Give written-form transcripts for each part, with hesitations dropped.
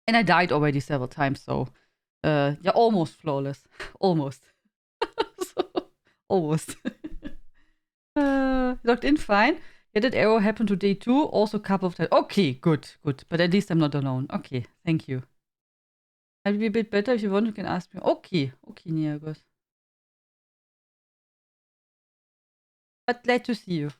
And I died already several times, so yeah, almost flawless. Almost. So, almost. Logged in, fine. Yeah, that error happened to day 2, also a couple of times. Okay, good, good. But at least I'm not alone. Okay, thank you. I'll be a bit better if you want, you can ask me. Okay, okay, Niagos. But glad to see you.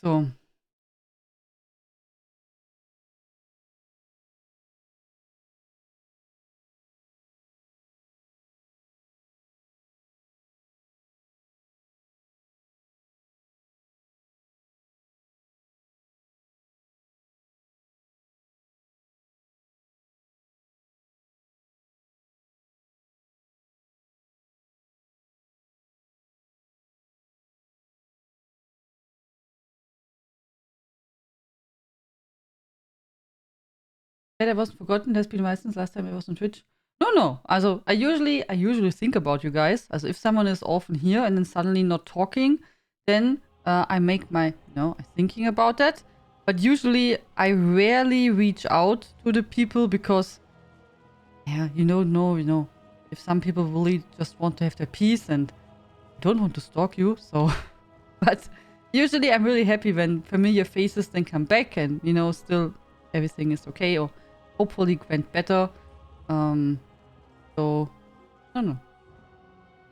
So, that I wasn't forgotten. That's been meistens last time I was on Twitch. No, no. Also, I usually think about you guys. Also, if someone is often here and then suddenly not talking, then I make my, I'm thinking about that. But usually, I rarely reach out to the people because, yeah, if some people really just want to have their peace and don't want to stalk you, so. But usually, I'm really happy when familiar faces then come back and, still everything is okay or hopefully went better. So, I don't know.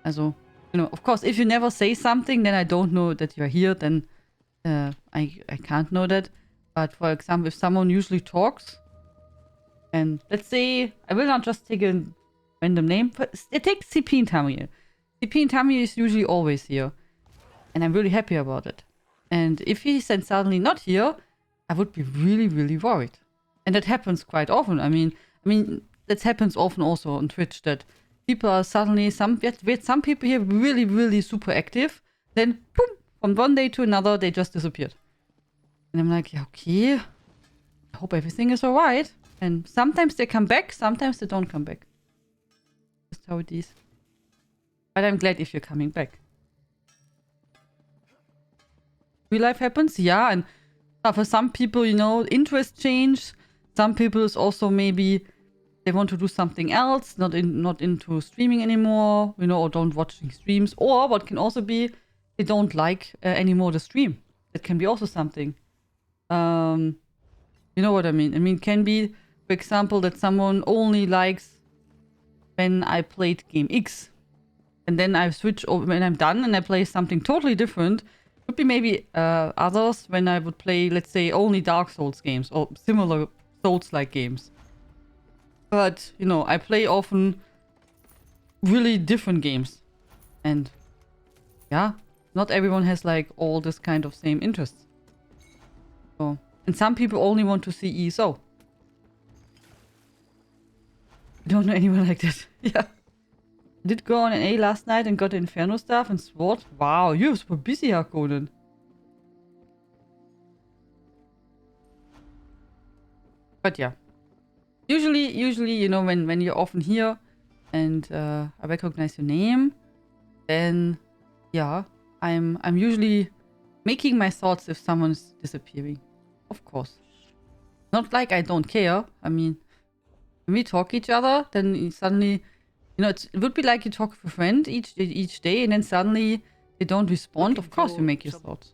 Also, of course, if you never say something, then I don't know that you're here, then I can't know that. But for example, if someone usually talks, and let's say, I will not just take a random name, but take CP and Tamir. CP and Tamir is usually always here, and I'm really happy about it. And if he's then suddenly not here, I would be really, really worried. And that happens quite often. I mean, that happens often also on Twitch that people are suddenly we had some people here really, really super active. Then, boom, from one day to another, they just disappeared. And I'm like, yeah, okay. I hope everything is alright. And sometimes they come back, sometimes they don't come back. Just how it is. But I'm glad if you're coming back. Real life happens, yeah, and for some people, interest change. Some people is also maybe they want to do something else, not into streaming anymore, or don't watching streams. Or what can also be they don't like anymore the stream. That can be also something. You know what I mean? I mean, can be, for example, that someone only likes when I played game X, and then I switch over when I'm done and I play something totally different. Could be maybe others when I would play, let's say, only Dark Souls games or similar Souls-like games. But, I play often really different games. And, yeah, not everyone has, like, all this kind of same interests. So, and some people only want to see ESO. I don't know anyone like that. Yeah. I did go on an A last night and got the Inferno stuff and Sword. Wow, you're super busy, Hakonen. But yeah. Usually, when you're often here and I recognize your name, then yeah, I'm usually making my thoughts if someone's disappearing. Of course. Not like I don't care. I mean, when we talk each other, then suddenly, it would be like you talk with a friend each day, and then suddenly they don't respond. Of course, you make your thoughts.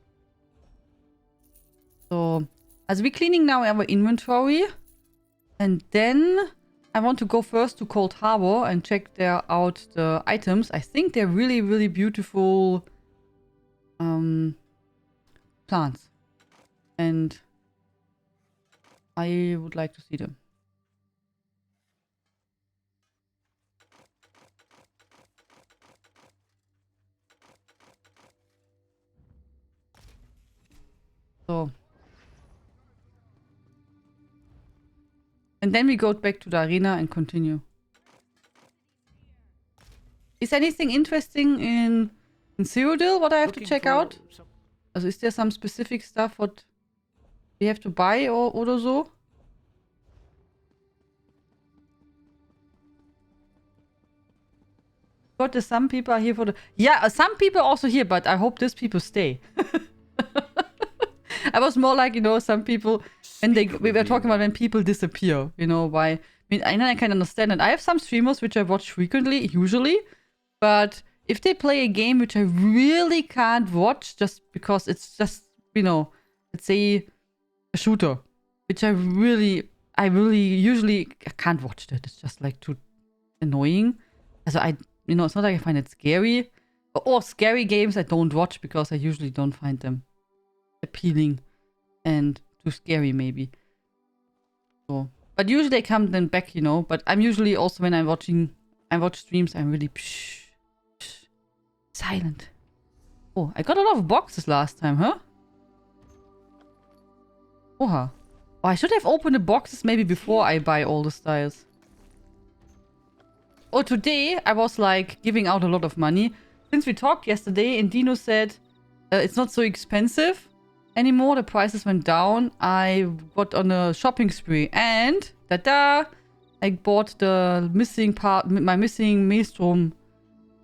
So, as we're cleaning now our inventory, and then I want to go first to Cold Harbor and check there out the items. I think they're really, really beautiful plants. And I would like to see them. So. And then we go back to the arena and continue. Is anything interesting in Cyrodiil what I have to check out? Also, is there some specific stuff what we have to buy oder so? But some people are here for the... Yeah, some people are also here, but I hope these people stay. I was more like, you know, some people... When we were talking about when people disappear, you know, why... I mean, I can understand it. I have some streamers which I watch frequently, usually. But if they play a game which I really can't watch just because it's just, you know, let's say a shooter, which I really usually can't watch that. It's just like too annoying. Also you know, it's not like I find it scary. Or scary games I don't watch because I usually don't find them appealing and too scary maybe. So, but usually they come then back, you know. But I'm usually also when I watch streams, I'm really silent. Oh, I got a lot of boxes last time, huh? Oha. Oh, I should have opened the boxes maybe before I buy all the styles. Oh, today I was like giving out a lot of money. Since we talked yesterday and Dino said it's not so expensive anymore. The prices went down. I got on a shopping spree and ta-da! I bought the missing part, my missing Maelstrom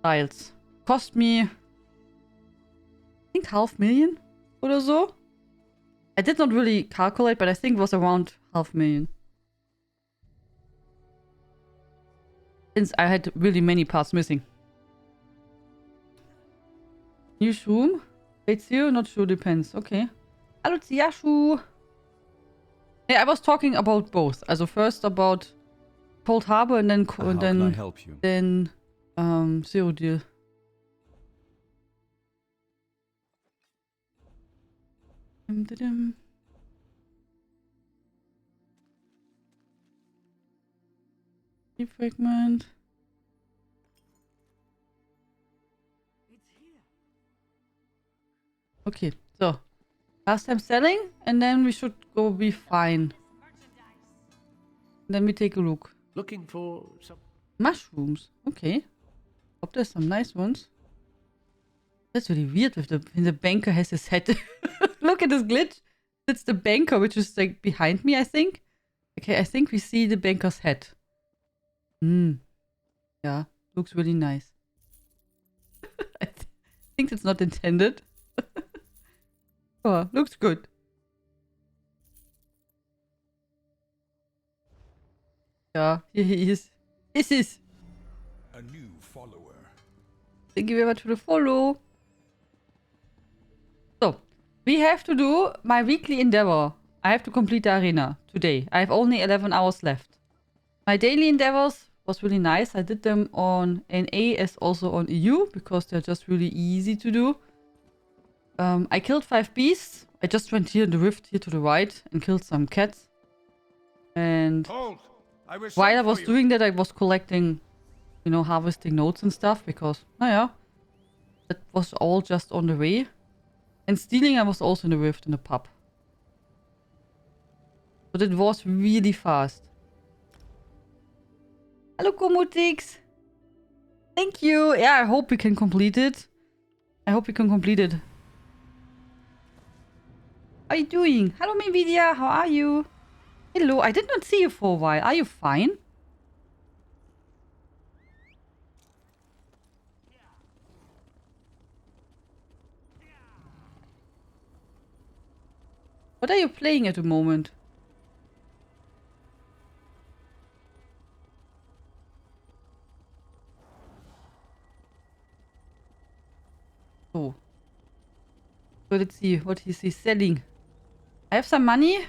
tiles. Cost me, I think 500,000 or so. I did not really calculate, but I think it was around 500,000. Since I had really many parts missing. New room? Wait, zero? Not sure, depends. Okay. Hallo Ziyashu! Yeah, I was talking about both. Also first about Cold Harbor and then Cyrodiil. Fragment. Okay, so last time selling, and then we should go be fine. Then we take a look. Looking for some Mushrooms. Okay. Hope there's some nice ones. That's really weird with when the banker has his head. Look at this glitch. It's the banker, which is like behind me, I think. Okay, I think we see the banker's head. Yeah, looks really nice. I think it's not intended. Oh, looks good. Yeah, here he is. This is a new follower. Thank you very much for the follow. So, we have to do my weekly endeavor. I have to complete the arena today. I have only 11 hours left. My daily endeavors was really nice. I did them on NA as also on EU because they're just really easy to do. I killed 5 beasts. I just went here in the rift here to the right and killed some cats. And while I was doing that, I was collecting, you know, harvesting notes and stuff because, naja, that was all just on the way. And stealing, I was also in the rift in the pub. But it was really fast. Hello, Komutix. Thank you. Yeah, I hope we can complete it. I hope we can complete it. How are you doing? Hello, Nvidia. How are you? Hello. I did not see you for a while. Are you fine? What are you playing at the moment? Oh. So let's see what is he selling. I have some money,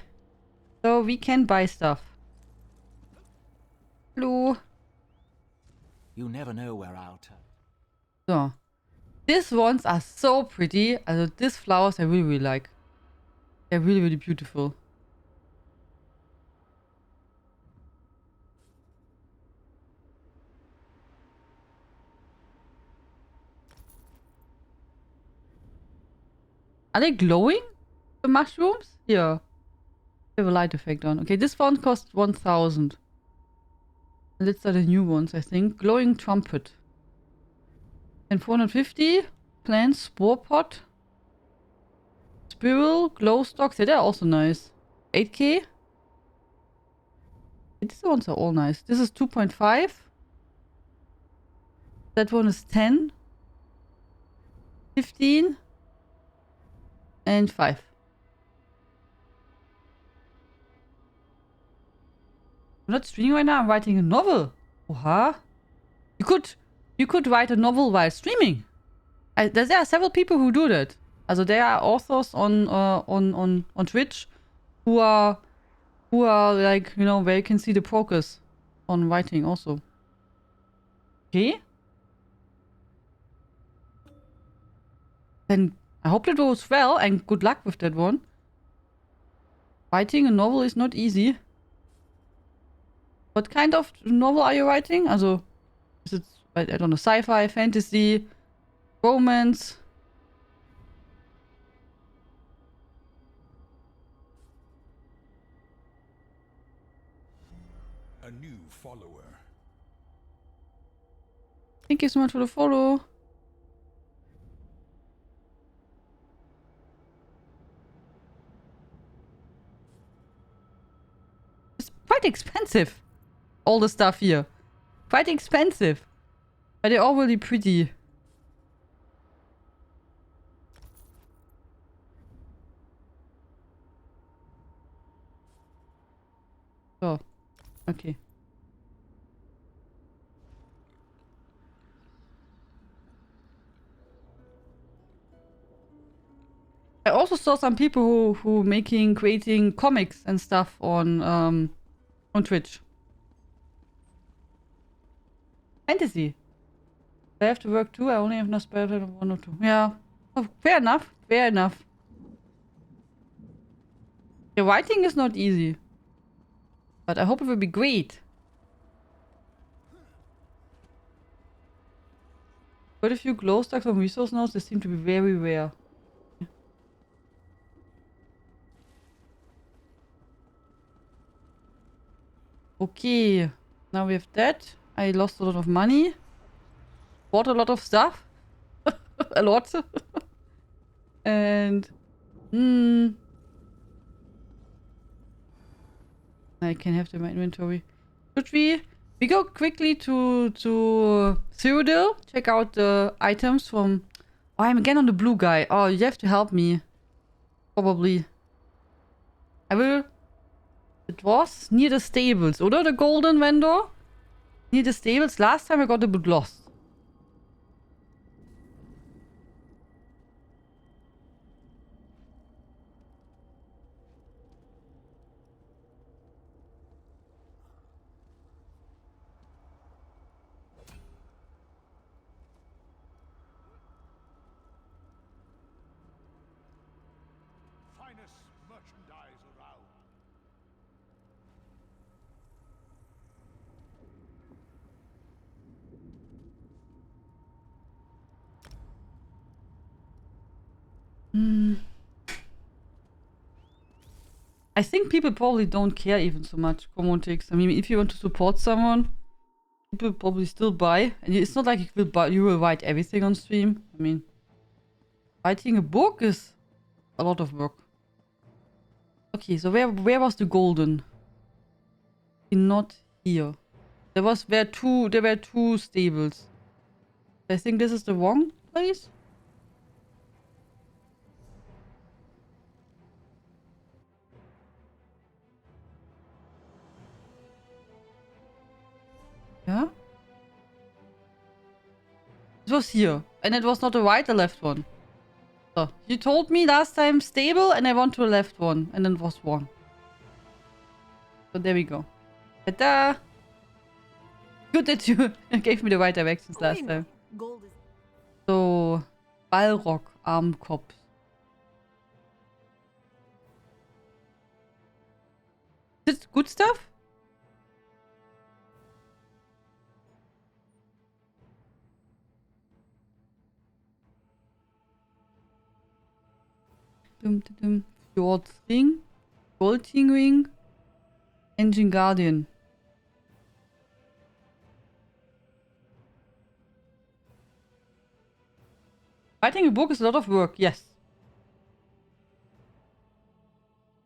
so we can buy stuff. Hello. You never know where I'll turn. So. These ones are so pretty. Also, these flowers I really, really like. They're really, really beautiful. Are they glowing? The mushrooms? Yeah. They have a light effect on. Okay, this one costs 1,000. And these are the new ones, I think. Glowing trumpet. And 450. Plants, spore pot. Spiral, glow stalks. Yeah, they're also nice. 8k. These ones are all nice. This is 2.5. That one is 10. 15. And 5. I'm not streaming right now. I'm writing a novel. Oha. You could write a novel while streaming. There are several people who do that. Also there are authors on Twitch who are like, you know, where you can see the progress on writing also. Okay. Then I hope that goes well and good luck with that one. Writing a novel is not easy. What kind of novel are you writing? Also, is it, I don't know, sci-fi, fantasy, romance? A new follower. Thank you so much for the follow. It's quite expensive. All the stuff here. Quite expensive. But they're all really pretty. Oh, okay. I also saw some people who creating comics and stuff on Twitch. Fantasy. I have to work too. I only have enough spare time of 1 or 2. Yeah. Oh, fair enough. Fair enough. The writing is not easy. But I hope it will be great. Quite a few glow stacks on resource nodes. They seem to be very rare. Okay. Now we have that. I lost a lot of money. Bought a lot of stuff. A lot. And... I can have them in my inventory. Should we? We go quickly to Cyrodiil. Check out the items from... Oh, I'm again on the blue guy. Oh, you have to help me. Probably. I will... It was near the stables, oder? The golden vendor? Near the stables. Last time I got a bit lost. Finest merchandise around. I think people probably don't care even so much, Common-Ticks. I mean, if you want to support someone, people probably still buy. And it's not like you will write everything on stream. I mean, writing a book is a lot of work. Okay, so where was the golden? Not here. There were two stables. I think this is the wrong place. Yeah? It was here. And it was not the right, the left one. So, you told me last time stable and I went to the left one. And then it was wrong. So there we go. Ta-da! Good that you gave me the right directions last time. So, Balrog, Armkopf. Is it good stuff? Fjord's Ring, Golting Ring, Engine Guardian. Writing a book is a lot of work, yes.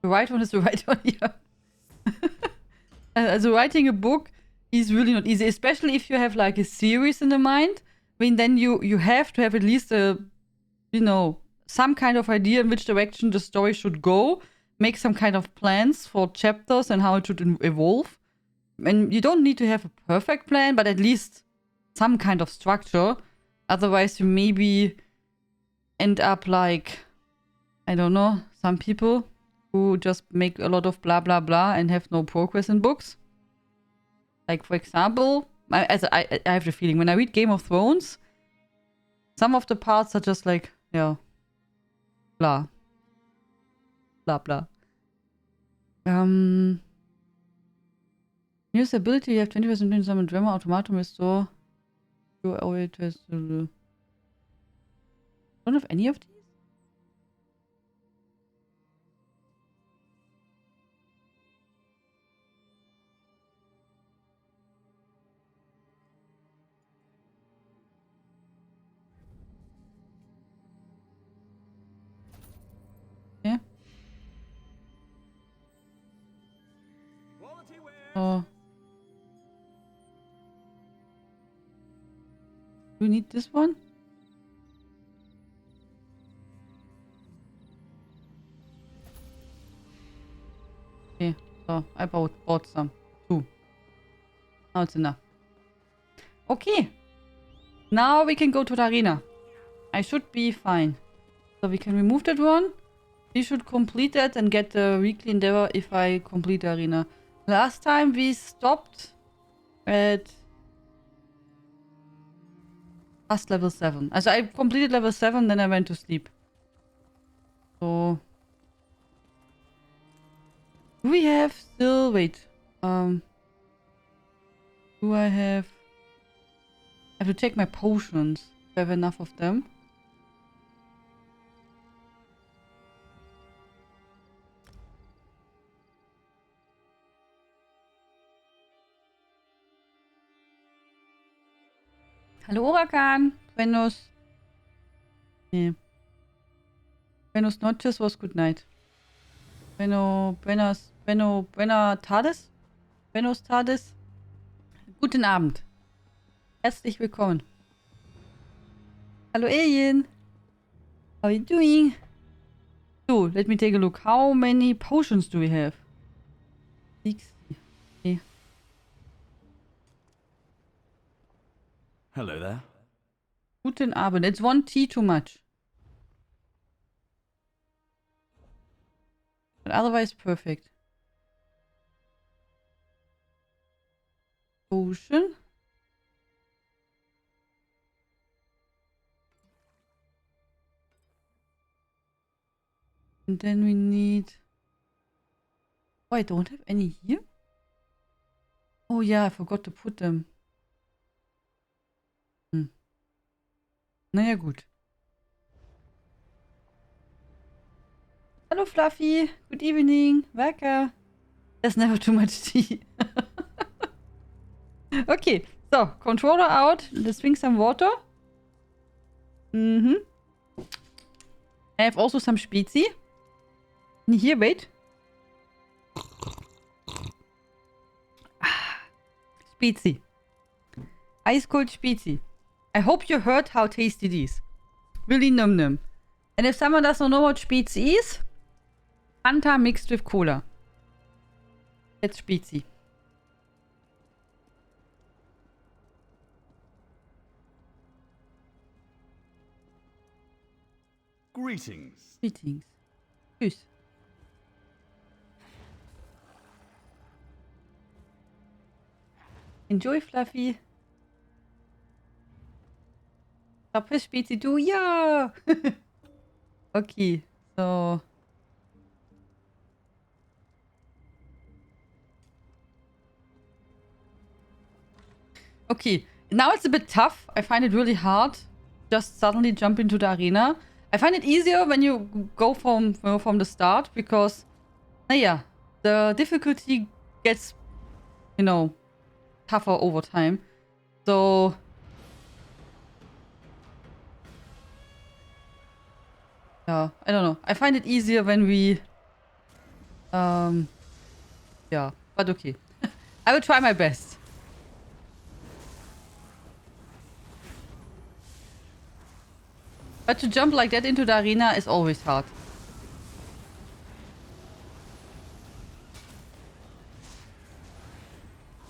The right one is the right one here. Also writing a book is really not easy, especially if you have like a series in the mind. I mean, then you have to have at least a, you know, some kind of idea in which direction the story should go. Make some kind of plans for chapters and how it should evolve. And you don't need to have a perfect plan, but at least some kind of structure. Otherwise, you maybe end up like, I don't know, some people who just make a lot of blah, blah, blah and have no progress in books. Like, for example, I have the feeling when I read Game of Thrones, some of the parts are just like, yeah, blah. Blah, blah. Use ability, you have 20% in summon drama, automatum restore. You always don't have any of these? Yeah. Oh. Do we need this one? Okay, so I bought some. 2. Now it's enough. Okay. Now we can go to the arena. I should be fine. So we can remove that one. We should complete that and get the weekly endeavor if I complete the arena. Last time we stopped at past level 7. Also I completed level 7, then I went to sleep. So do we have still wait. Do I have to check my potions. Do I have enough of them? Hallo Orakan. Buenos. Nee. Buenos noches was good night. Buenas tardes. Buenos tardes. Guten Abend. Herzlich willkommen. Hallo Alien. How are you doing? So, let me take a look. How many potions do we have? 6. Okay. Hello there. Guten Abend. It's 1 tea too much. But otherwise perfect. Potion. And then we need... Oh, I don't have any here? Oh yeah, I forgot to put them. Naja, gut. Hello, Fluffy. Good evening. Welcome. There's never too much tea. Okay, so controller out. Let's drink some water. I have also some Spezi. Here, wait. Spezi. Ice cold Spezi. I hope you heard how tasty it is. Really num num. And if someone doesn't know what Spezi is, Fanta mixed with cola. That's Spezi. Greetings. Greetings. Tschüss. Enjoy, Fluffy. Stop Spezi, du, ja! Okay, so... Okay, now it's a bit tough. I find it really hard. Just suddenly jump into the arena. I find it easier when you go from the start because, naja, the difficulty gets, you know, tougher over time. So Yeah, I don't know. I find it easier when we... yeah, but okay. I will try my best. But to jump like that into the arena is always hard.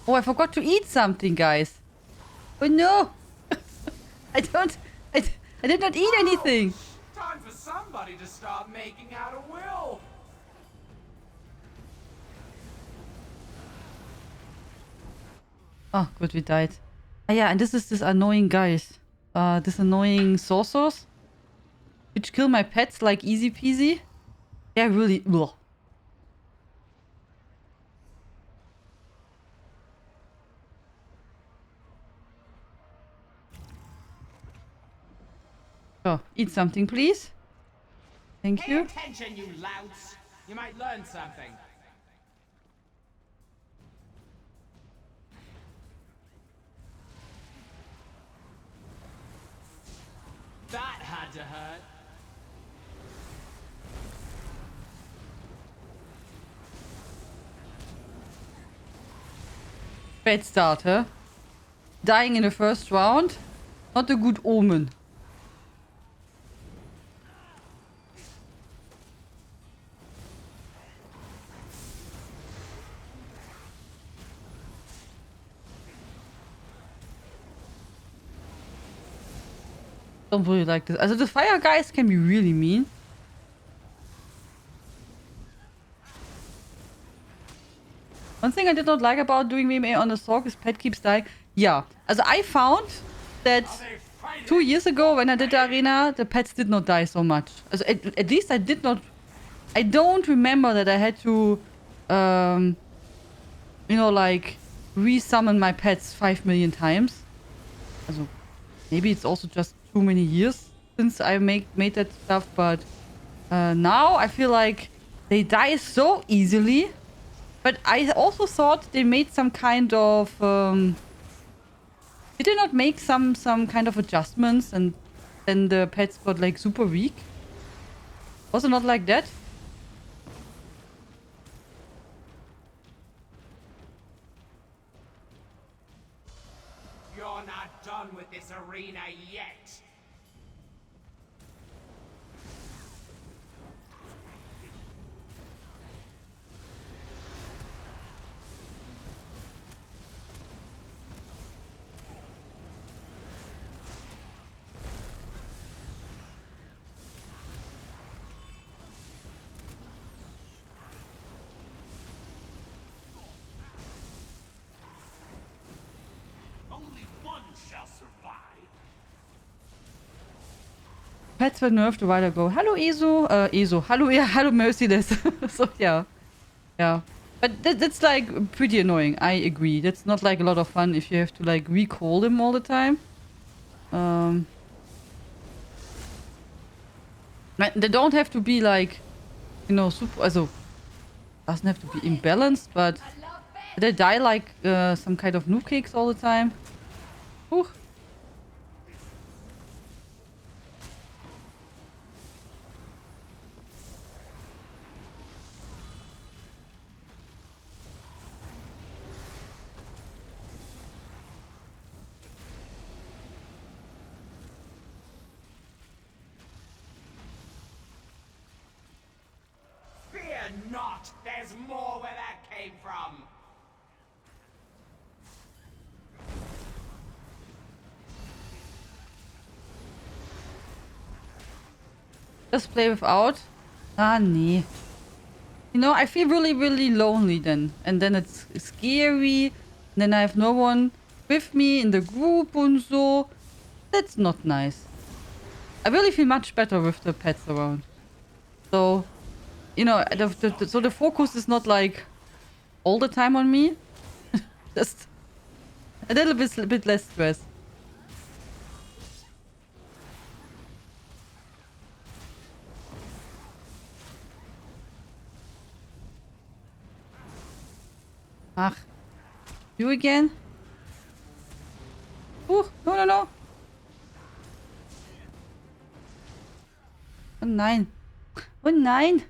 Oh, I forgot to eat something, guys. Oh no! I don't... I did not eat anything. Time for somebody to start making out a will. Oh, good, we died. Ah, yeah, and this is this annoying guys. This annoying sorcerers. Which kill my pets like easy peasy. They're really... Ugh. Oh, eat something, please. Thank Pay you. attention, you louts. You might learn something. That had to hurt. Bad start, huh? Dying in the first round. Not a good omen. Don't really like this. Also the fire guys can be really mean. One thing I did not like about doing VMA on the Sorg is pet keeps dying. Yeah. Also I found that 2 years ago when I did the arena, the pets did not die so much. Also at least I did not... I don't remember that I had to... you know, like... Resummon my pets 5 million times. Also, maybe it's also just too many years since I made that stuff, but... now I feel like they die so easily. But I also thought they made some kind of... did they not make some kind of adjustments and then the pets got like super weak? Was it not like that? You're not done with this arena yet. Only one shall survive. Pets were nerfed a while ago. Hello, ESO. ESO. Hello, yeah, hello, Merciless. So, yeah. Yeah. But that's, like, pretty annoying. I agree. That's not, like, a lot of fun if you have to, like, recall them all the time. They don't have to be, like, you know, super... Also, doesn't have to be imbalanced, but... They die, like, some kind of noob cakes all the time. Ooh. Fear not. There's more where that came from. Just play without. Ah, nee. You know, I feel really, really lonely then. And then it's scary. And then I have no one with me in the group and so. That's not nice. I really feel much better with the pets around. So, you know, so the focus is not like all the time on me. Just a little bit less stress. Ach. You again? Ooh, no, no, no. Oh nein. Oh nein.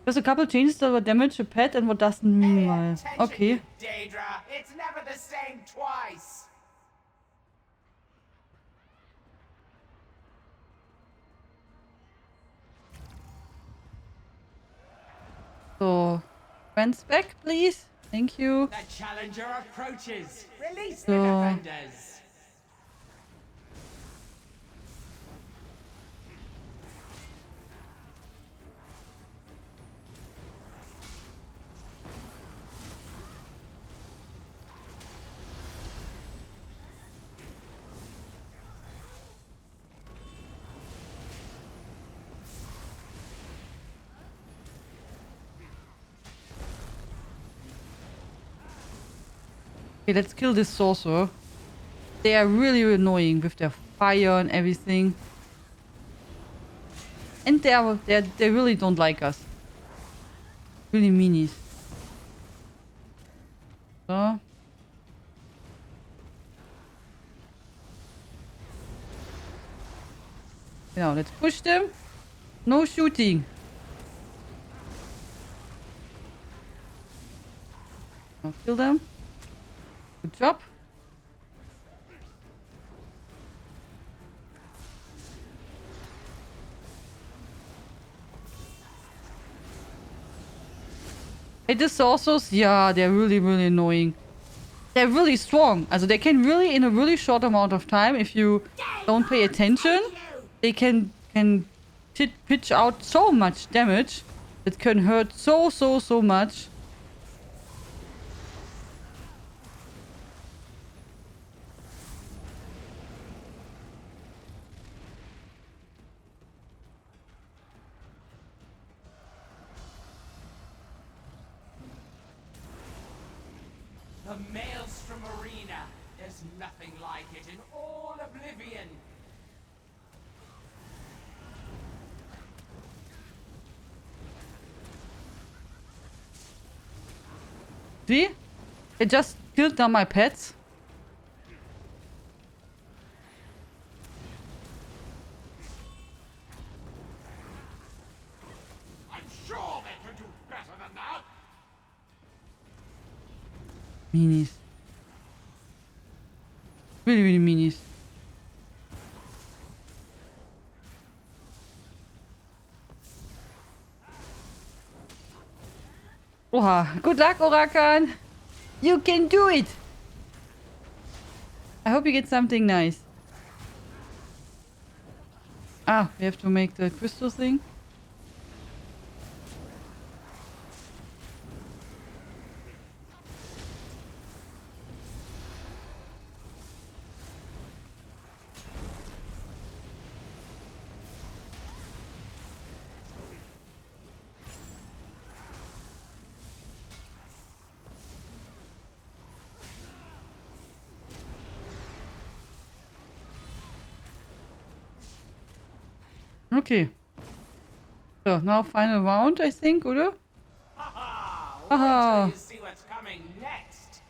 There's a couple changes that will damage a pet and what doesn't meanwhile. Okay. Daedra, it's never the same twice. So, friends back, please. Thank you. The challenger approaches. Release the So- defenders. Okay, let's kill this sorcerer. They are really annoying with their fire and everything. And they really don't like us. Really meanies. So. Now let's push them. No shooting. Now kill them. Good job. Hey, the sorcerers, yeah, they're really, really annoying. They're really strong. Also, they can really, in a really short amount of time, if you don't pay attention, they can pitch out so much damage. It can hurt so much. The Maelstrom Arena. There's nothing like it in all Oblivion. See? They just killed down my pets. I'm sure they can do better than that. Meanies. Really, really meanies. Oha. Good luck, Orakan. You can do it. I hope you get something nice. Ah, we have to make the crystal thing. Okay. So, now final round, I think, oder? Haha! Haha. Wait till you see what's coming next.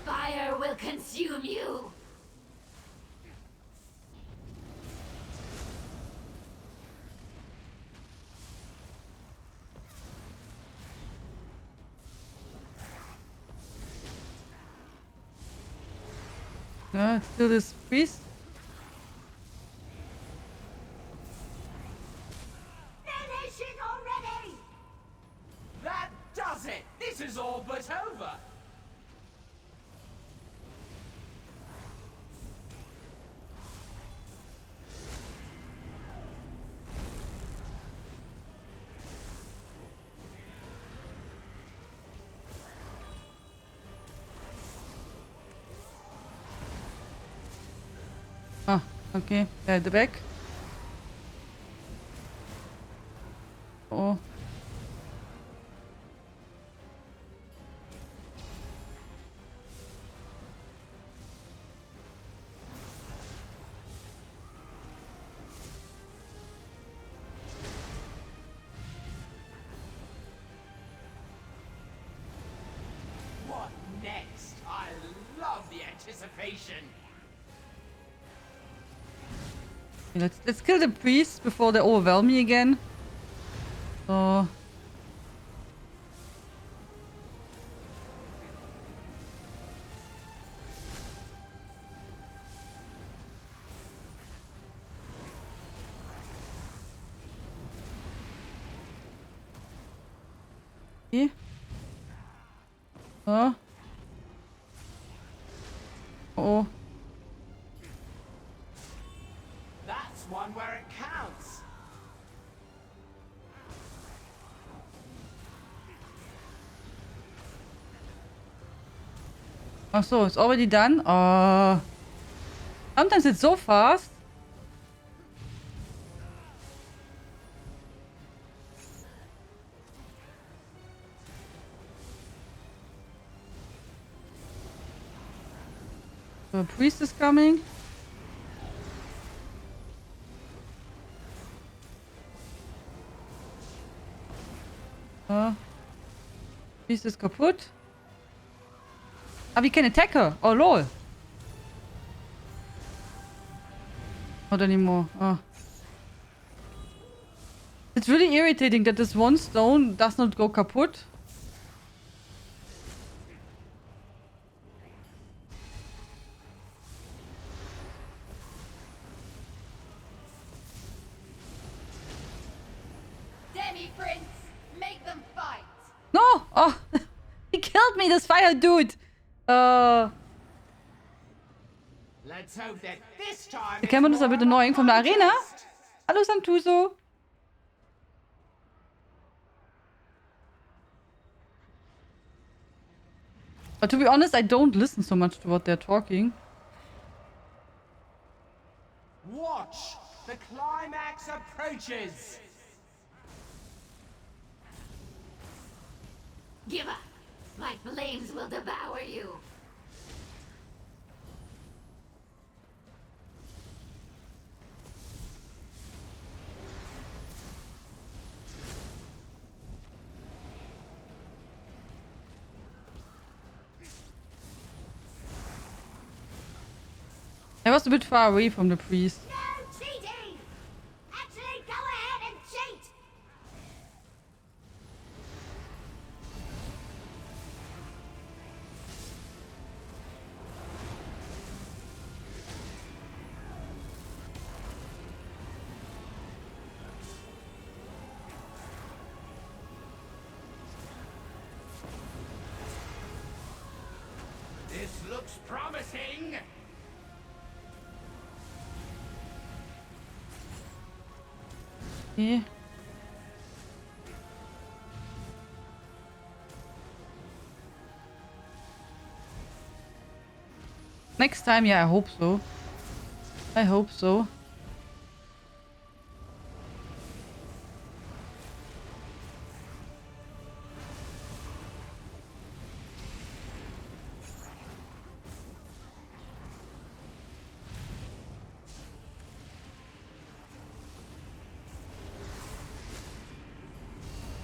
Fire will consume you! Yeah, still this priest. Finish it already! That does it! This is all but over! Ah, okay. At the back. Oh. What next? I love the anticipation. Okay, let's kill the priests before they overwhelm me again. So... Okay. Oh. Oh. That's one where it counts. Oh, so it's already done. Sometimes it's so fast. So a priest is coming. Priest ist kaputt. Ah, we can attack her. Oh, lol. Not anymore. Oh. It's really irritating that this one stone does not go kaputt. Demi-Prince, make them fight! No! Oh! He killed me, this fire dude! Let's hope that this time Der Cameron ist ein bisschen annoying von der Arena. Hallo Santuso. But to be honest, I don't listen so much to what they're talking. Watch! The climax approaches! Give up! My flames will devour you! I was a bit far away from the priest. No cheating! Actually, go ahead and cheat! This looks promising! Okay. Next time, yeah, I hope so. I hope so.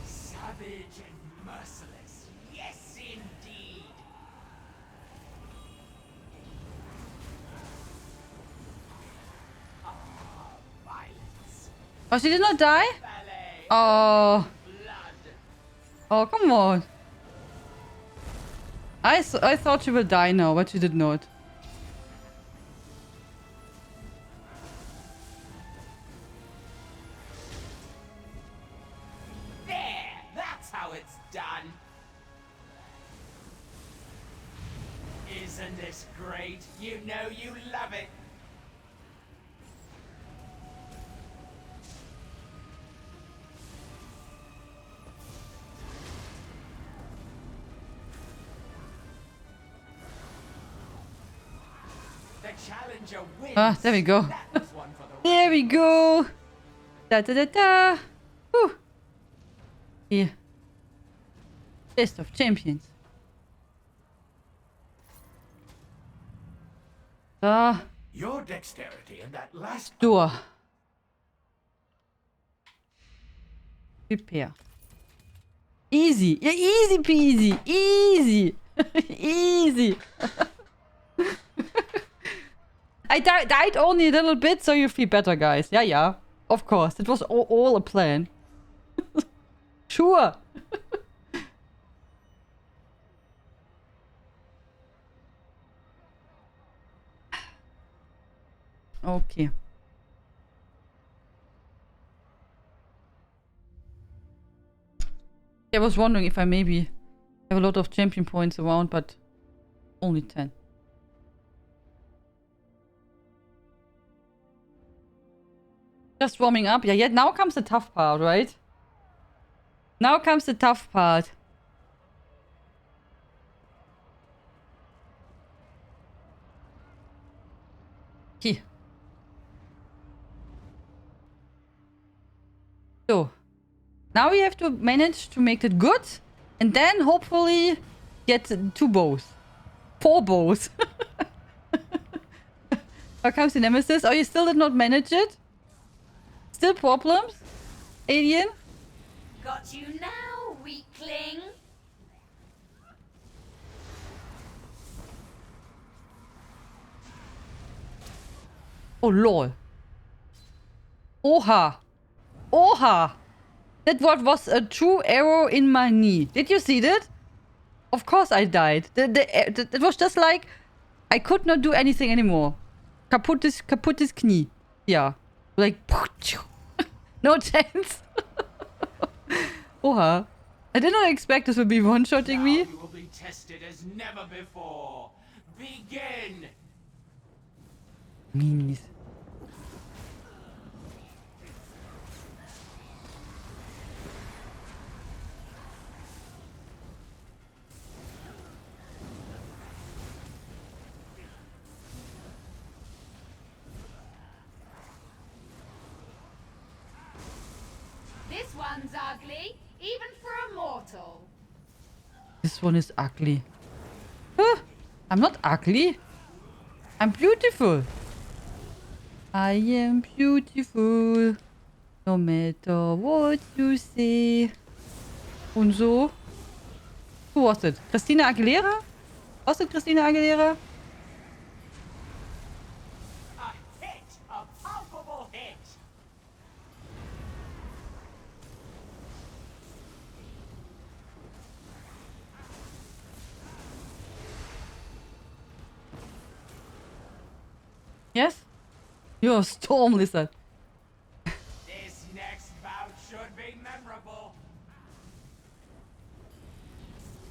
Savage and merciless. Yes, indeed. Violence. Oh, she did not die? Ballet. Oh. Blood. Oh, come on. I thought she will die now, but she did not. There! That's how it's done. Isn't this great? You know you love it. The challenger wins. Ah, there we go. That was one for the There we go. Da da da da. Whew. Here. Best of champions. Da. Your dexterity in that last Door. Prepare. Easy. Yeah, easy peasy. Easy. Easy. I died only a little bit, so you feel better, guys. Yeah. Of course. It was all a plan. Sure. Okay. I was wondering if I maybe have a lot of champion points around, but only 10. Just warming up. Yeah, now comes the tough part, right? Now comes the tough part. Here. So. Now we have to manage to make it good. And then hopefully get 2 bows. 4 bows. Here comes the nemesis. Oh, you still did not manage it? Still problems? Alien? Got you now, weakling. Oh, lol. Oha. Oha. That was a true arrow in my knee. Did you see that? Of course I died. It was just like I could not do anything anymore. Kaputtes Knie. Yeah. Like no chance. Oha. I did not expect this would be one-shotting Now me. you will be tested as never before. Begin. Meanies. This one's ugly, even for a mortal. This one is ugly. Huh? I'm not ugly. I'm beautiful. I am beautiful. No matter what you say. Und so. Who was it? Christina Aguilera? Was it Christina Aguilera? A hit. A palpable hit. Yes? You're a storm lizard. This next bout should be memorable.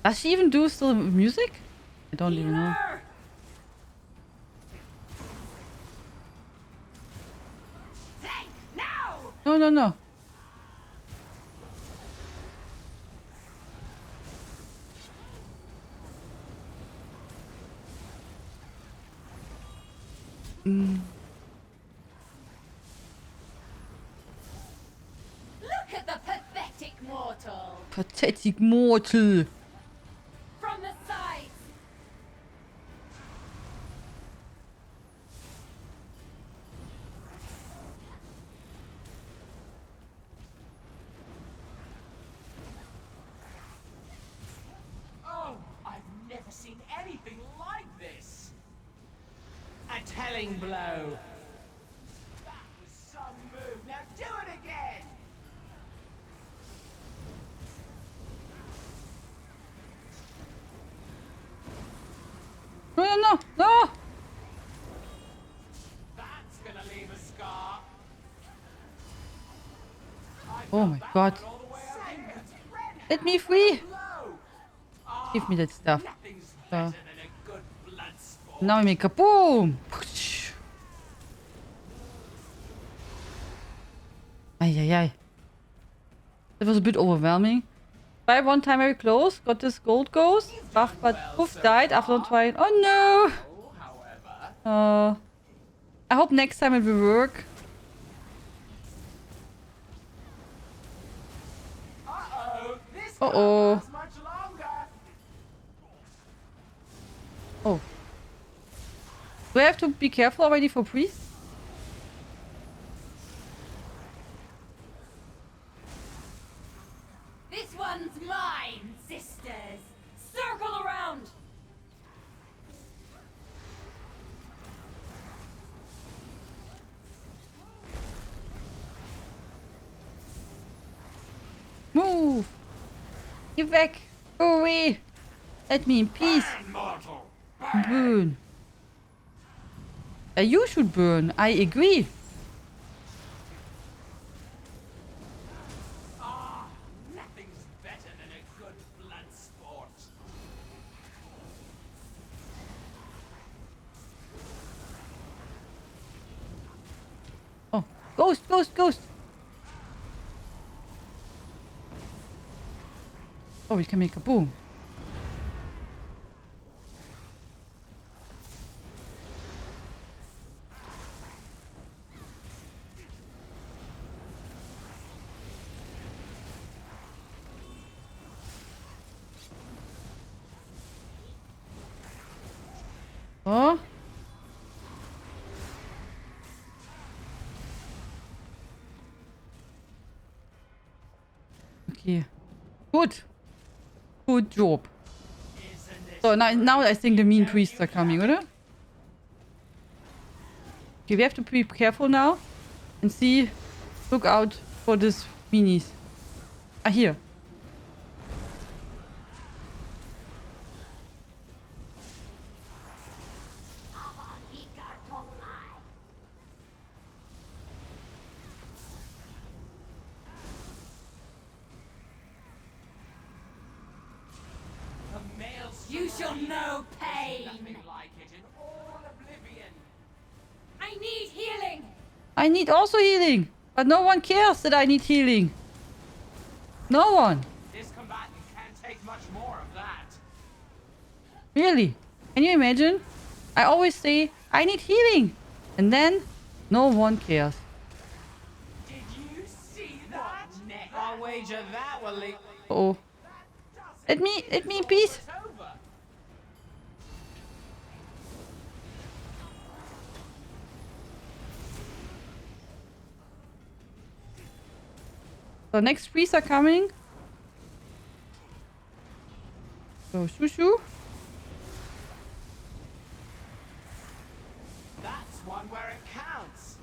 Does she even do still music? I don't even know. Healer! Tank, now! No. Look at the pathetic mortal. Pathetic mortal. From the sides. Oh, I've never seen anything like this. A telling blow. That was some move. Now do it again. No. That's gonna leave a scar. Oh my god. All the way over here. Let me free. Blow. Give me that stuff. Nothing's better than a good blood sport. Now we make a boom. Ay. That was a bit overwhelming. By one time very close. Got this gold ghost. Buff, but poof, died after trying. Oh no. However, I hope next time it will work. this Uh-oh. lasts much longer. Oh. Do I have to be careful already for priest? This one's mine, sisters. Circle around. Move! Get back! Go away! Let me in peace! Burn, mortal! Burn! You should burn. I agree. Nothing's better than a good blood sport. Oh, ghost, ghost, ghost! Oh, we can make a boom. Oh. Okay. Good. Good job. So now I think the mean priests are coming, oder? Okay, we have to be careful now and see. Look out for these minis. Ah, here. The Maelstrom. You shall know pain. Nothing like it in all Oblivion. I need healing. I need also healing. But no one cares that I need healing. No one. This combatant can't take much more of that. Really. Can you imagine? I always say, I need healing. And then, no one cares. Did you see that? I'll wager that will lead. Uh-oh. Let me in peace. It's over. The next priests are coming. So, shoo shoo. That's one where it counts.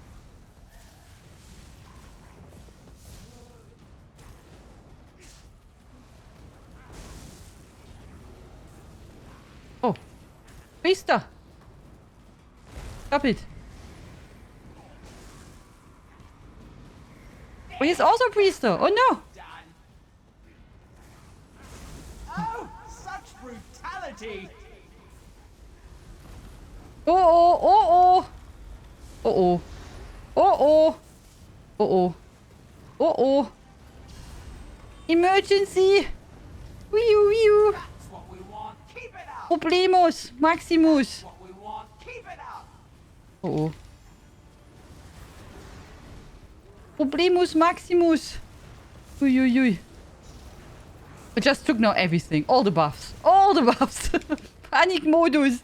Oh. Priester. Stop it. Oh, he's also a priester. Oh no. Done. Oh, such brutality. Oh oh oh oh. Oh oh. Oh oh. Oh oh. Oh oh. Emergency. Wiu wiu. That's what we want. Keep it up. Problemos. Maximus. What we want. Keep it up. Oh oh. Problemus Maximus. Ui, ui, ui. I just took now everything. All the buffs. All the buffs. Panic modus.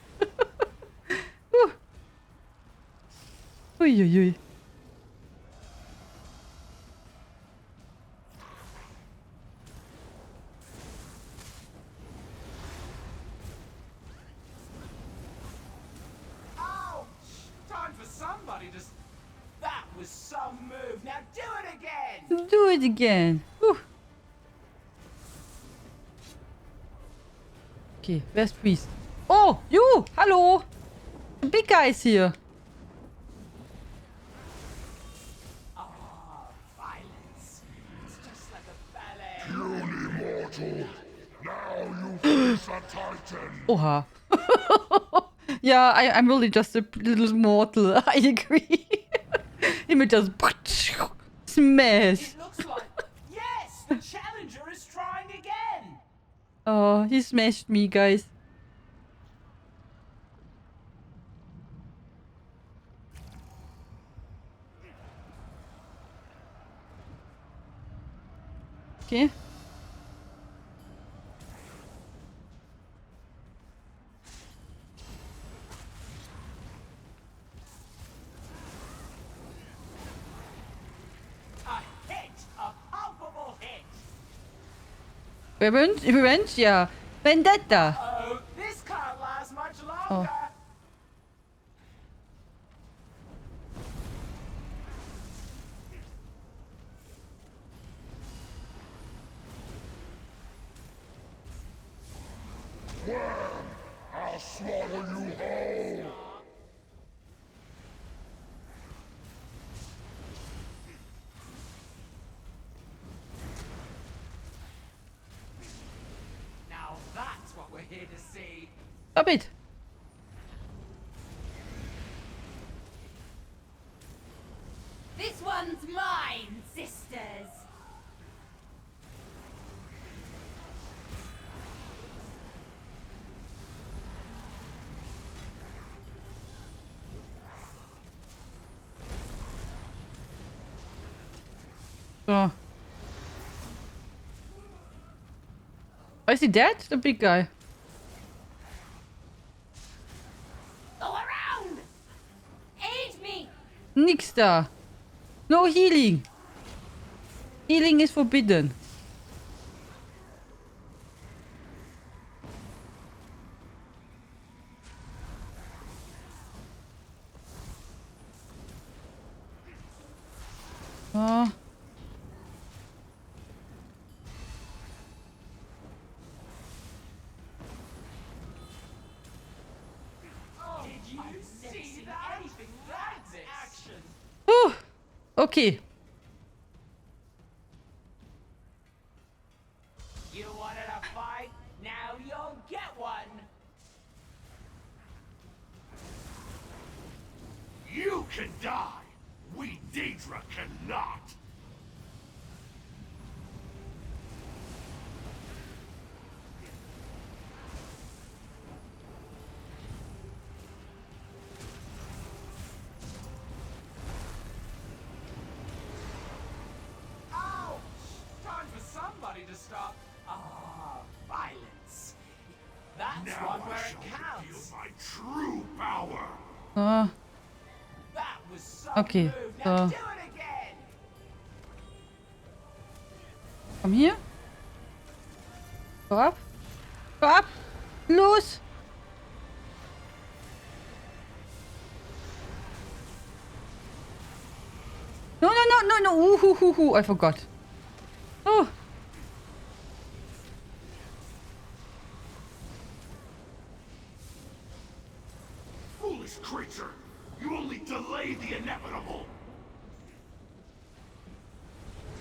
Ui, ui, ui. Ouch! Time for somebody to. That was some move. Now do it again. Do it again. Whew. Okay, where's priest? Oh, you! Hello! The big guy is here. Violence. It's just like a ballet. Puny mortal! Now you face a titan! Oha. Yeah, I'm really just a little mortal. I agree. He may just smash. It looks like. Yes! The challenger is trying again! Oh, he smashed me, guys. Okay. A hit! A palpable hit! Revenge? Yeah. Vendetta. Oh, this can't last much longer! Oh. worm! I'll swallow you whole! Now that's what we're here to see. Stop it. This one's mine, sisters. So. Oh, is he dead? The big guy. Go around! Aid me! Nix da. No healing. Healing is forbidden. Oh. Did you see that? Anything like this? Action. Whew. Okay. You wanted a fight? Now you'll get one. You can die! We Daedra cannot! Ouch! Time for somebody to stop. Violence. That's Now one I where shall it reveal counts. my true power! That was some Okay, move. Now so- do it again. Komm hier. Go up. Go up. Los. No, no, no, no, no. Ooh, hoo, hoo, hoo. I forgot. Oh. Foolish creature! You only delay the inevitable!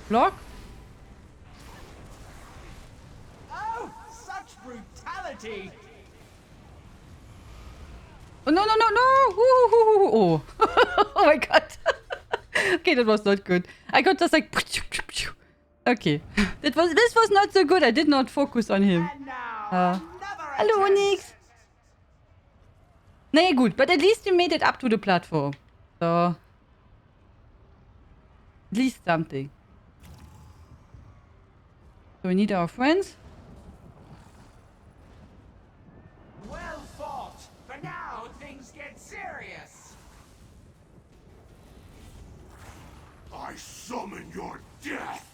Block. Oh, such brutality. Oh, no, no, no, no. Ooh, hoo, hoo, hoo. Oh. Oh my god. Okay, that was not good. I got just like... Okay. This was not so good. I did not focus on him. And now Uh, another Hallo, attempt. nix. Naja, gut. But at least we made it up to the platform. So. At least something. So we need our friends. Well fought. But now things get serious. I summon your death!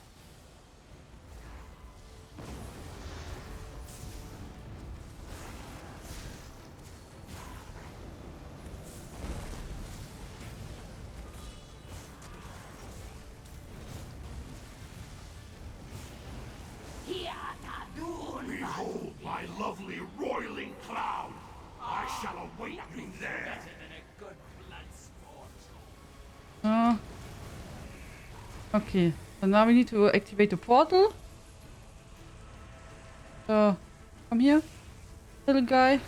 Behold my lovely roiling cloud! I shall await you there! Better than a good blood sport. Okay. So now we need to activate the portal. So, come here. Little guy.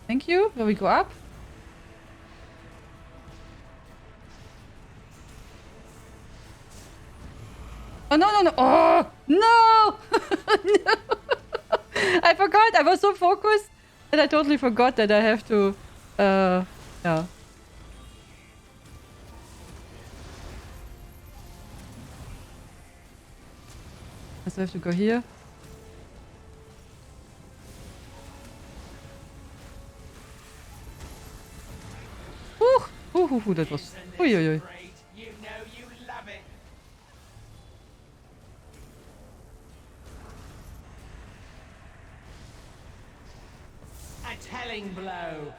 Thank you. Where we go up? Oh, no, no, no. Oh, no! No! I forgot. I was so focused that I totally forgot that I have to... yeah. I still have to go here. Ooh, that was... Isn't Ui, this ui, ui. great? You know you love it. A telling blow.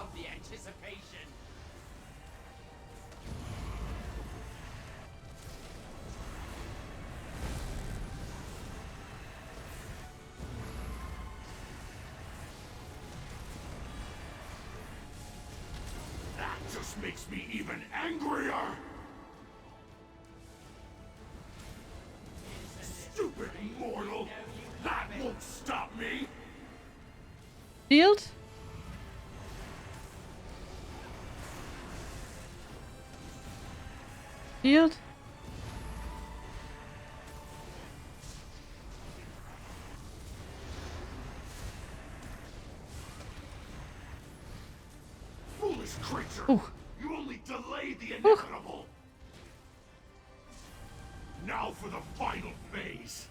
love the anticipation. That just makes me even angrier! Stupid mortal! That won't stop me! Shield. Shield. Foolish creature! Ooh. You only delay the inevitable! Now for the final phase.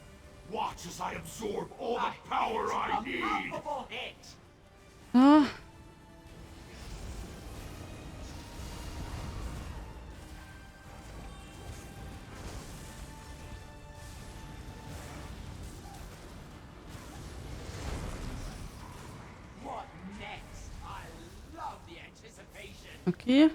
Watch as I absorb all the power I need! Unstoppable hit. Ah. What next? I love the anticipation. Okay. You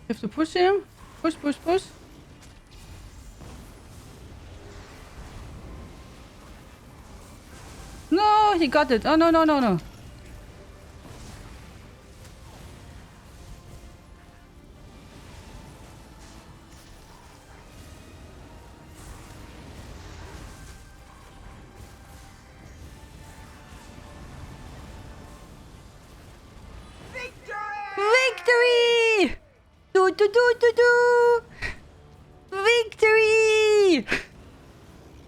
have to push him. Push, push, push. No, he got it. Oh, no, no, no, no. Victory! Do, do, do, do, do! Victory!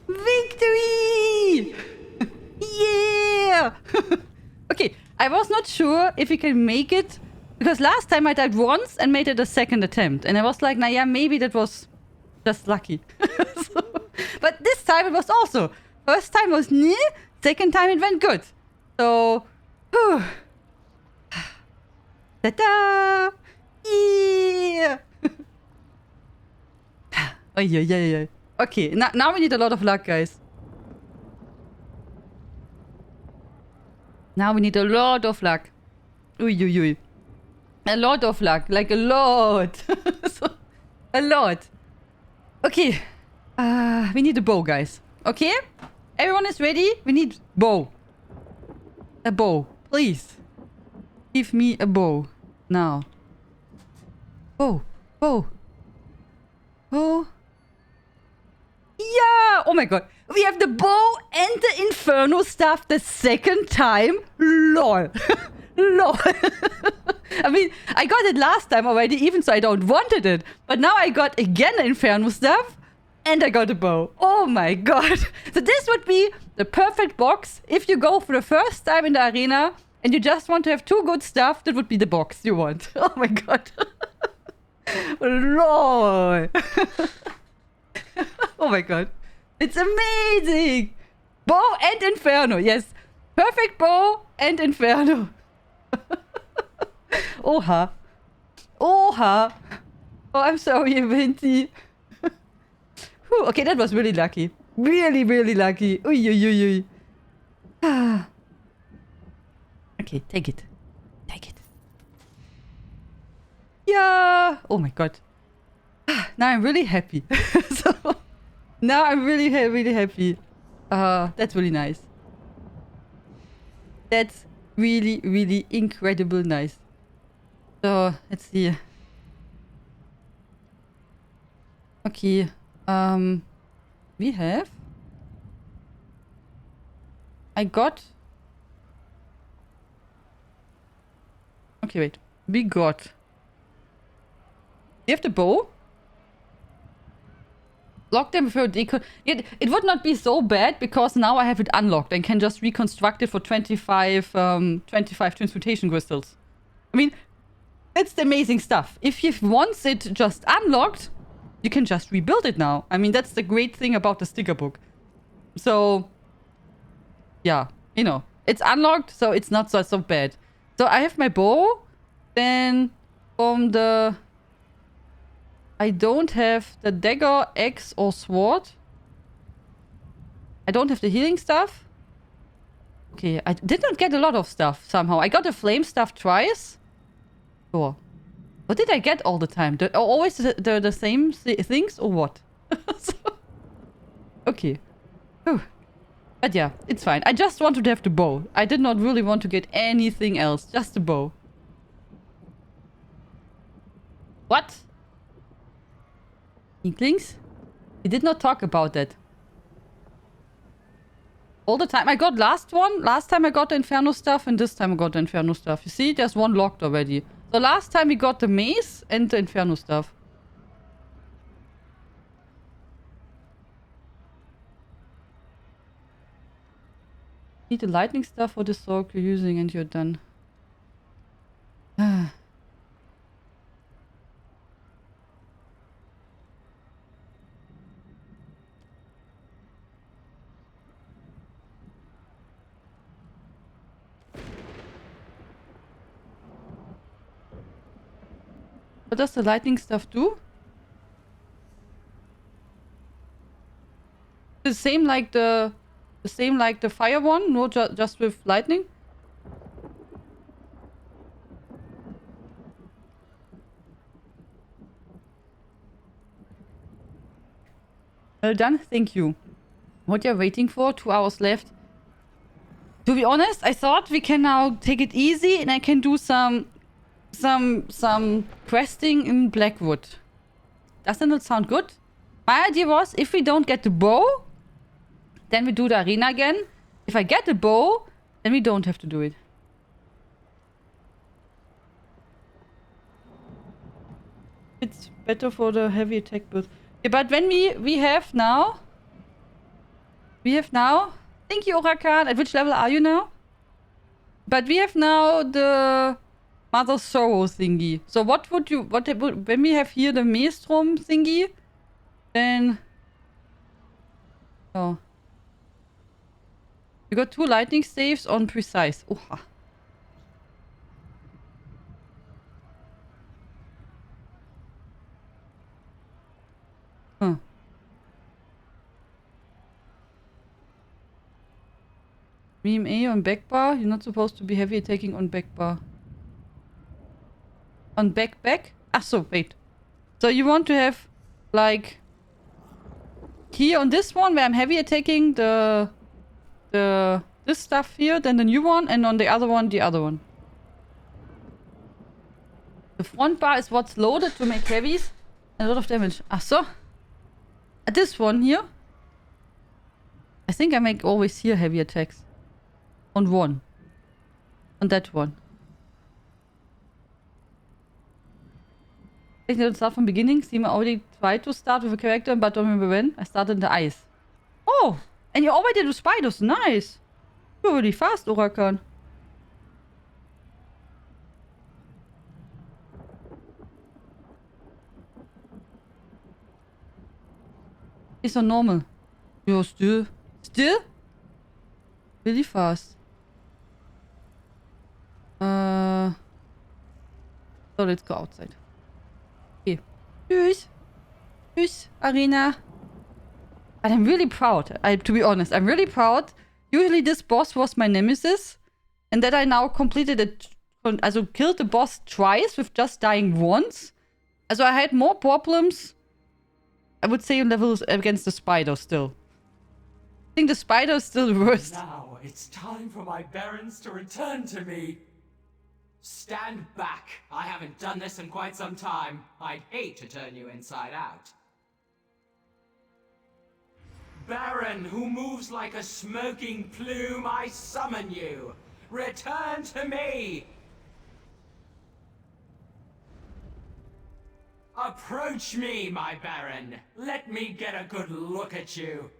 Victory! Yeah! Okay, I was not sure if we can make it, because last time I died once and made it a second attempt. And I was like, nah, yeah, maybe that was just lucky. But this time it was also. First time was near, second time it went good. So, whew. Ta-da! Yeah! Oh, yeah. Okay, now we need a lot of luck, guys. Now we need a lot of luck. Uy. A lot of luck. Like a lot. A lot. Okay. We need a bow, guys. Okay? Everyone is ready? We need bow. A bow. Please. Give me a bow. Now. Bow. Bow. Bow. Yeah! Oh my god. We have the bow and the inferno stuff the second time. LOL. LOL. I mean, I got it last time already, even so I don't wanted it. But now I got again the inferno stuff. And I got a bow. Oh my god. So this would be the perfect box. If you go for the first time in the arena and you just want to have 2 good stuff, that would be the box you want. Oh my god. LOL. Oh my god. It's amazing. Bow and inferno. Yes. Perfect bow and inferno. Oha. Oha. Oh, I'm sorry, Vinci. Whew, okay, that was really lucky. Really, really lucky. Uy. Ah. Okay, take it. Take it. Yeah. Oh my god. Now I'm really happy. So, now I'm really happy. That's really nice. That's really, really incredible nice. So, let's see. Okay. We have... I got... Okay, wait. We got... You have the bow? Lock them before it would not be so bad because now I have it unlocked and can just reconstruct it for 25 transmutation crystals. I mean, that's the amazing stuff. If you once it just unlocked, you can just rebuild it now. I mean, that's the great thing about the sticker book. So, yeah, you know, it's unlocked, so it's not so bad. So I have my bow. Then from the... I don't have the dagger, axe, or sword. I don't have the healing stuff. Okay, I did not get a lot of stuff somehow. I got the flame stuff twice. Sure. What did I get all the time? Always the same things or what? Okay. Whew. But yeah, it's fine. I just wanted to have the bow. I did not really want to get anything else. Just the bow. What? Inklings? He did not talk about that. All the time. I got last time I got the Inferno stuff, and this time I got the Inferno stuff. You see, there's one locked already. So last time we got the mace and the Inferno stuff. Need the lightning stuff for the sword you're using and you're done. What does the lightning stuff do? The same like the fire one, no, just with lightning. Well done, thank you. What you're waiting for? 2 hours left. To be honest, I thought we can now take it easy and I can do some questing in Blackwood. Doesn't it sound good? My idea was, if we don't get the bow, then we do the arena again. If I get the bow, then we don't have to do it. It's better for the heavy attack build. Yeah, but when we have now... Thank you, Orakan. At which level are you now? But we have now the Mother Sorrow thingy. So what would you... when we have here the Maelstrom thingy, then... Oh. You got 2 lightning staves on precise. Oha. Huh. Meme A on back bar. You're not supposed to be heavy attacking on back bar. On back? Ah, so wait. So you want to have like here on this one where I'm heavy attacking this stuff here, then the new one, and on the other one, the other one. The front bar is what's loaded to make heavies and a lot of damage. Ah, so. At this one here, I think I make always here heavy attacks. On one. On that one. I didn't start from beginning. See, I already tried to start with a character, but don't remember when. I started in the ice. Oh! And you already do spiders. Nice! You're really fast, Orakan. Is on normal. You're still? Really fast. So let's go outside. Okay. Tschüss, Arena. But I'm really proud. To be honest, I'm really proud. Usually this boss was my nemesis. And that I now completed it. Also killed the boss twice with just dying once. Also I had more problems, I would say, on levels against the spider still. I think the spider is still the worst. Now it's time for my barons to return to me. Stand back. I haven't done this in quite some time. I'd hate to turn you inside out. Baron who moves like a smoking plume, I summon you. Return to me. Approach me, my Baron. Let me get a good look at you.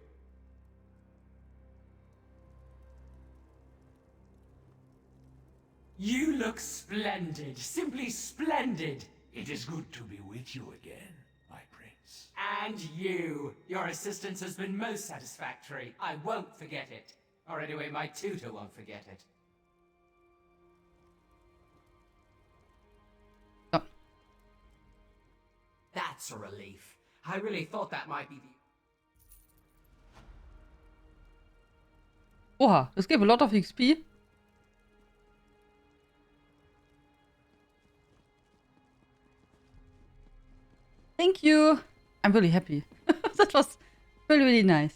You look splendid, simply splendid. It is good to be with you again, my prince. And you. Your assistance has been most satisfactory. I won't forget it. Or anyway, my tutor won't forget it. Oh. That's a relief. I really thought that might be Oha, this gave a lot of XP. Thank you. I'm really happy. That was really, really nice.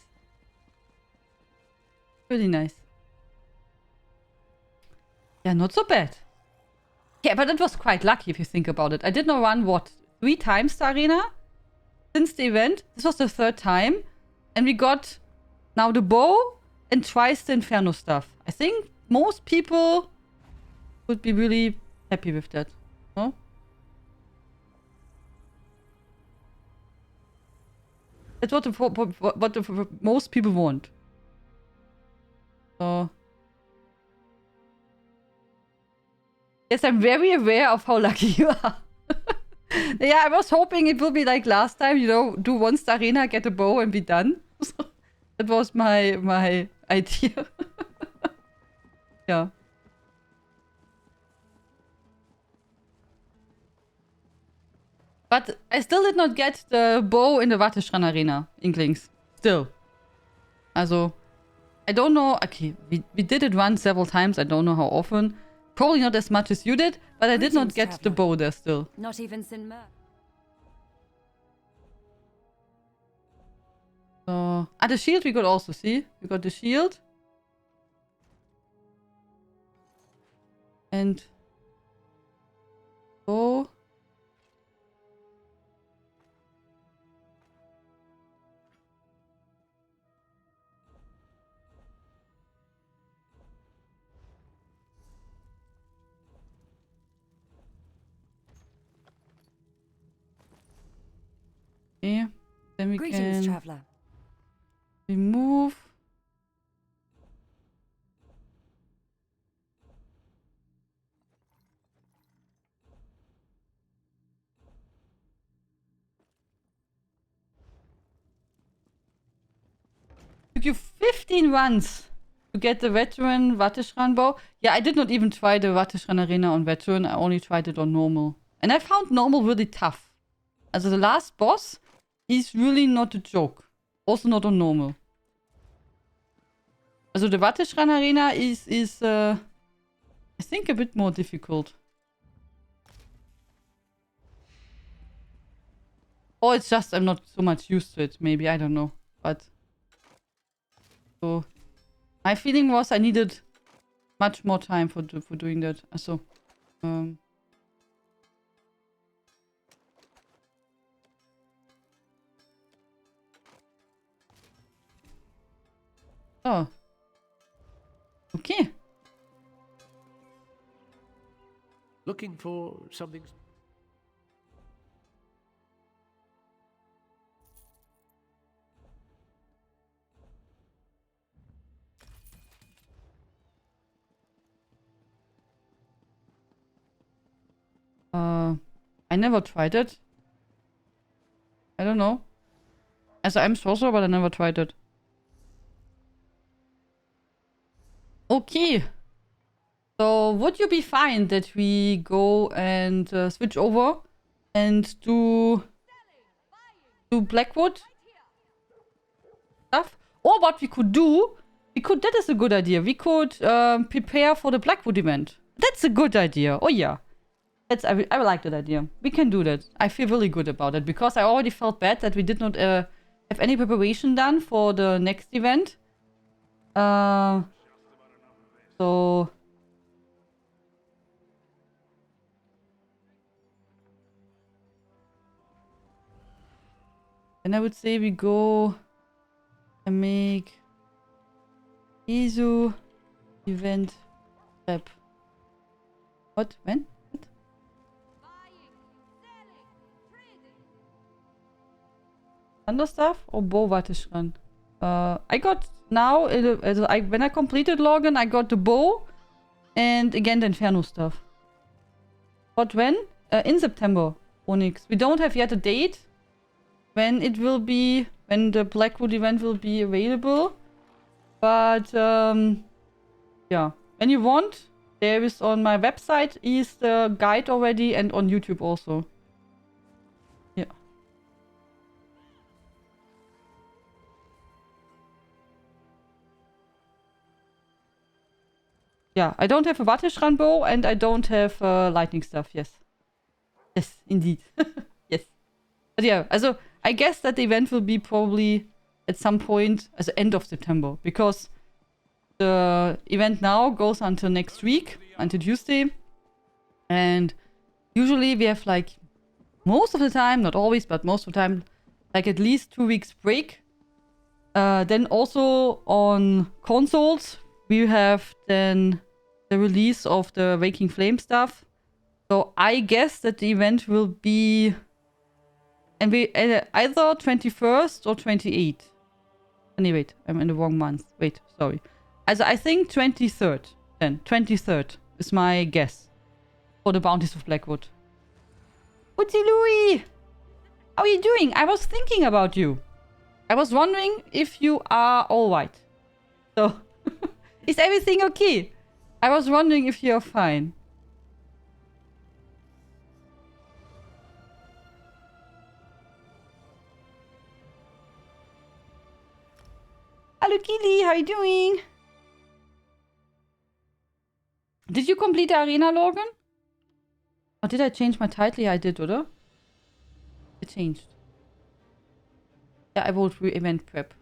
Really nice. Yeah, not so bad. Yeah, but it was quite lucky if you think about it. I did not run, what, 3 times the arena since the event? This was the 3rd time. And we got now the bow and twice the Inferno stuff. I think most people would be really happy with that. No? That's what the most people want. So... Yes, I'm very aware of how lucky you are. Yeah, I was hoping it will be like last time, you know, do once the arena, get a bow and be done. So that was my idea. Yeah. But I still did not get the bow in the Watteschran arena, Inklings. Still. Also, I don't know. Okay, we did it run several times. I don't know how often. Probably not as much as you did, but I did not get the bow there still. Not even Sin Mer. So, the shield we could also see. We got the shield. And... bow. Okay. Then we Greetings, can traveler. remove. Took you 15 runs to get the veteran Watteschran bow. Yeah, I did not even try the Watteschran arena on veteran. I only tried it on normal. And I found normal really tough. Also the last boss, he's really not a joke. Also not on normal. Also the Watteschran arena is I think a bit more difficult. Or it's just I'm not so much used to it, maybe, I don't know. But so my feeling was I needed much more time for doing that. So oh. Okay. Looking for something. I never tried it. I don't know. Also, I'm sorcerer, but I never tried it. Okay. So, would you be fine that we go and switch over and do Blackwood stuff? Or what we could do, that is a good idea. We could prepare for the Blackwood event. That's a good idea. Oh yeah. I like that idea. We can do that. I feel really good about it because I already felt bad that we did not have any preparation done for the next event. So... then I would say we go and make ESO event prep. What? When? Thunder stuff or bow Watteschran? I got now, when I completed login, I got the bow and again the Inferno stuff. But when? In September, Onyx. We don't have yet a date when it will be, when the Blackwood event will be available. But, yeah. When you want, there is on my website is the guide already and on YouTube also. Yeah. Yeah, I don't have a Wattestrand bow and I don't have lightning stuff. Yes. Yes, indeed. Yes. But yeah, also I guess that the event will be probably at some point at the end of September because the event now goes until next week, until Tuesday. And usually we have like most of the time, not always, but most of the time, like at least 2 weeks break. Then also on consoles, we have then the release of the Waking Flame stuff. So I guess that the event will be either 21st or 28th. Wait, I'm in the wrong month. Wait, sorry. Also, I think 23rd then. 23rd is my guess for the Bounties of Blackwood. Uzi Louie! How are you doing? I was thinking about you. I was wondering if you are alright. So, is everything okay? I was wondering if you're fine. Hello, Kili. How are you doing? Did you complete the arena, Logan? Or did I change my title? Yeah, I did, oder? It changed. Yeah, I wrote event prep.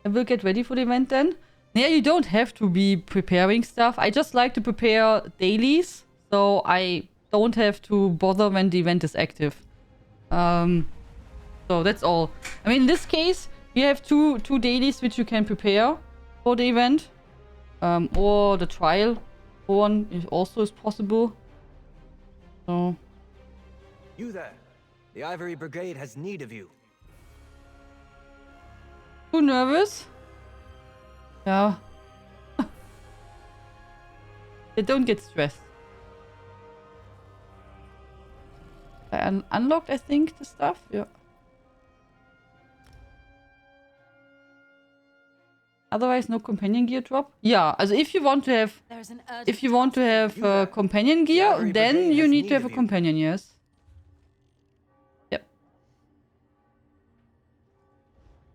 I will get ready for the event then. Yeah, you don't have to be preparing stuff. I just like to prepare dailies, so I don't have to bother when the event is active. So that's all. I mean, in this case, you have two dailies which you can prepare for the event. Or the trial one is also possible. So. You there. The Ivory Brigade has need of you. Too nervous? Yeah. They don't get stressed. I unlocked, I think, the stuff. Yeah. Otherwise, no companion gear drop. Yeah, also if you want to have, companion gear, then you need to have a companion. Yes. Yep.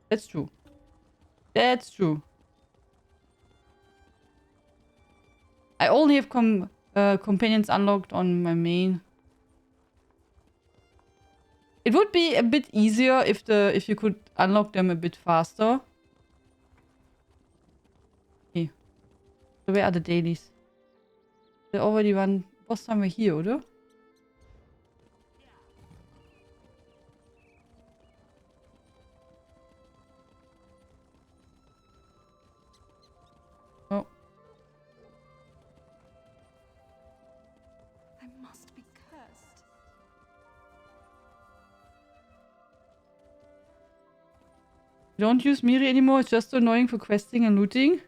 That's true. That's true. I only have companions unlocked on my main. It would be a bit easier if you could unlock them a bit faster. Okay. So where are the dailies? They already run. Was somewhere here, oder? Oh. I must be cursed. Don't use Miri anymore. It's just annoying for questing and looting.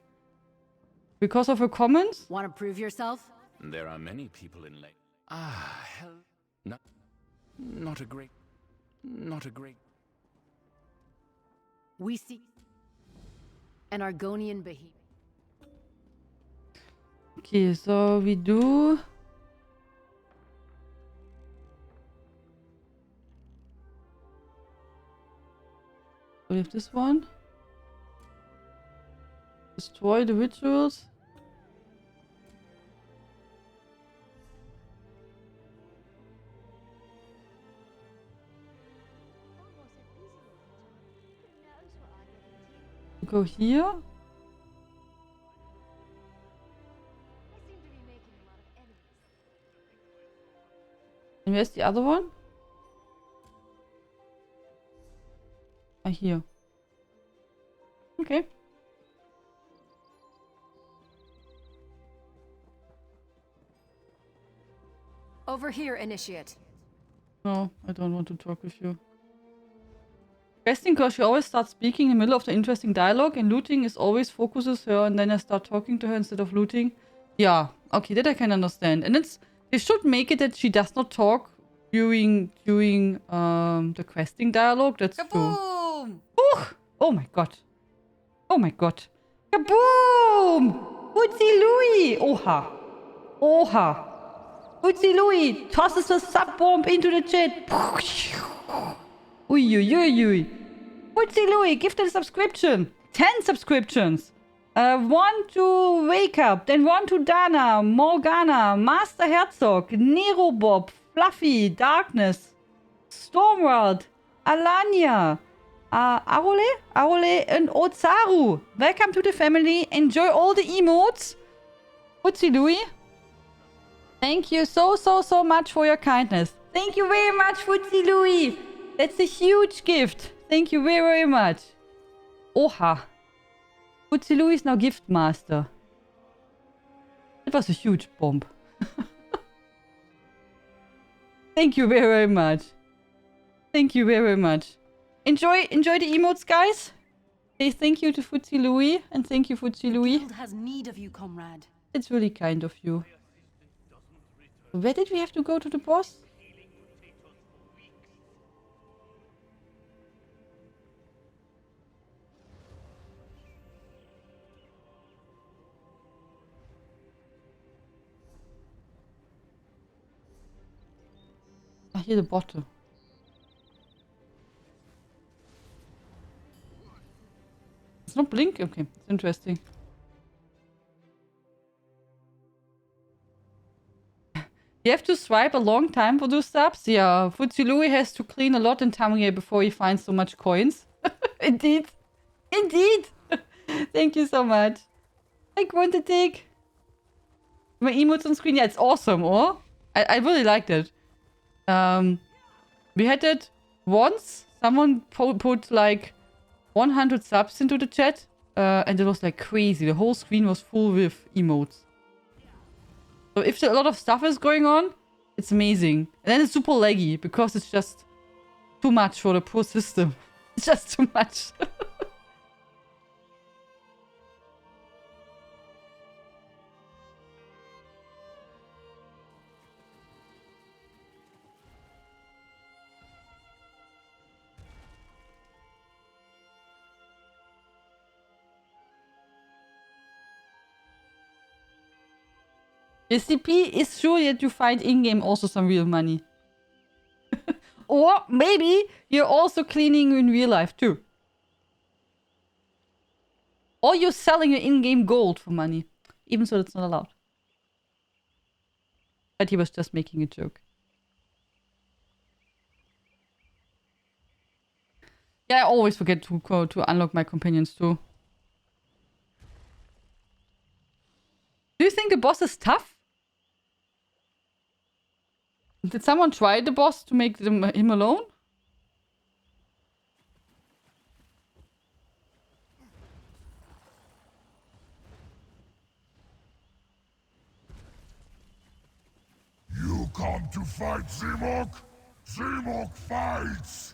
Because of her comments? Want to prove yourself? There are many people in Lake. Ah, hell. Not a great. We see an Argonian behemoth. Okay, so we do. We have this one. Destroy the rituals. Go here. And where's the other one? Ah, here. Okay. Over here, Initiate. No, I don't want to talk with you. Questing because she always starts speaking in the middle of the interesting dialogue and looting is always focuses her and then I start talking to her instead of looting. Yeah, okay, that I can understand. And they should make it that she does not talk during the questing dialogue. That's Kaboom! true. Oh my god. Oh my god. Kaboom! Uzi Louie! Oha. Oha. Uzi Louie tosses a sub bomb into the chat. Ui, ui, ui, ui. Footsie Louie, gifted a subscription. 10 subscriptions. One to Wake Up, then one to Dana, Morgana, Master Herzog, Nero Bob, Fluffy, Darkness, Stormworld, Alania, Arole, and Otsaru. Welcome to the family. Enjoy all the emotes. Footsie Louie, thank you so much for your kindness. Thank you very much, Footsie Louie. That's a huge gift. Thank you very much. Oha. Footsie Louie is now gift master. That was a huge bomb. Thank you very much. Thank you very much. Enjoy the emotes, guys. Say thank you to Footsie Louie, and thank you, Footsie Louie. Guild has need of you, comrade. It's really kind of you. Where did we have to go to the boss? Ah, here the bottle. It's not blink? Okay, it's interesting. You have to swipe a long time for those subs? Yeah, Footsie Louie has to clean a lot in Tamriel before he finds so much coins. Indeed. Indeed. Thank you so much. I want to take my emotes on screen. Yeah, it's awesome, oh? I really liked it. We had it once. Someone put like 100 subs into the chat. And it was like crazy. The whole screen was full with emotes. So if a lot of stuff is going on, it's amazing. And then it's super laggy because it's just too much for the poor system. It's just too much. SCP is sure that you find in-game also some real money. Or maybe you're also cleaning in real life too. Or you're selling your in-game gold for money. Even so, that's not allowed. But he was just making a joke. Yeah, I always forget to unlock my companions too. Do you think the boss is tough? Did someone try the boss to make him alone? You come to fight Zimok? Zimok fights!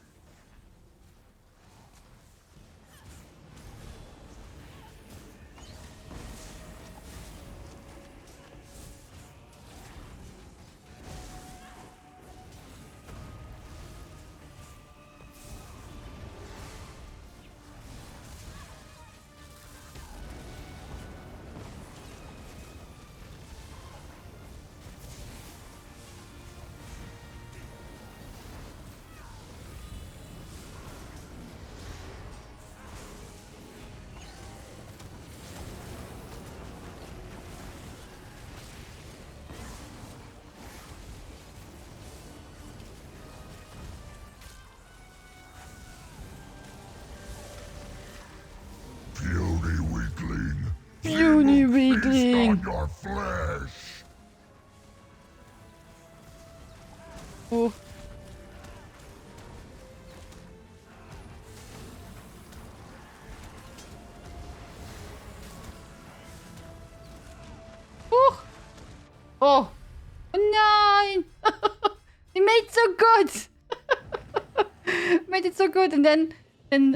Puny weakling. On your flesh. Oh. Oh. Oh. Nein. He made so good. Made it so good, and then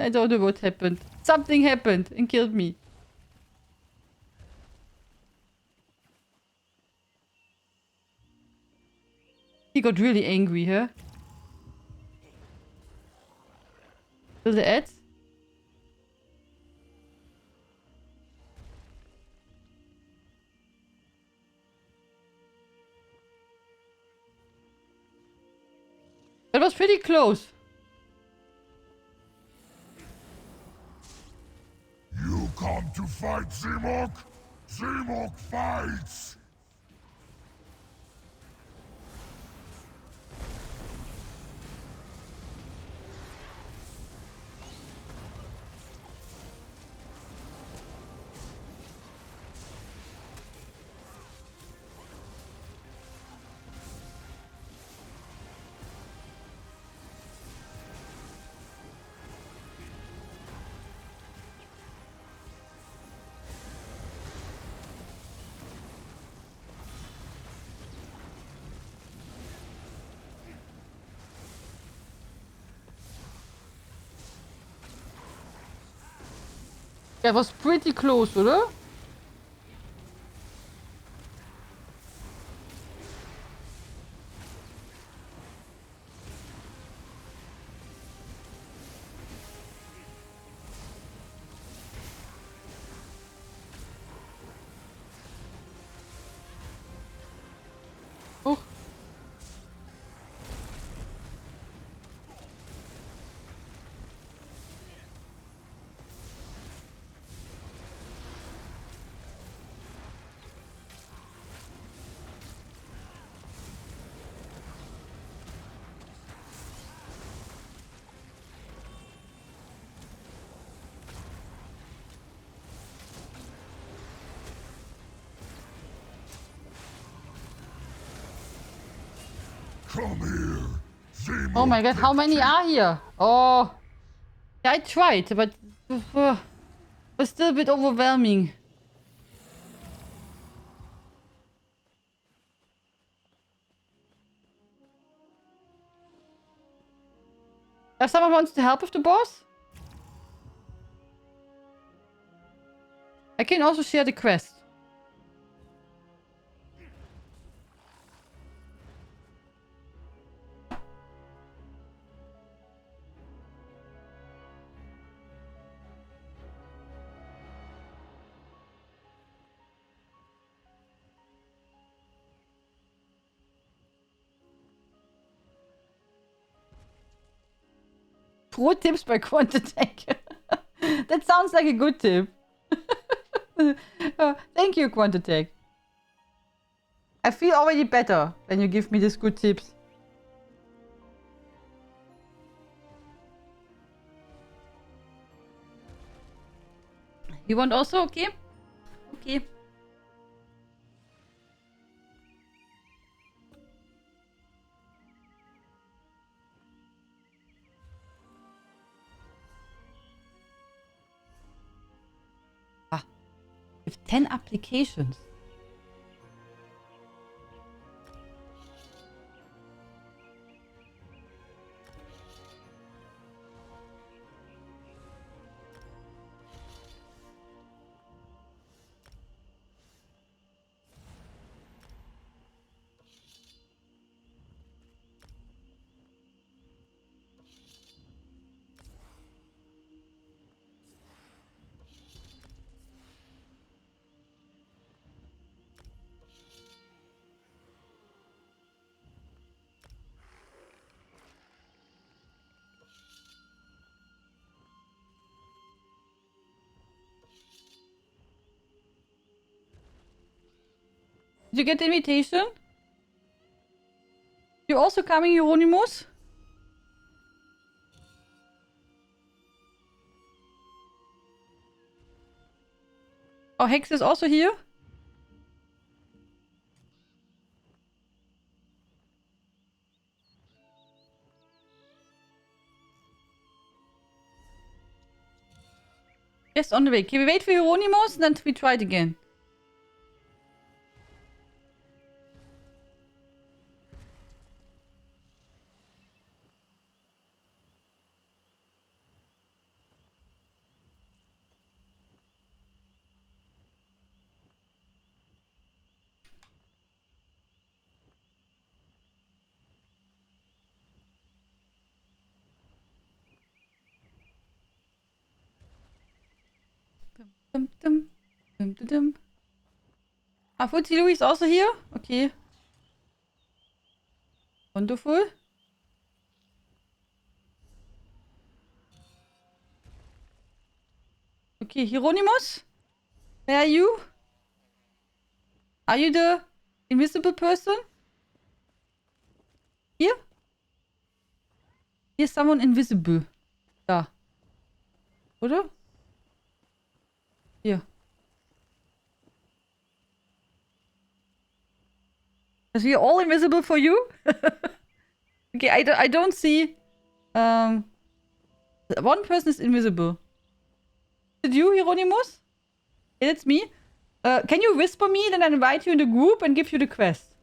I don't know what happened. Something happened and killed me. He got really angry, huh? Kill the ads? That was pretty close. come to fight Zimok? Zimok fights! That was pretty close, oder? Oh. Come here, Zimok. Oh my god, how many are here? Oh. Yeah, I tried, but was still a bit overwhelming. If someone wants to help with the boss, I can also share the quest. Pro tips by Quantitech. That sounds like a good tip. Thank you, Quantitech. I feel already better when you give me these good tips. You want also? Okay. Okay. Ah, with 10 applications. Did you get the invitation? You're also coming, Euronymous? Oh, Hex is also here? Yes, on the way. Can we wait for Euronymous and then we try it again? Dum, dum, dum, dum, dum. Ah, Fuzzy Louis is also here? Okay. Wonderful. Okay, Hieronymus? Where are you? Are you the invisible person? Here? Here's someone invisible. Da. Oder? Hier. Is we all invisible for you? Okay, I don't see... one person is invisible. Is it you, Hieronymus? Yeah, it's me. Can you whisper me, then I invite you in the group and give you the quest?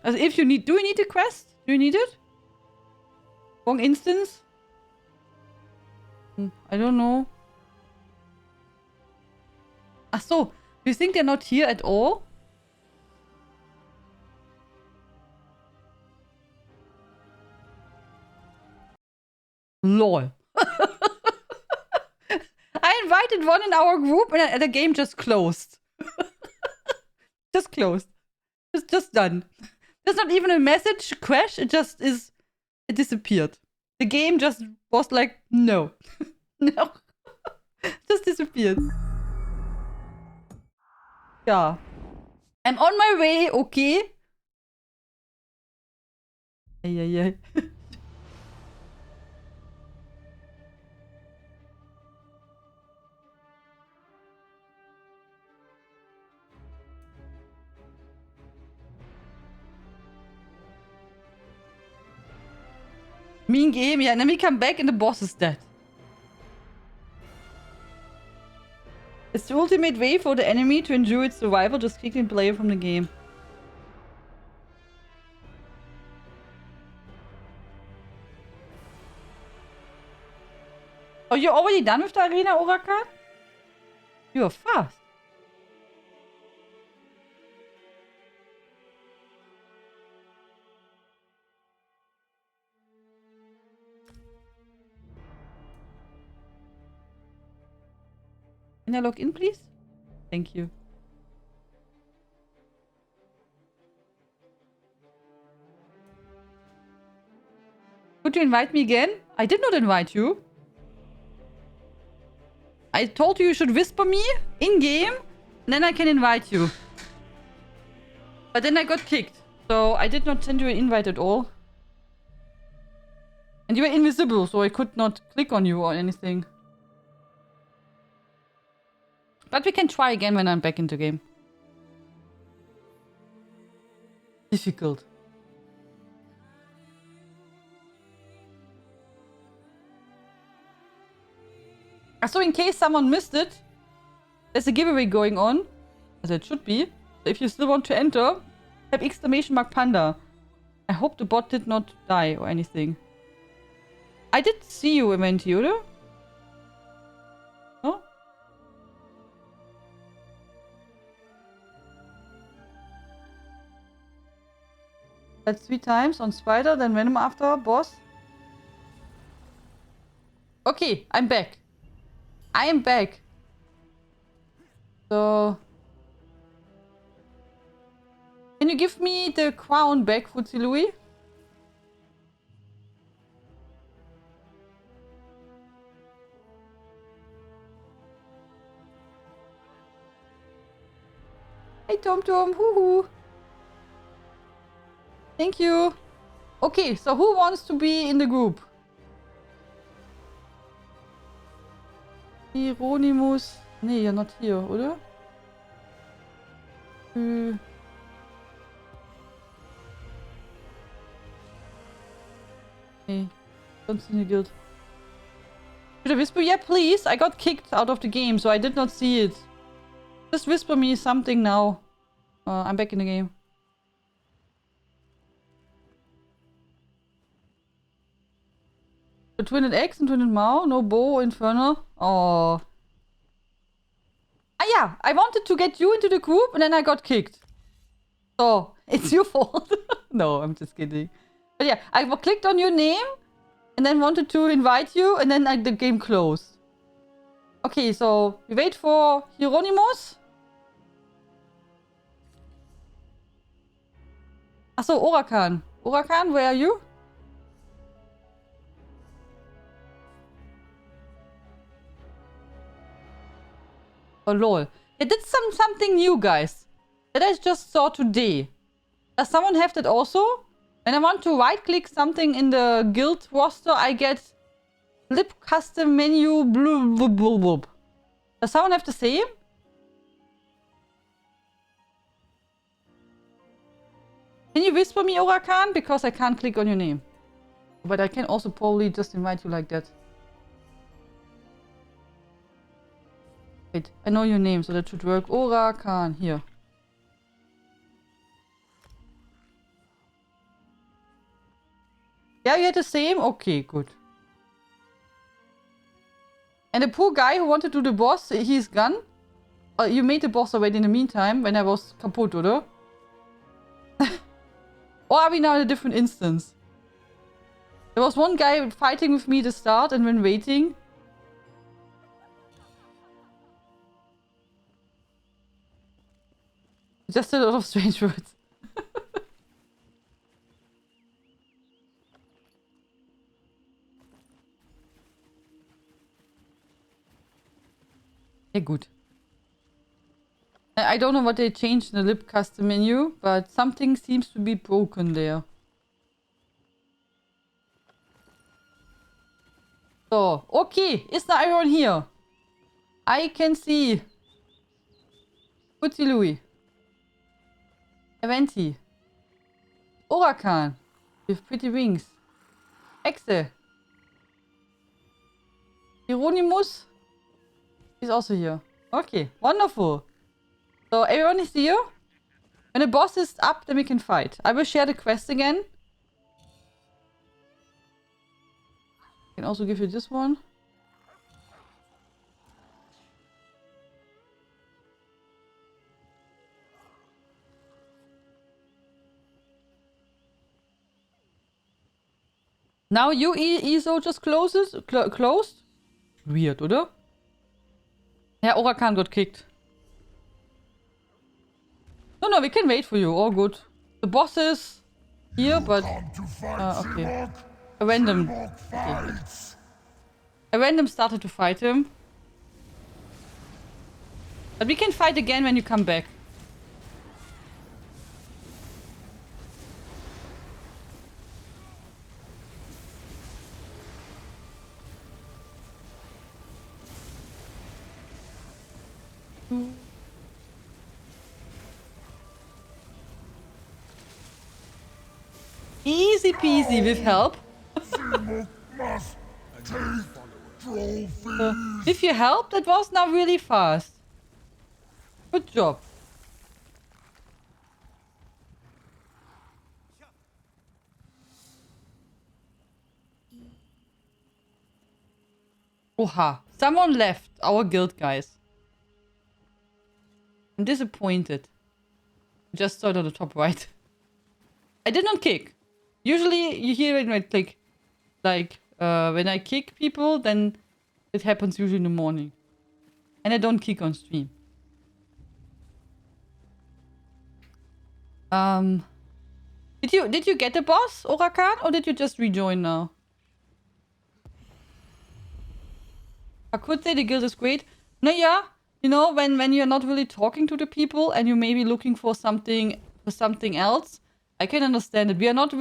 Also if you need... Do you need the quest? Do you need it? Wrong instance? I don't know. Ach so. Do you think they're not here at all? LOL. I invited one in our group and the game just closed. Just closed. Just done. There's not even a message crash. It just is... It disappeared. The game just was like, no. No. Just disappeared. Yeah. I'm on my way, okay? Ay. Mean game, yeah, and then we come back and the boss is dead. It's the ultimate way for the enemy to ensure its survival, just kicking player from the game. Oh, you're already done with the arena, Orakan? You're fast. Can I log in, please? Thank you. Could you invite me again? I did not invite you. I told you should whisper me in-game, then I can invite you. But then I got kicked. So I did not send you an invite at all. And you were invisible, so I could not click on you or anything. But we can try again when I'm back in the game. Difficult. So in case someone missed it, there's a giveaway going on. As it should be. So if you still want to enter, type !panda. I hope the bot did not die or anything. I did see you, Eventi, oder? No? That's 3 times on Spider, then Venom after, boss. Okay, I'm back. I am back. So... Can you give me the crown back, Futsi Louis? Hey, Tom Tom, hoo. Thank you. Okay, so who wants to be in the group? Hieronymus. Nee, you're not here, oder? Nee, don't see any guild. Should I whisper? Yeah, please. I got kicked out of the game, so I did not see it. Just whisper me something now. I'm back in the game. The Twin X and Twin Mao, no bow, infernal. Oh. Ah yeah, I wanted to get you into the group and then I got kicked. So, it's your fault. No, I'm just kidding. But yeah, I clicked on your name and then wanted to invite you, and then like the game closed. Okay, so we wait for Hieronymus. Achso, Orakan. Orakan, where are you? Oh lol. It did something new, guys. That I just saw today. Does someone have that also? When I want to right-click something in the guild roster, I get lip custom menu blue blue blue blue. Does someone have the same? Can you whisper me, Orakan? Because I can't click on your name. But I can also probably just invite you like that. Wait, I know your name, so that should work. Orakan, here. Yeah, you had the same? Okay, good. And the poor guy who wanted to do the boss, he's gone? You made the boss already in the meantime, when I was kaputt, oder? Or are we now in a different instance? There was one guy fighting with me at the start and when waiting. Just a lot of strange words. Yeah, good. I don't know what they changed in the lip custom menu, but something seems to be broken there. So, okay, is now everyone here? I can see Putzi Louis, Aventi, Orakan with pretty wings, Exe, Hieronymus is also here. Okay, wonderful. So everyone is here. When the boss is up, then we can fight. I will share the quest again. I can also give you this one. Now you ESO just closed? Weird, oder? Yeah, Orakan got kicked. No, we can wait for you. All good. The boss is here, but... okay. A random... Okay. A random started to fight him. But we can fight again when you come back. Easy peasy with help. With your help, that was now really fast. Good job. Oha. Someone left our guild, guys. I'm disappointed. Just saw it on the top right. I did not kick. Usually you hear it when I click. Like, when I kick people, then it happens usually in the morning. And I don't kick on stream. Did you get the boss, Orakan, or did you just rejoin now? I could say the guild is great. No, yeah. You know, when you're not really talking to the people and you may be looking for something else, I can understand it. We're not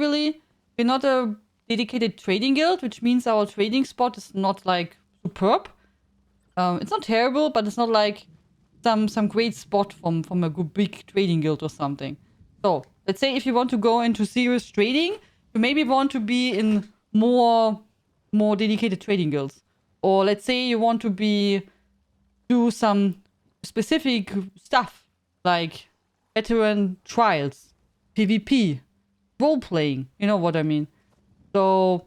a dedicated trading guild, which means our trading spot is not like superb. It's not terrible, but it's not like some great spot from a good big trading guild or something. So let's say if you want to go into serious trading, you maybe want to be in more dedicated trading guilds. Or let's say you want to do some specific stuff like veteran trials, PvP, role-playing, you know what I mean. So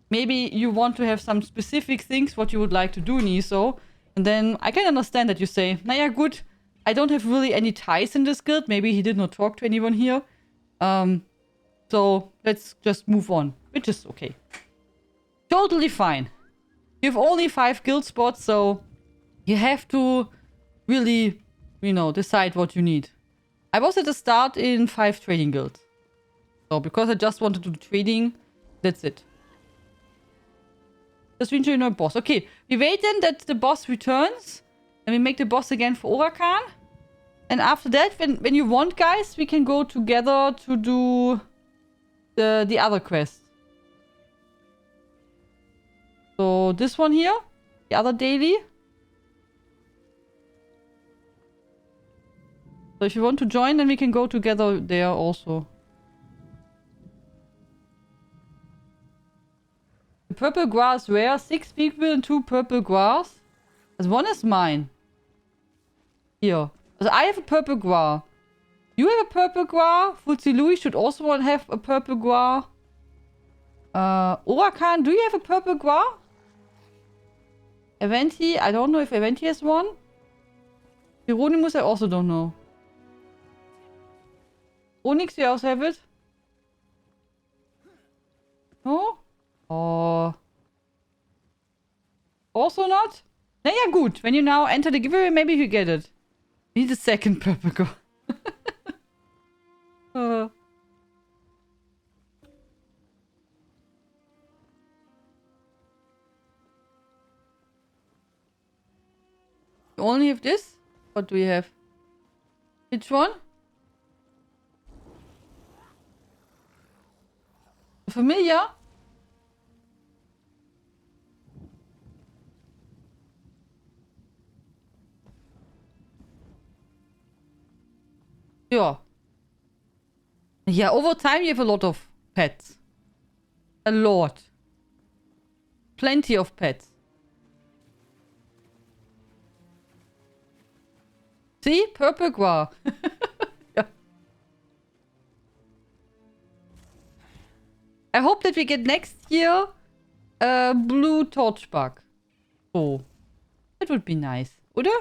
maybe you want to have some specific things what you would like to do in ESO, and then I can understand that you say, naja, good, I don't have really any ties in this guild, maybe he did not talk to anyone here, so let's just move on, which is okay. totally fine. You have only 5 guild spots, so you have to really, you know, decide what you need. I was at the start in 5 trading guilds. So because I just wanted to do trading, that's it. Just reach a boss. Okay, we wait then that the boss returns. And we make the boss again for Orakan. And after that, when you want, guys, we can go together to do the other quest. So this one here, the other daily. So if you want to join, then we can go together there also. The purple grass rare, 6 people and 2 purple grass. As one is mine. Here. So I have a purple gua. You have a purple gua. Futsi Louis should also have a purple gua. Orakan, do you have a purple gua? Eventi, I don't know if Eventi has one. Hieronymus, I also don't know. Onyx, you also have it? No? Oh. Also not? Naja, gut. When you now enter the giveaway, maybe you get it. We need a second purple gua. You only have this? What do we have? Which one? Familiar? Yeah. Yeah, over time you have a lot of pets. A lot. Plenty of pets. See? Purple gua. Yeah. I hope that we get next year a blue torchbug. Oh. That would be nice. Oder?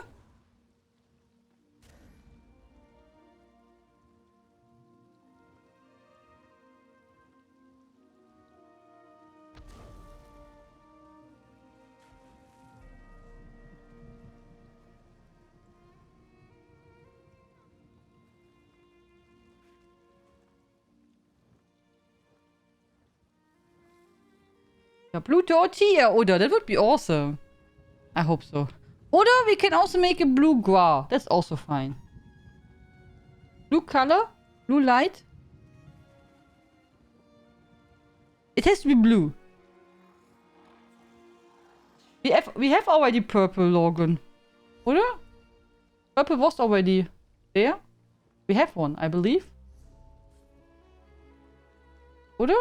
A blue tortilla, oder? That would be awesome. I hope so. Oder we can also make a blue gua. That's also fine. Blue color? Blue light? It has to be blue. We have already purple, Logan. Oder? Purple was already there. We have one, I believe. Oder?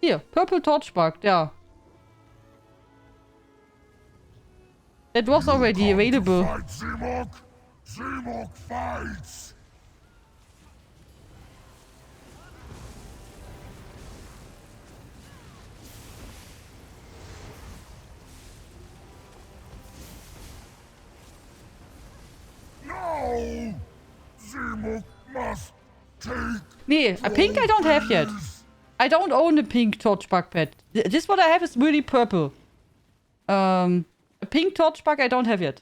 Here, purple torchbug, yeah. That was already available. Fight, Zimok! Zimok fights! No! Zimok must take... Nee, a pink I don't have yet. I don't own a pink torchbug pet. This what I have is really purple. A pink torchbug I don't have yet.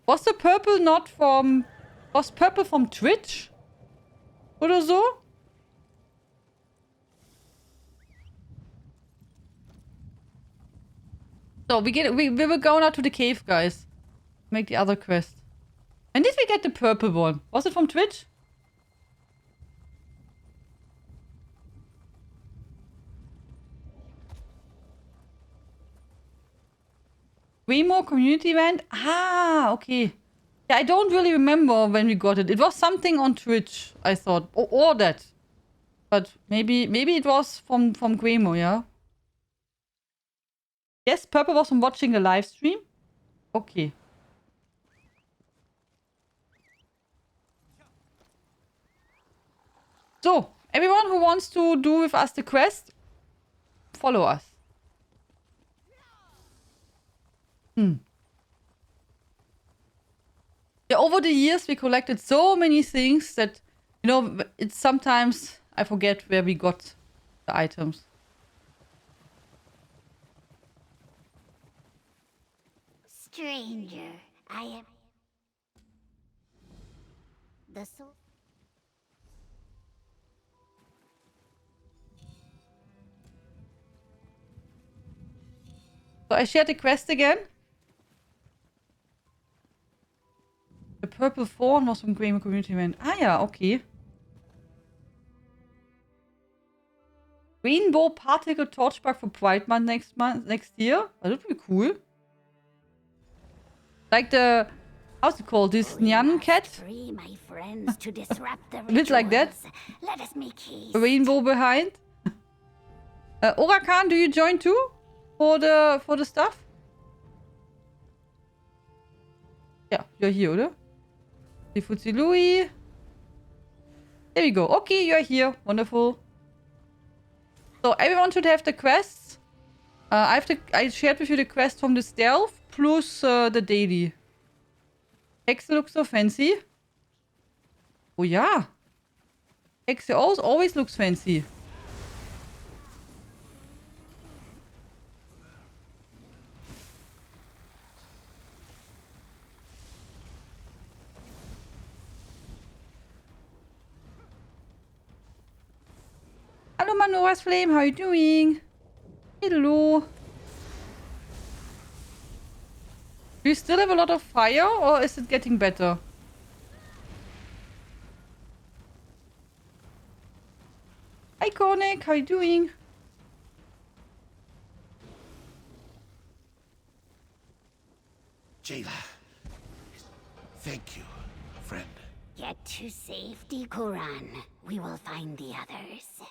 Was the purple not from... Was purple from Twitch? Oder so? So, we will go now to the cave, guys. Make the other quest. When did we get the purple one? Was it from Twitch? Waymo community event? Ah, okay. Yeah, I don't really remember when we got it. It was something on Twitch, I thought. Or that. But maybe it was from Gwemo, yeah? Yes, purple was from watching a live stream? Okay. So, everyone who wants to do with us the quest, follow us. Yeah, over the years we collected so many things that You know, it's sometimes I forget where we got the items. Stranger, I am the soul. So I shared the quest again. The purple fawn was from Gamer Community Man. Ah ja, okay. Rainbow particle torchbug for Pride Month next year. That would be cool. Like the, how's it called? This Nyan cat? Free my friends to disrupt the A bit like that. Let us make haste. A rainbow behind. Orakan, do you join too? For the stuff? Yeah, you're here, oder? Futsi Louis. There we go. Okay, you're here. Wonderful. So everyone should have the quests. I shared with you the quest from the stealth plus the daily. Hexe looks so fancy. Oh yeah. Hexe always looks fancy. Hello Manora's Flame, how are you doing? Hello. Do you still have a lot of fire or is it getting better? Hi Konik, how are you doing? Jayla. Thank you, friend. Get to safety, Kuran. We will find the others.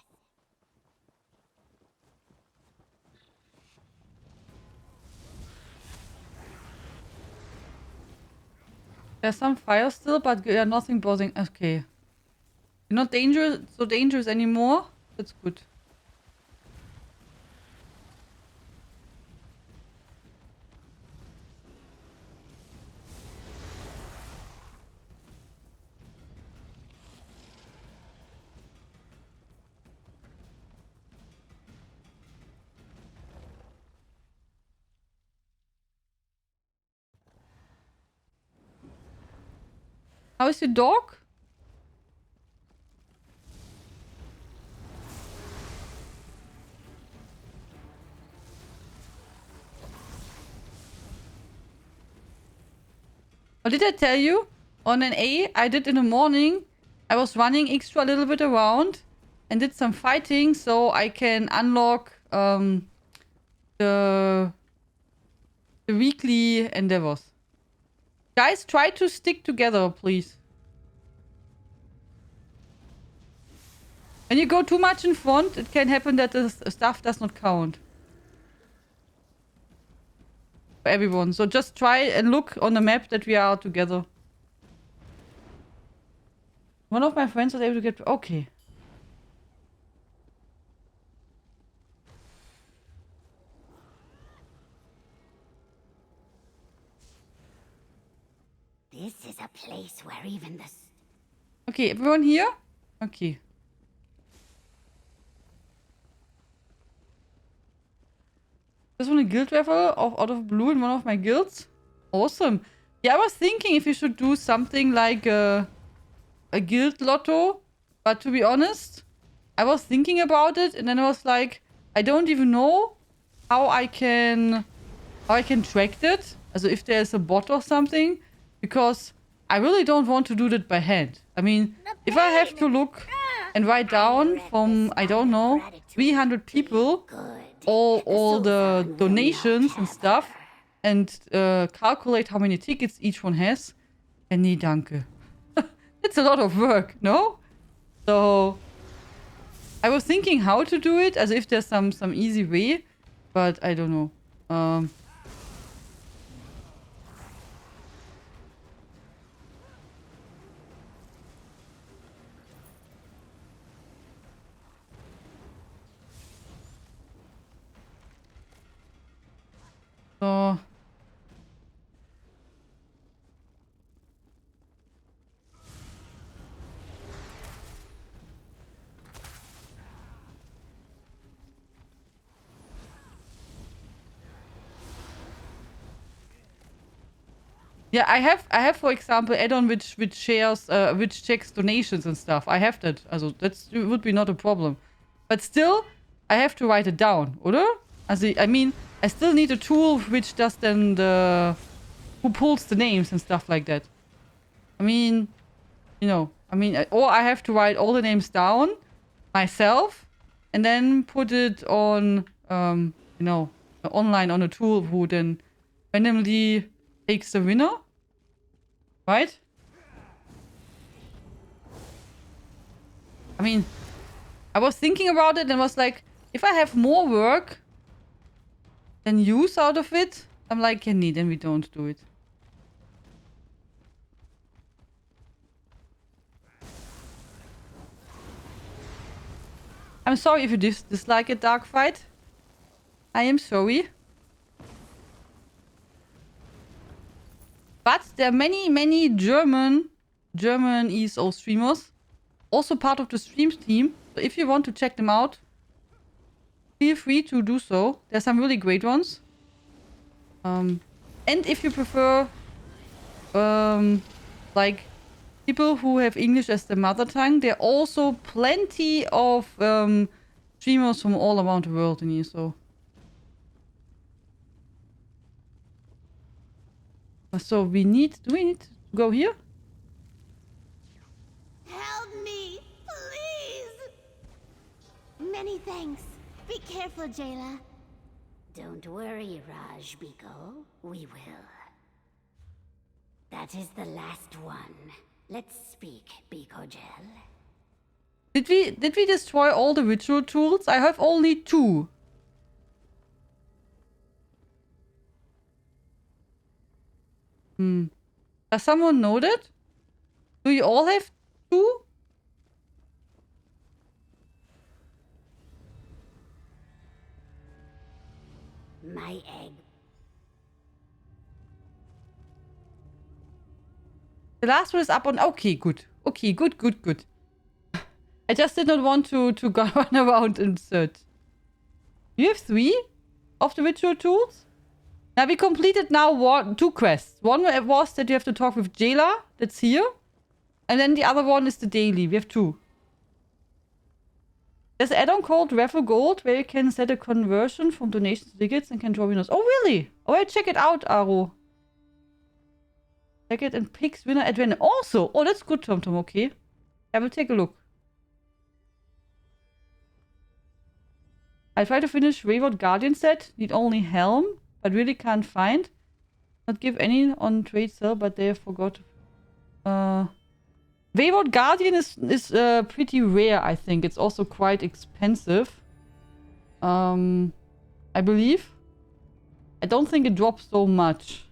There's some fire still, but nothing bothering. Okay. You're not so dangerous anymore. That's good. How is your dog? Or did I tell you? On an A, I did in the morning. I was running extra a little bit around and did some fighting so I can unlock the weekly endeavors. Guys, try to stick together, please. When you go too much in front, it can happen that the stuff does not count. For everyone. So just try and look on the map that we are together. One of my friends was able to get... Okay. This is a place where even the... Okay, everyone here? Okay. Just won a guild raffle out of blue in one of my guilds. Awesome. Yeah, I was thinking if you should do something like a guild lotto. But to be honest, I was thinking about it and then I was like, I don't even know how I can track that. Also if there's a bot or something. Because I really don't want to do that by hand. I mean, if I have to look and write down from, I don't know, 300 people, all the donations and stuff, and calculate how many tickets each one has, nee, danke. It's a lot of work, no? So, I was thinking how to do it, as if there's some easy way, but I don't know. So. Yeah, I have for example add-on which shares which checks donations and stuff. I have that. Also that would be not a problem. But still, I have to write it down, oder? Also I mean, I still need a tool which does then who pulls the names and stuff like that. I mean, you know, or I have to write all the names down myself and then put it on you know, online on a tool who then randomly takes the winner. Right? I mean, I was thinking about it and was like, if I have more work than use out of it, I'm like, yeah, nee, then we don't do it. I'm sorry if you dislike a dark fight. I am sorry. But there are many German ESO streamers. Also part of the stream team. So if you want to check them out, feel free to do so. There's some really great ones. And if you prefer like people who have English as their mother tongue, there are also plenty of streamers from all around the world in ESO. So do we need to go here? Help me, please! Many thanks. Be careful, Jayla. Don't worry, Raj Biko. We will. That is the last one. Let's speak, Biko Gel. Did we destroy all the ritual tools? I have only 2. Does someone know that? Do you all have 2? My egg. The last one is up on... Okay, good. Okay, good. I just did not want to go run around and search. You have 3 of the ritual tools? Now we completed now 2 quests. One was that you have to talk with Jayla. That's here. And then the other one is the daily. We have 2. There's an add-on called Raffle Gold where you can set a conversion from donations to tickets and can draw winners. Oh, really? Oh, I check it out, Aro. Check it and picks winner at random. Also, oh, that's good, TomTom. Okay. I will take a look. I try to finish Wayward Guardian set. Need only Helm, but really can't find. Not give any on trade sale, but they forgot. Wayward Guardian is pretty rare, I think. It's also quite expensive. I believe. I don't think it drops so much.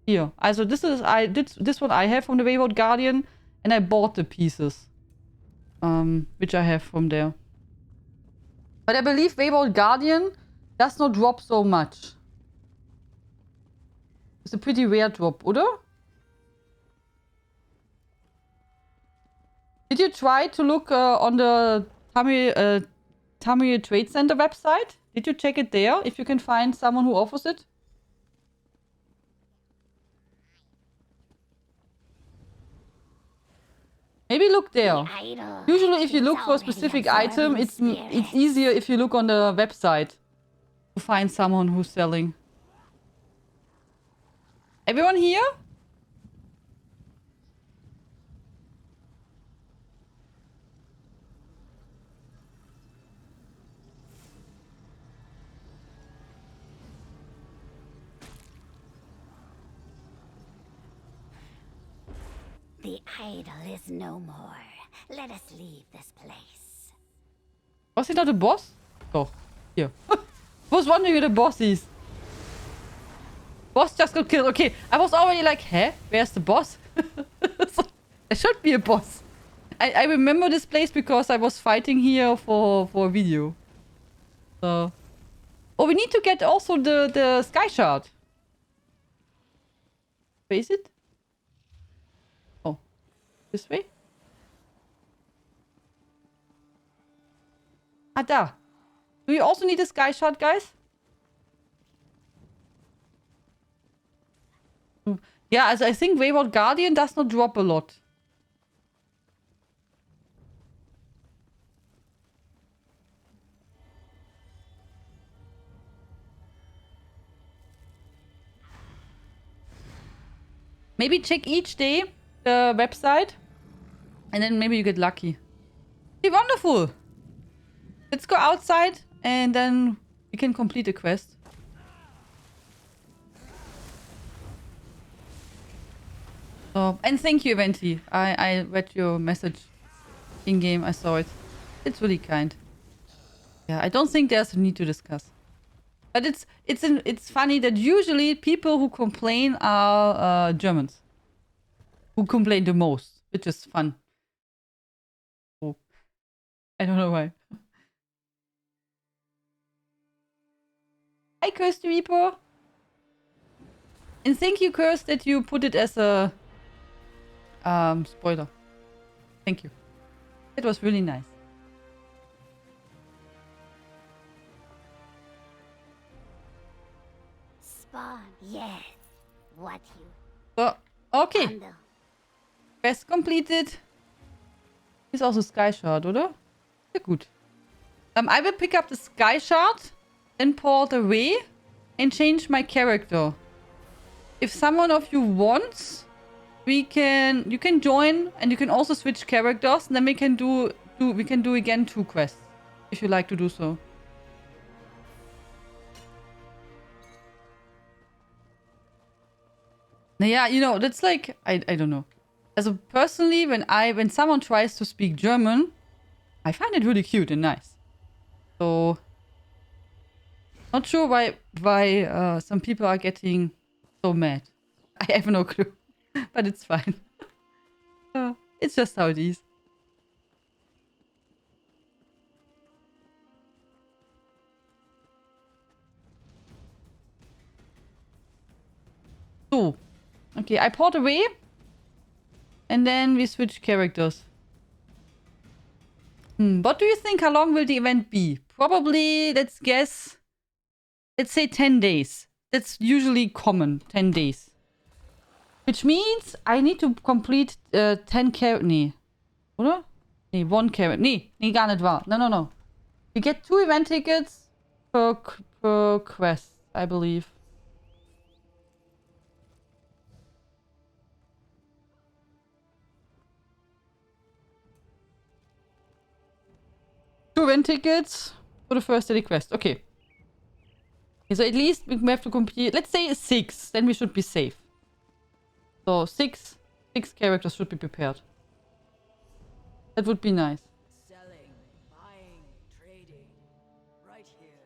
Here. Also this one I have from the Wayward Guardian, and I bought the pieces. Which I have from there. But I believe Wayward Guardian does not drop so much. It's a pretty rare drop, oder? Did you try to look on the Tamil Trade Center website? Did you check it there, if you can find someone who offers it? Maybe look there. Usually if you look for a specific item, it's easier if you look on the website to find someone who's selling. Everyone here? The idol is no more. Let us leave this place. Was he not the boss? Oh, here. Was wondering who the boss is. Boss just got killed. Okay, I was already like, huh? Where's the boss? So, there should be a boss. I remember this place because I was fighting here for a video. So. Oh, we need to get also the sky shard. Where is it? Oh. This way? Ah, da. Do you also need a sky shard, guys? Yeah, also I think Wayward Guardian does not drop a lot. Maybe check each day the website. And then maybe you get lucky. Hey, wonderful! Let's go outside and then we can complete the quest. Oh, and thank you, Eventi. I read your message in-game. I saw it. It's really kind. Yeah, I don't think there's a need to discuss. But it's funny that usually people who complain are Germans. Who complain the most, which is fun. Oh. I don't know why. Hi, Kirsty Reaper. And thank you, Curse, that you put it as a spoiler. Thank you. It was really nice. Spawn, yes. What you So, okay. handle. Quest completed. Ist auch so Sky Shard, oder? Ja, gut. I will pick up the Sky Shard, then port away, and change my character. If someone of you wants, you can join, and you can also switch characters, and then we can do again 2 quests, if you like to do so. Yeah, you know, that's like I don't know. Also personally, when someone tries to speak German, I find it really cute and nice. So not sure why some people are getting so mad. I have no clue, but it's fine. It's just how it is. So, okay, I port away, and then we switch characters. What do you think? How long will the event be? Probably, let's guess, let's say 10 days. That's usually common, 10 days. Which means I need to complete 10 characters. Nee. Oder? Nee, 1 character. Nee, gar nicht wahr. No. You get 2 event tickets per quest, I believe. Two event tickets for the first daily quest. Okay. So at least we have to complete, let's say 6. Then we should be safe. So 6 characters should be prepared. That would be nice. Selling, buying, trading. Right here.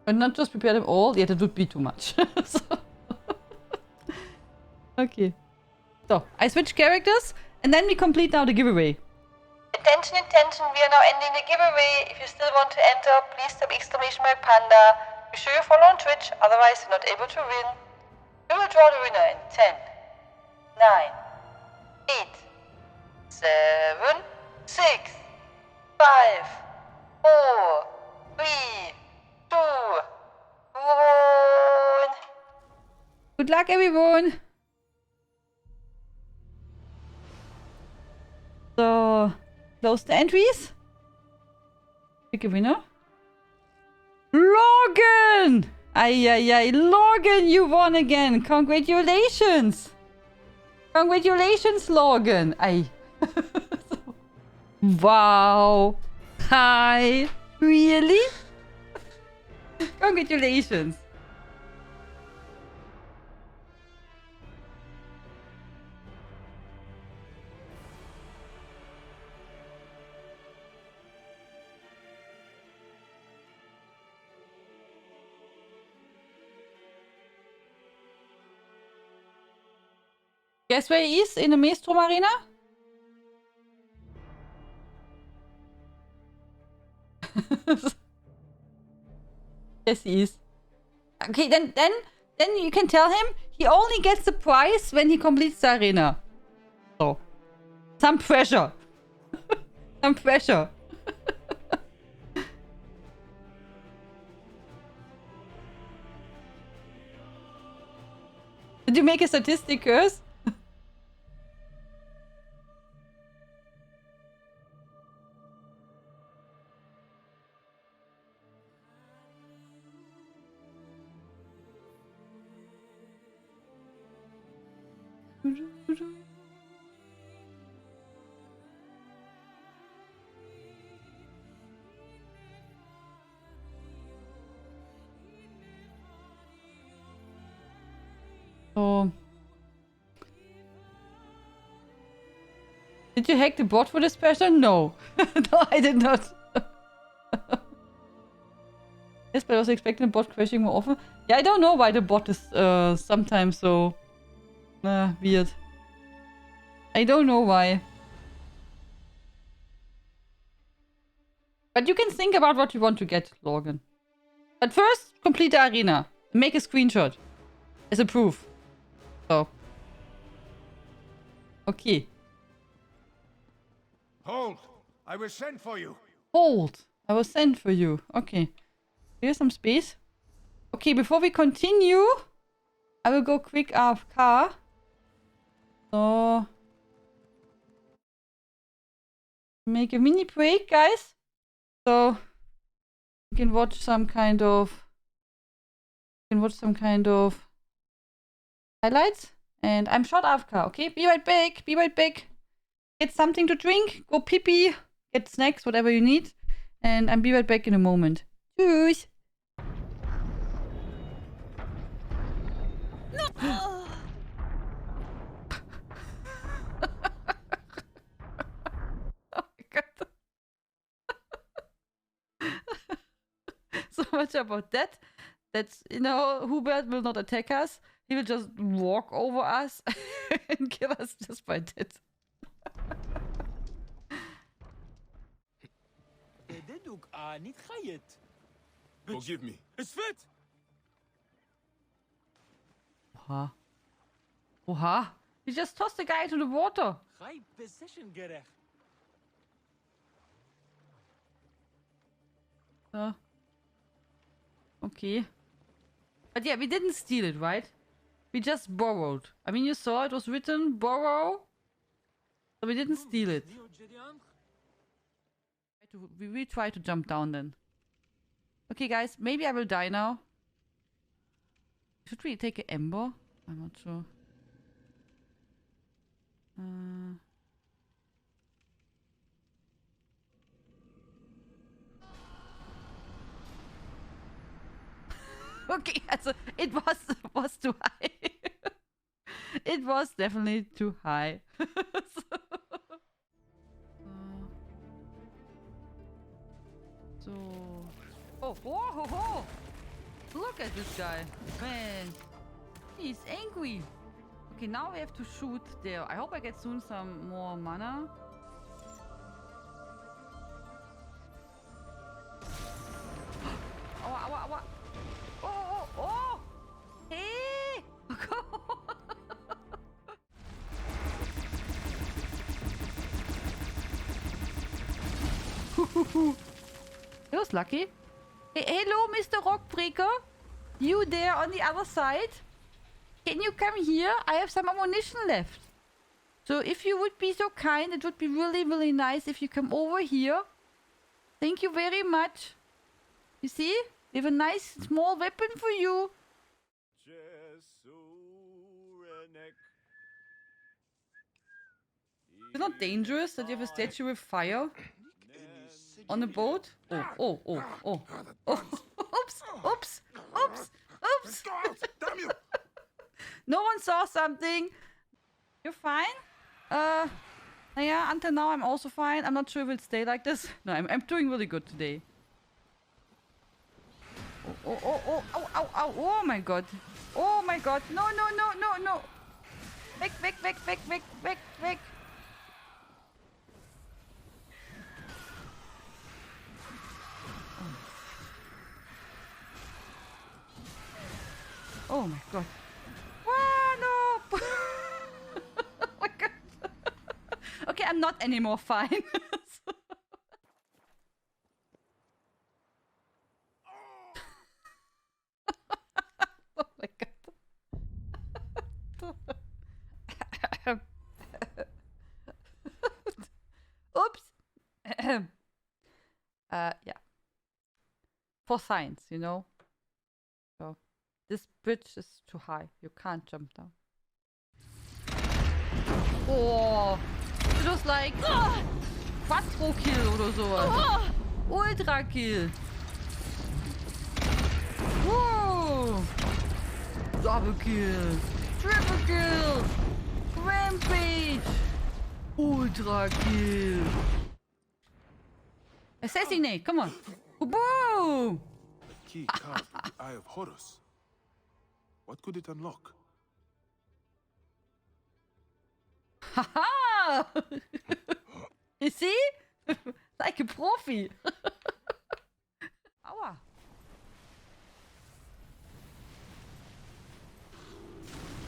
But not just prepare them all. Yeah, that would be too much. Okay. So, I switch characters, and then we complete now the giveaway. Attention, we are now ending the giveaway. If you still want to enter, please type !panda. Be sure you follow on Twitch, otherwise you're not able to win. We will draw the winner in 10, 9, 8, 7, 6, 5, 4, 3, 2, 1. Good luck, everyone! So, close the entries. Pick a winner. Logan! Ay, Logan, you won again! Congratulations! Congratulations, Logan! Ay. Wow! Hi! Really? Congratulations! Guess where he is in the Maelstrom Arena? Yes, he is. Okay, then you can tell him he only gets the prize when he completes the arena. So, some pressure. Some pressure. Did you make a statistic, Curse? So. Did you hack the bot for this person? No. No, I did not. Yes, but I was expecting the bot crashing more often. Yeah, I don't know why the bot is sometimes so weird. I don't know why. But you can think about what you want to get, Logan. But first, complete the arena. Make a screenshot. As a proof. So. Okay. Hold! I was sent for you! Hold! I was sent for you. Okay. Here's some space. Okay, before we continue, I will go quick AFK. So. Make a mini break, guys. So. You can watch some kind of. Highlights. And I'm short AFK, okay? Be right back. Be right back. Get something to drink. Go pee-pee. Get snacks, whatever you need. And I'll be right back in a moment. Tschüss. No. Oh my god. So much about that. That's, you know, Hubert will not attack us. He will just walk over us and kill us just by that. Forgive me. Oha. Oha. He just tossed the guy into the water. Okay. But yeah, we didn't steal it, right? We just borrowed. I mean, you saw it was written borrow. So we didn't steal it. We will try to jump down then. Okay, guys, maybe I will die now. Should we take an ember? I'm not sure. Okay, also, it was too high. It was definitely too high. So, oh, whoa, whoa, look at this guy, man. He's angry. Okay, now we have to shoot there. I hope I get soon some more mana. Aua, aua, aua. Oh, oh, oh! Hey! That was lucky. Hey, hello, Mr. Rockbreaker. You there on the other side? Can you come here? I have some ammunition left. So if you would be so kind, it would be really, really nice if you come over here. Thank you very much. You see? We have a nice small weapon for you. It's not dangerous that you have a statue with fire on a boat? Oh, oh, oh, oh. Oh, oops, oops, oops, oops. Damn you! No one saw something. You're fine? Yeah, until now I'm also fine. I'm not sure if it'll stay like this. No, I'm doing really good today. Oh, oh, oh, oh, ow, ow, ow. Oh my god. Oh my god. No, no, no, no, no. Weg, weg, weg, weg, weg, weg, weg. Oh my god. Ah, no. Oh my god. Okay, I'm not anymore fine. Oh my god. for science, you know? So, this bridge is too high. You can't jump down. Oh, it was like Quattro Kill oder sowas. Ultra Kill. Whoa! Double kill. Triple kill. Rampage. Ultra kill. Assassinate, come on. Boom! Key carved with the Eye of Horus. What could it unlock? Haha! You see? Like a Profi. Aua.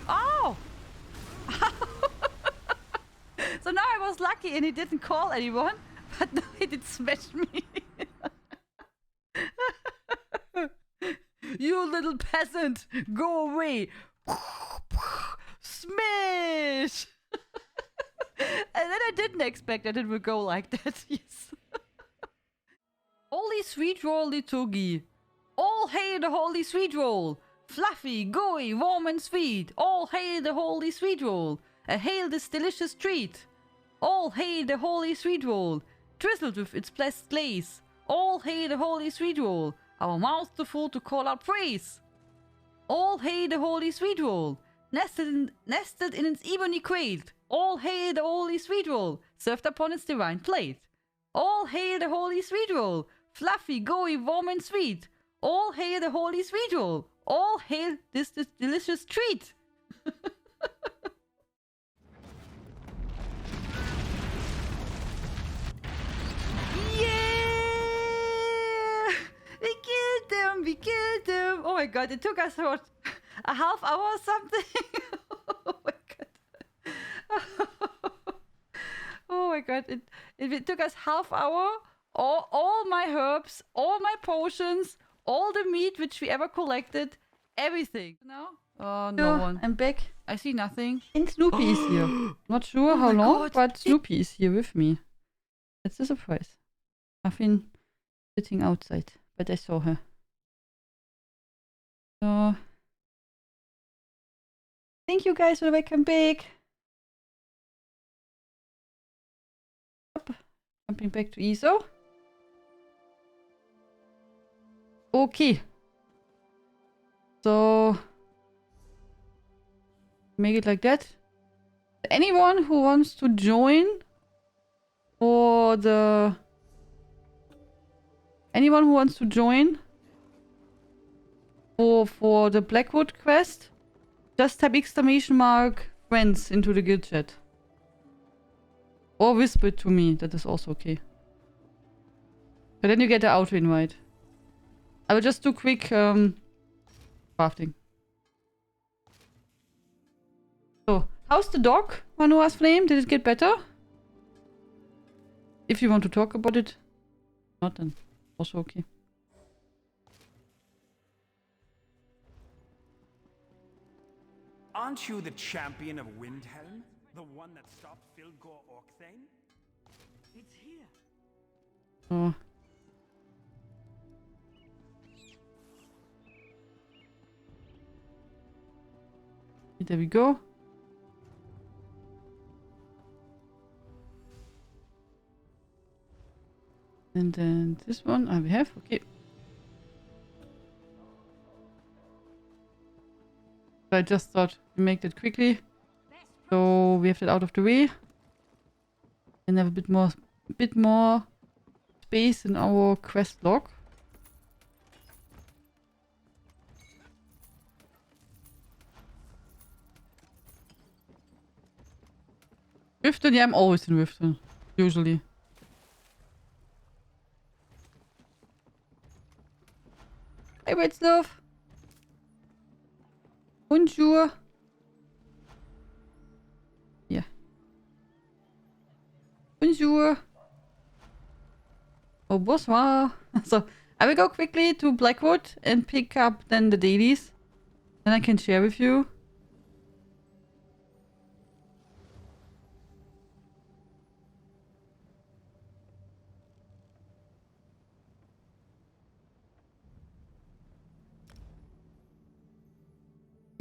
Oh! So now I was lucky and he didn't call anyone, but now he did smash me. You little peasant, go away. Smash! And then I didn't expect that it would go like that. Yes. Holy sweet roll liturgy. All hail the holy sweet roll. Fluffy, gooey, warm and sweet. All hail the holy sweet roll. Hail this delicious treat. All hail the holy sweet roll. Drizzled with its blessed glaze. All hail the holy sweet roll. Our mouths too full to call out praise. All hail the holy sweet roll. Nested in its ebony crate. All hail the holy sweet roll, served upon its divine plate. All hail the holy sweet roll, fluffy, gooey, warm and sweet. All hail the holy sweet roll. All hail this delicious treat. Yeah! We killed them! We killed them! Oh my god, it took us what, a half hour or something? Oh my god. Oh my god, it took us half hour. All my herbs, all my potions, all the meat which we ever collected, everything. Now? Oh, no one. I'm back. I see nothing. And Snoopy is here. Not sure how long, but Snoopy is here with me. That's a surprise. I've been sitting outside, but I saw her. So, thank you guys for the welcome back. Jumping back to ESO. Okay. So make it like that. Anyone who wants to join for the for the Blackwood quest, just type ! friends into the guild chat. Or whisper it to me, that is also okay. But then you get the auto invite. I will just do quick crafting. So, how's the dog, Manua's Flame? Did it get better? If you want to talk about it. Not then. Also okay. Aren't you the champion of Windhelm? The one that stopped Filgor Orkthane? It's here. So. There we go. And then this one we have. Okay. So I just thought we make that quickly. So we have that out of the way. And have a bit more space in our quest log. Riften, yeah, I'm always in Riften. Usually. Hey, wait, love. Bonjour. Yeah. Bonjour. Oh, bonsoir. So, I will go quickly to Blackwood and pick up then the dailies. Then I can share with you.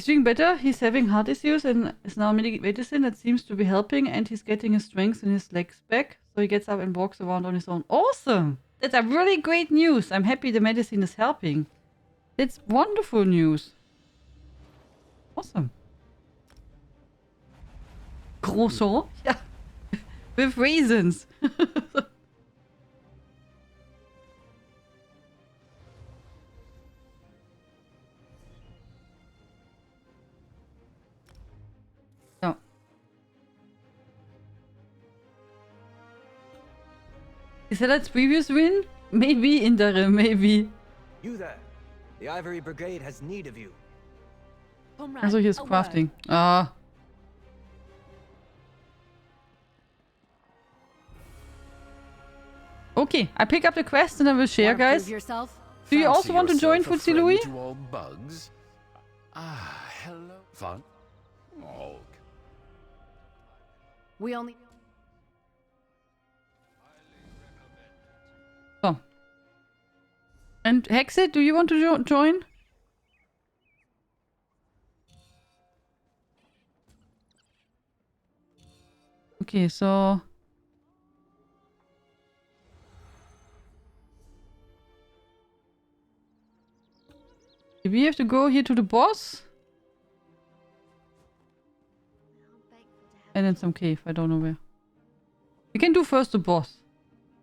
He's doing better. He's having heart issues and is now medicine that seems to be helping, and he's getting his strength in his legs back. So he gets up and walks around on his own. Awesome! That's a really great news. I'm happy the medicine is helping. That's wonderful news. Awesome. Croissant? Yeah. With raisins. So. Is that its previous win? Maybe interim, maybe. You there. The Ivory Brigade has need of you. Comrade, Also, here's a crafting. word. Ah. Okay, I pick up the quest and I will share, Wanna guys. prove yourself? Do you Fancy also want to join yourself a Footsie friend Louis? to all bugs? Ah, hello. Fun? Oh, We only. So. And Hexit, do you want to join? Okay, so... Do we have to go here to the boss? And then some cave, I don't know where. We can do first the boss.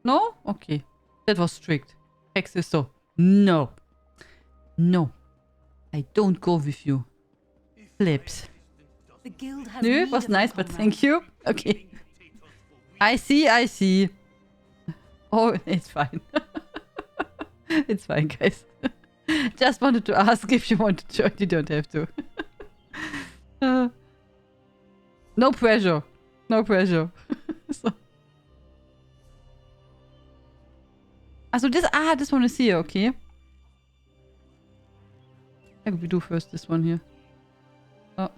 No? Okay. That was strict. Hex is so. No. No. I don't go with you. Flips. The guild has No, need it was of nice, them, but comrade. thank you. Okay. I see. Oh, it's fine. It's fine, guys. Just wanted to ask if you want to join. You don't have to. No pressure. No pressure. So. Also this one is here, okay. I could we do first this one here. Oh.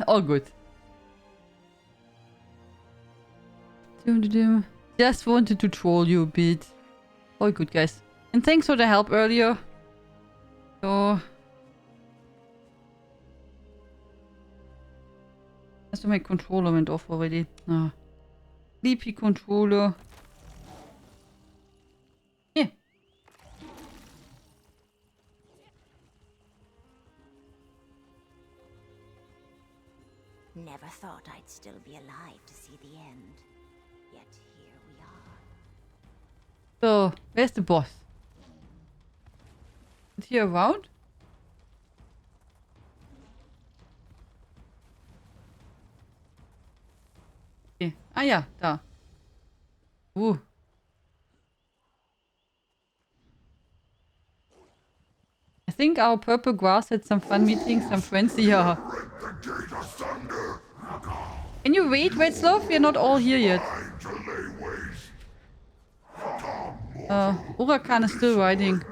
All good. Just wanted to troll you a bit. All good, guys. And thanks for the help earlier. So... Also my controller went off already. Ah. Sleepy controller. Yeah. Never thought I'd still be alive to see the end. Yet here we are. So, where's the boss? Is he around? Okay. Ah ja, da. I think our purple grass had some fun meeting some friends here. Can you wait, Sloth? We're not all here yet. Huracan is still riding.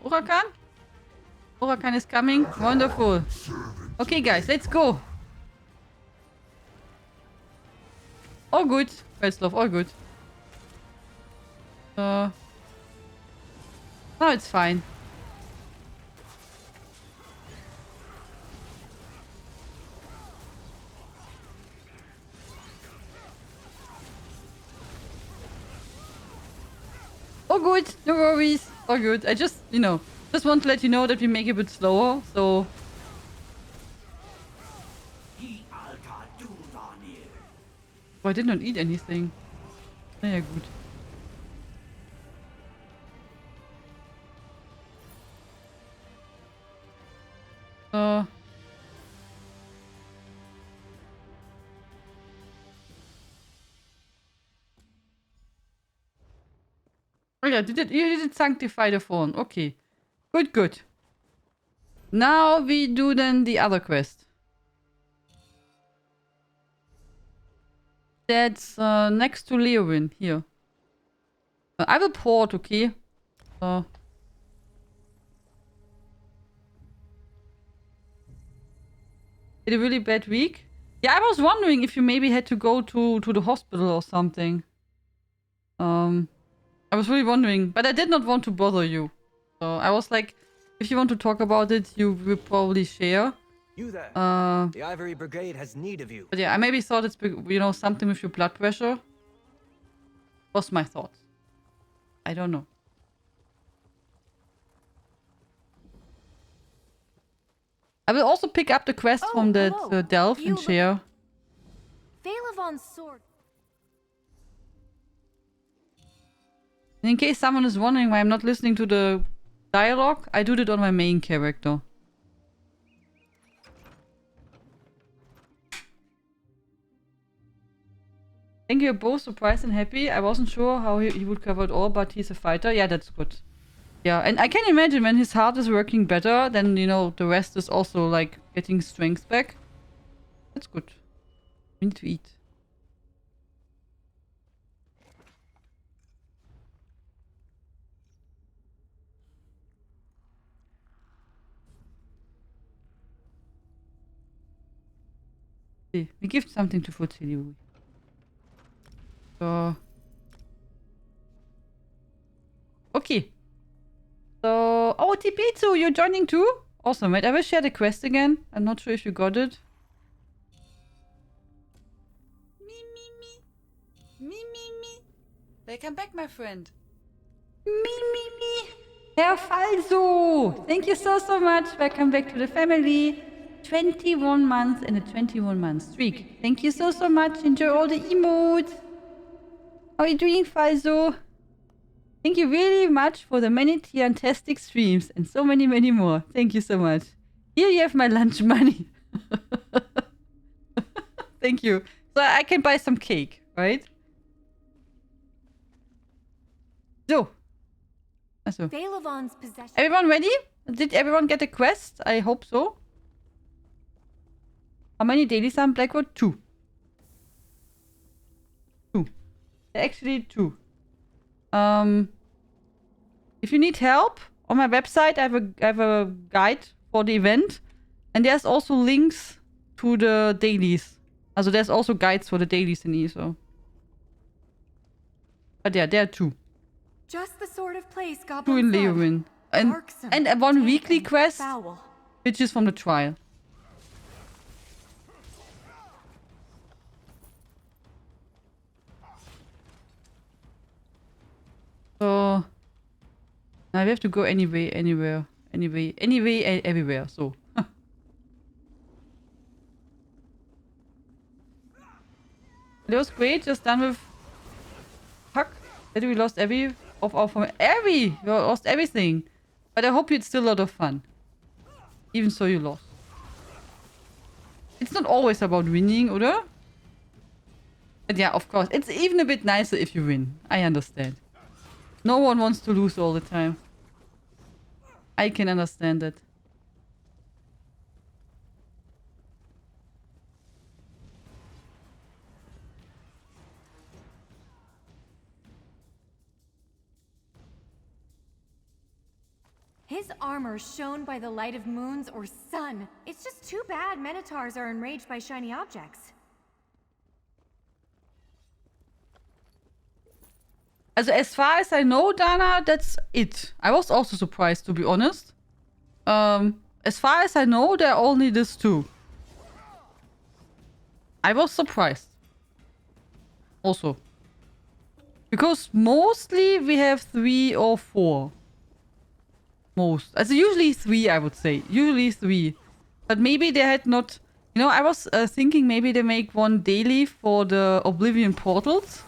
Huracan? Huracan is coming. Wonderful. Okay, guys, let's go. All good. Sloth, all good. No, it's fine. Oh good, no worries. Oh good. I just, just want to let you know that we make it a bit slower, so... Oh, I did not eat anything. Na ja, gut. Oh yeah, you did sanctify the phone. Okay. Good. Now we do then the other quest. That's next to Leowin, here. I will port, okay? Had a really bad week. Yeah, I was wondering if you maybe had to go to the hospital or something. I was really wondering, but I did not want to bother you. So I was like, if you want to talk about it, you will probably share. You there. Uh, The Ivory Brigade has need of you. but yeah, I maybe thought it's, you know, something with your blood pressure. Was my thought. I don't know. I will also pick up the quest from that hello. Delph You and look- share. Phalavon's sword. And in case someone is wondering why I'm not listening to the dialogue, I do it on my main character. I think you're both surprised and happy. I wasn't sure how he would cover it all, but he's a fighter. Yeah, that's good. Yeah, and I can imagine when his heart is working better, then, you know, the rest is also, like, getting strength back. That's good. We need to eat. See, we give something to Fotili. So... Okay. So... Oh, Tipitsu, you're joining too? Awesome, wait, I will share the quest again. I'm not sure if you got it. Me. Welcome back, my friend. Me. Herr Falso! Thank you so much. Welcome back to the family. 21 months and a 21-month streak. Thank you so much. Enjoy all the emotes. How are you doing, Falso? Thank you really much for the many fantastic streams and so many more. Thank you so much. Here you have my lunch money. Thank you. So I can buy some cake, right? So. Also. Phalavon's possession. Everyone ready? Did everyone get a quest? I hope so. How many dailies are in Blackwood? 2. Actually 2. If you need help, on my website I have a guide for the event. And there's also links to the dailies. Also there's also guides for the dailies in ESO. But yeah, there are 2. Just the sort of place 2 goblins in love. Leowin. Darksome, And one dank, weekly and quest, foul. which is from the trial. So now we have to go everywhere. So it was great. Just done with Huck. That we lost we lost everything. But I hope it's still a lot of fun. Even so, you lost. It's not always about winning, oder? But yeah, of course. It's even a bit nicer if you win. I understand. No one wants to lose all the time. I can understand that. His armor shone by the light of moons or sun. It's just too bad Minotaurs are enraged by shiny objects. Also, as far as I know, Dana, that's it. I was also surprised, to be honest. As far as I know, there are only these 2. I was surprised. Also. Because mostly we have 3 or 4. Most. Also usually 3, I would say. Usually 3. But maybe they had not... You know, I was thinking maybe they make one daily for the Oblivion portals.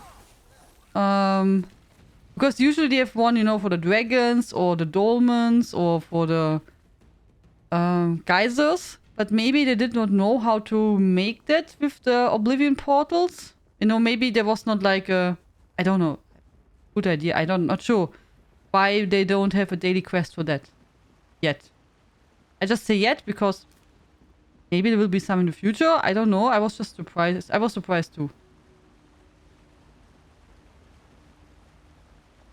Because usually they have one, you know, for the dragons or the dolmens or for the geysers. But maybe they did not know how to make that with the Oblivion portals. You know, maybe there was not like a... I don't know. Good idea. I'm not sure why they don't have a daily quest for that. Yet. I just say yet because maybe there will be some in the future. I don't know. I was just surprised. I was surprised too.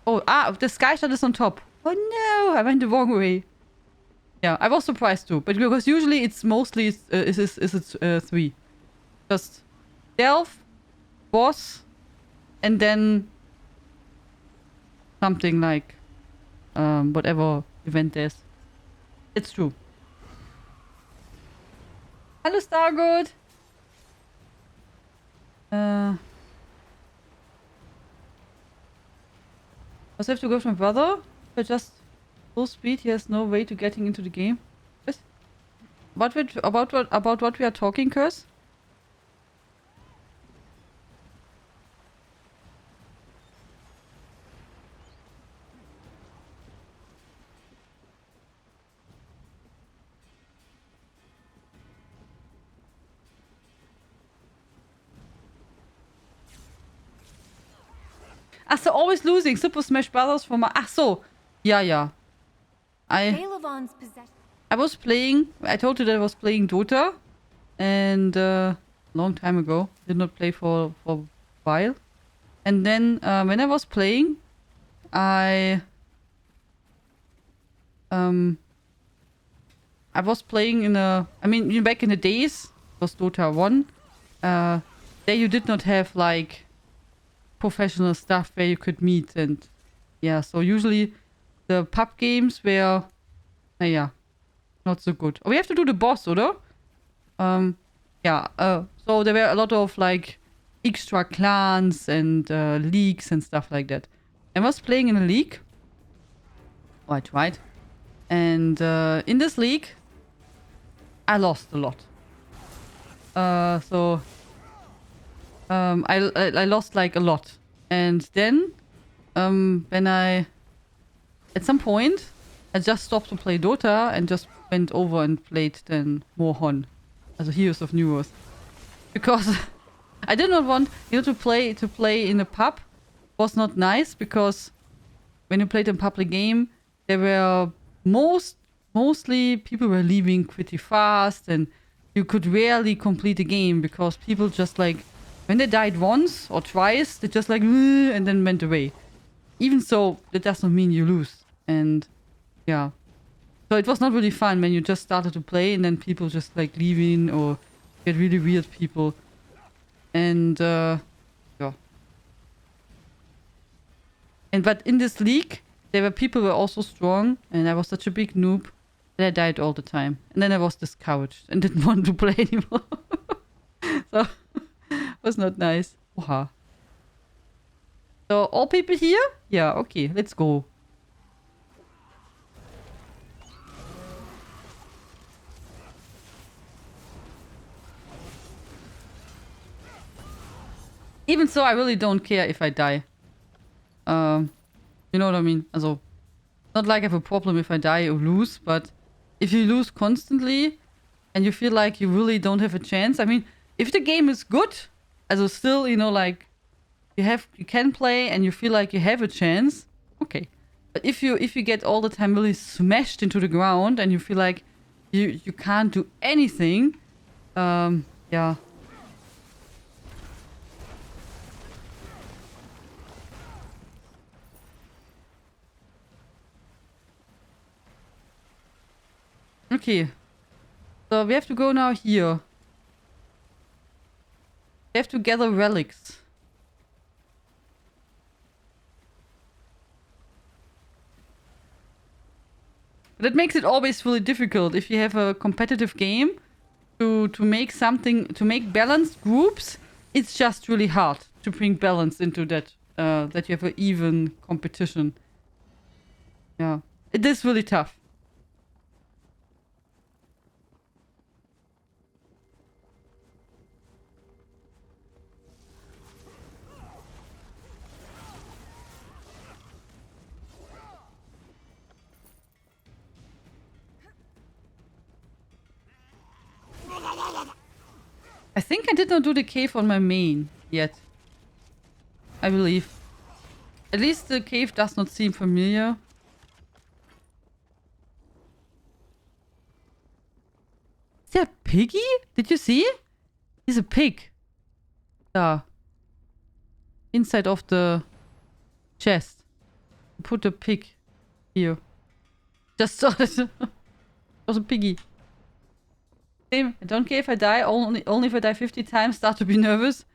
Oh, the sky shot is on top. Oh no, I went the wrong way. Yeah, I was surprised too. But because usually it's mostly 3. Just stealth, boss, and then something like whatever event there's. It's true. Hello, Stargood. I have to go with my brother. But just full speed. He has no way to getting into the game. What? About what we are talking, Curse? Ach so, always losing. Super Smash Brothers for my... Ach so. Yeah. I was playing... I told you that I was playing Dota. And long time ago. Did not play for a while. And then when I was playing, I was playing in a... I mean, back in the days, it was Dota 1. There you did not have, like, professional stuff where you could meet. And, yeah, so usually the pub games were, yeah, not so good. Oh, we have to do the boss, oder? Yeah, so there were a lot of, like, extra clans and leagues and stuff like that. I was playing in a league. Oh, I tried. And in this league, I lost a lot. So I lost like a lot. And then when at some point I just stopped to play Dota and just went over and played then more Hon, also Heroes of New Earth, because I did not want to play in a pub. Was not nice because when you played a public game, there were mostly people were leaving pretty fast, and you could rarely complete a game because people just like when they died once or twice, they just like and then went away. Even so, that does not mean you lose. And yeah, so it was not really fun when you just started to play and then people just like leaving or get really weird people. And yeah. And but in this league, there were people who were also strong, and I was such a big noob that I died all the time. And then I was discouraged and didn't want to play anymore. So it was not nice. Oha. So all people here? Yeah, okay, let's go. Even so, I really don't care if I die. You know what I mean? Also, not like I have a problem if I die or lose, but if you lose constantly and you feel like you really don't have a chance. I mean, if the game is good, also still, like you can play and you feel like you have a chance, okay. But if you get all the time really smashed into the ground and you feel like you can't do anything, yeah. Okay. So we have to go now here. We have to gather relics. But it makes it always really difficult if you have a competitive game to make something, to make balanced groups. It's just really hard to bring balance into that, that you have an even competition. Yeah. It is really tough. I think I did not do the cave on my main yet. I believe. At least the cave does not seem familiar. Is there a piggy? Did you see? He's a pig. Yeah. Inside of the chest. Put a pig here. Just saw it. was a piggy. Same. I don't care if I die. Only if I die 50 times, start to be nervous.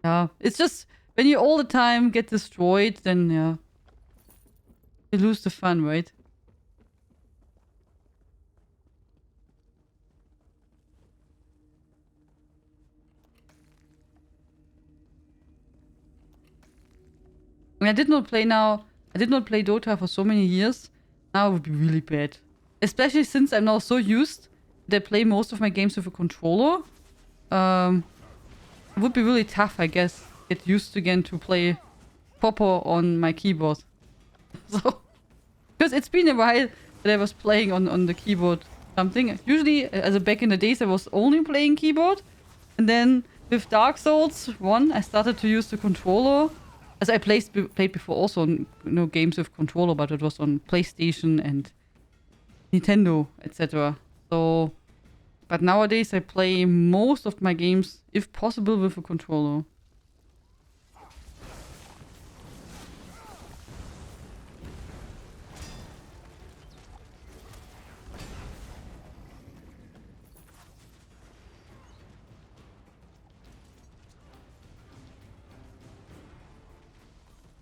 Yeah. It's just when you all the time get destroyed, then yeah. You lose the fun, right? I mean, I did not play Dota for so many years. Now it would be really bad. Especially since I'm now so used that I play most of my games with a controller. It would be really tough, I guess. Get used again to play proper on my keyboard. So, because it's been a while that I was playing on the keyboard something. Usually, as back in the days, I was only playing keyboard. And then with Dark Souls 1, I started to use the controller. As I played before also games with controller, but it was on PlayStation and Nintendo, etc. So, but nowadays I play most of my games, if possible, with a controller.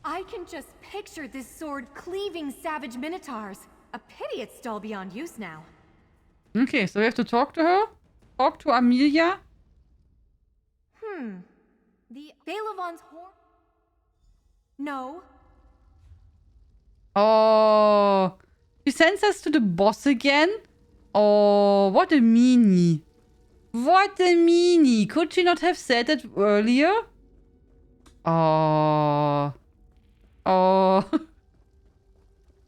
I can just picture this sword cleaving savage minotaurs. A pity it's dull beyond use now. Okay, so we have to talk to her? Talk to Amelia? The Bailavon's horn? No. Oh, she sends us to the boss again? Oh, what a meanie. What a meanie. Could she not have said it earlier? Oh. Oh.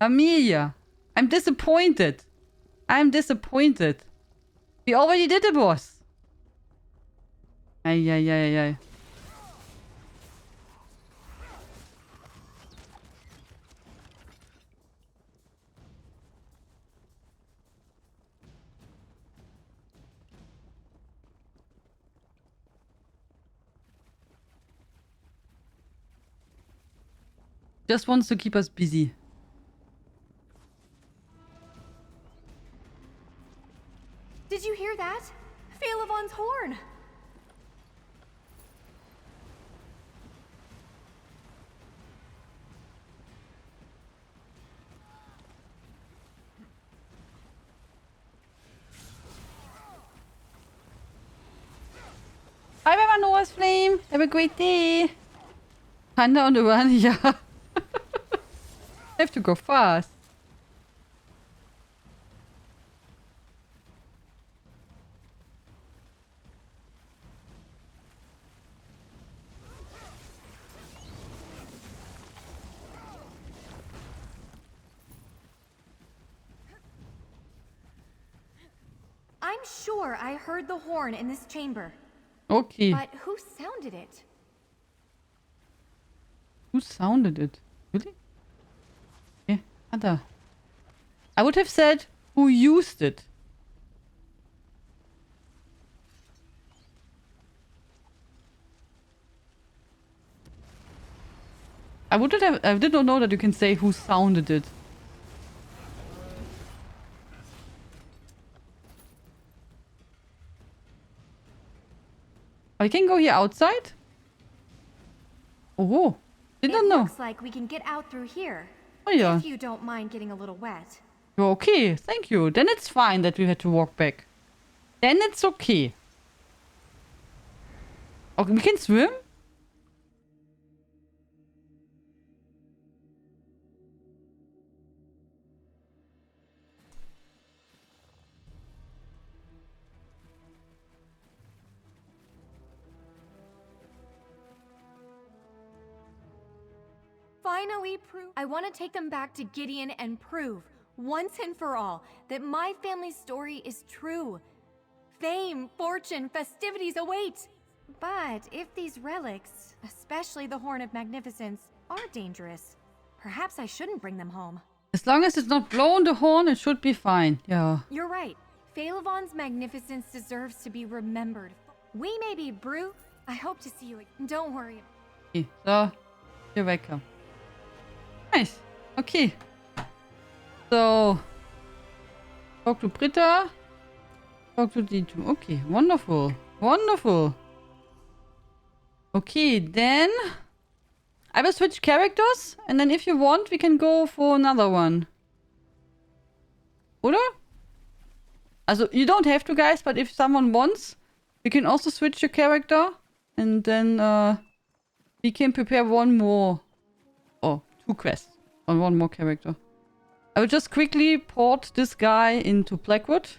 Amelia. I'm disappointed. I'm disappointed. We already did the boss. Ay, ay, ay, ay. Just wants to keep us busy. Did you hear that? Bailavon's horn! Bye bye, Noah's Flame. Have a great day. Panda on the run, yeah. Have to go fast. I'm sure I heard the horn in this chamber. Okay. But who sounded it? Who sounded it? Really? Yeah, Ada. I would have said who used it. I did not know that you can say who sounded it. I can go here outside? Oh, did not know. Looks like we can get out through here. Oh yeah. If you don't mind getting a little wet. Okay, thank you. Then it's fine that we had to walk back. Then it's okay. Okay, we can swim? Finally prove. I want to take them back to Gideon and prove, once and for all, that my family's story is true. Fame, fortune, festivities await. But if these relics, especially the Horn of Magnificence, are dangerous, perhaps I shouldn't bring them home. As long as it's not blowing the horn, it should be fine. Yeah. You're right. Bailavon's magnificence deserves to be remembered. We may be brute. I hope to see you again. Don't worry. Okay, so you're welcome. Nice. Okay. So talk to Britta. Talk to D2. Okay, wonderful. Wonderful. Okay, then I will switch characters, and then if you want, we can go for another one. Oder? Also, you don't have to, guys, but if someone wants, we can also switch your character, and then we can prepare one more. Oh, 2 quests on one more character. I will just quickly port this guy into Blackwood.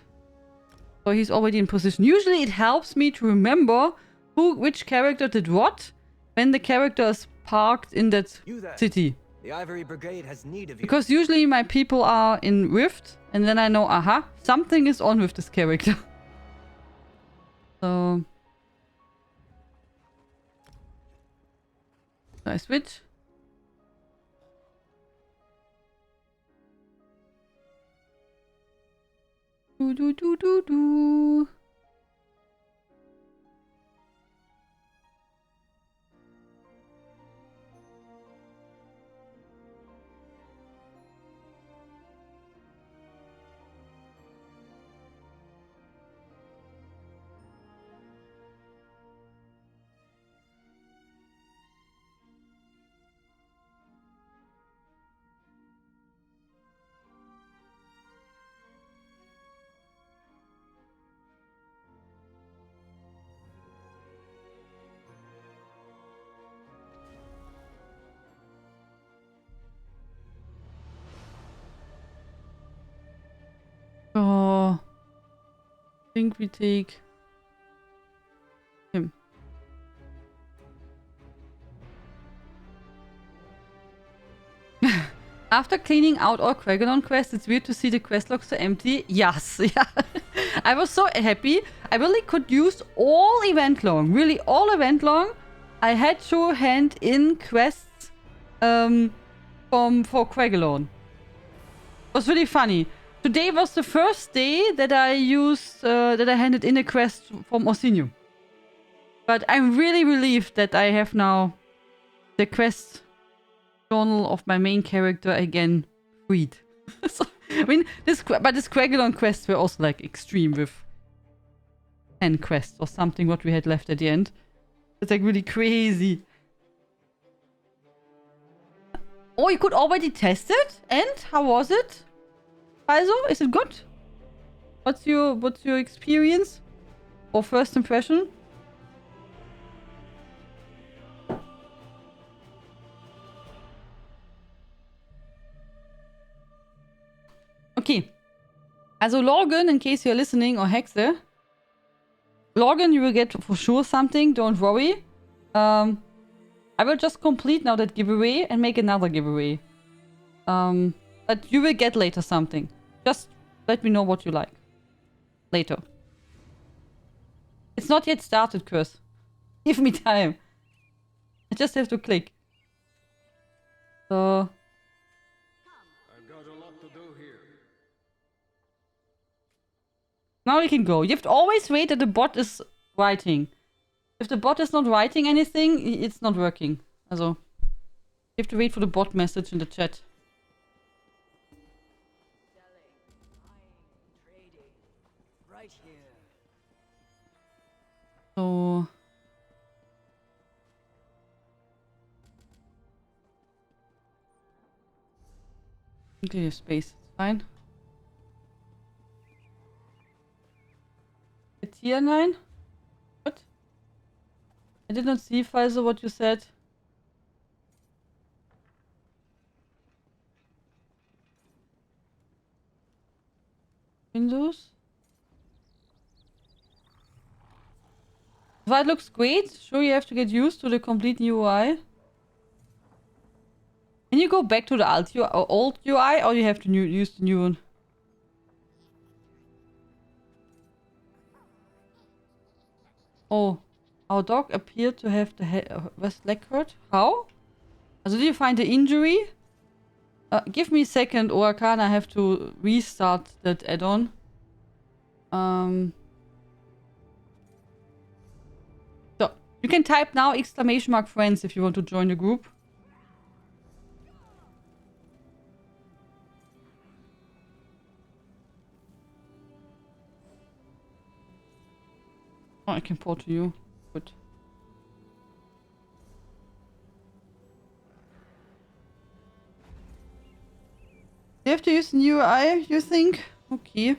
So he's already in position. Usually it helps me to remember which character did what when the character is parked in that city. The Ivory Brigade has need of you. Because usually my people are in Rift, and then I know, aha, something is on with this character. So... I switch? Do. Oh, I think we take him. After cleaning out all Quagelon quests, it's weird to see the quest log so empty. Yes, yeah. I was so happy. I really could use all event long. Really, all event long. I had to hand in quests for Quagelon. It was really funny. Today was the first day that I used, that I handed in a quest from Orsino. But I'm really relieved that I have now the quest journal of my main character again freed. So, I mean, this Quagelon quests were also like extreme with 10 quests or something what we had left at the end. It's like really crazy. Oh, you could already test it? And how was it? Also, is it good? What's your experience or first impression? Okay. Also login, in case you're listening, or Hexe. Login, you will get for sure something, don't worry. I will just complete now that giveaway and make another giveaway. But you will get later something. Just let me know what you like. Later. It's not yet started, Curse. Give me time. I just have to click. So... I've got a lot to do here. Now you can go. You have to always wait that the bot is writing. If the bot is not writing anything, it's not working. Also, you have to wait for the bot message in the chat. Right here. So... Okay, space. It's fine. The Tianlein? What? I did not see, Faisal, what you said. Windows? That looks great. Sure, you have to get used to the complete new UI. Can you go back to the old UI, or you have to use the new one? Oh, our dog appeared to have the West leg hurt. How? Also, did you find the injury? Give me a second, or can I have to restart that add-on? So, you can type now !friends if you want to join the group. Oh, I can port to you. Good. You have to use new UI, you think? Okay.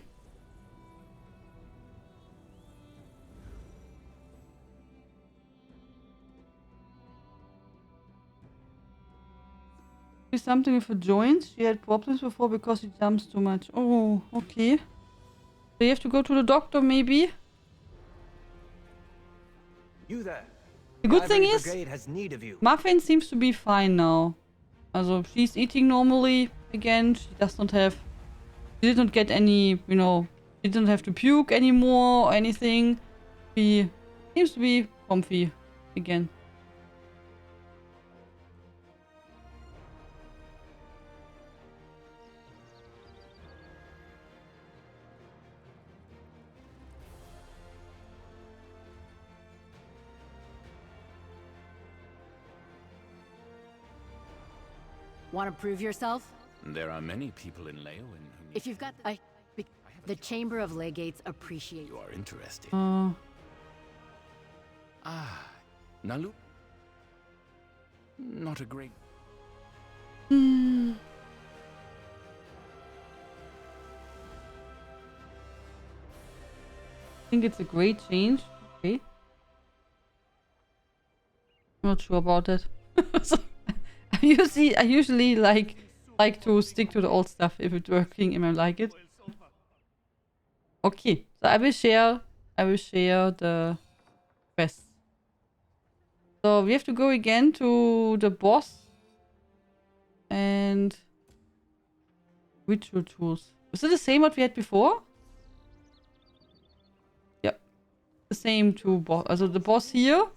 Do something with her joints. She had problems before because she jumps too much. Oh, okay. So you have to go to the doctor, maybe? You there. The good thing Ivory is, Brigade has need of you. Muffin seems to be fine now. Also, she's eating normally again. She does not have... She did not get any, you know... She didn't have to puke anymore or anything. She seems to be comfy again. Want to prove yourself? There are many people in Leowen who... If you've got the Chamber of Legates appreciate You are interested. Nalu? Not a great... I think it's a great change. Okay. Not sure about that. So, I usually like to stick to the old stuff if it's working and I like it. Okay, so I will share the quest. So we have to go again to the boss and ritual tools. Was it the same what we had before? Yep, the same two boss. Also the boss here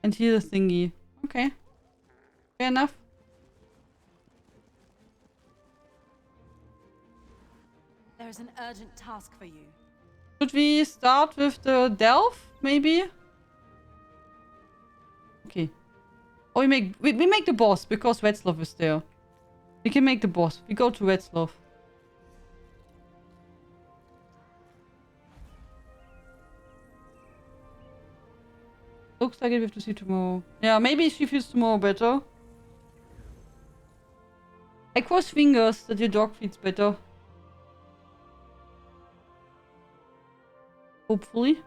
and here the thingy. Okay, fair enough. There's an urgent task for you. Should we start with the delve, maybe? Okay. Oh, we make the boss because Wetzloff is there. We can make the boss. We go to Wetzloff. Looks like it we have to see tomorrow. Yeah, maybe she feels tomorrow better. I cross fingers that your dog feels better. Hopefully.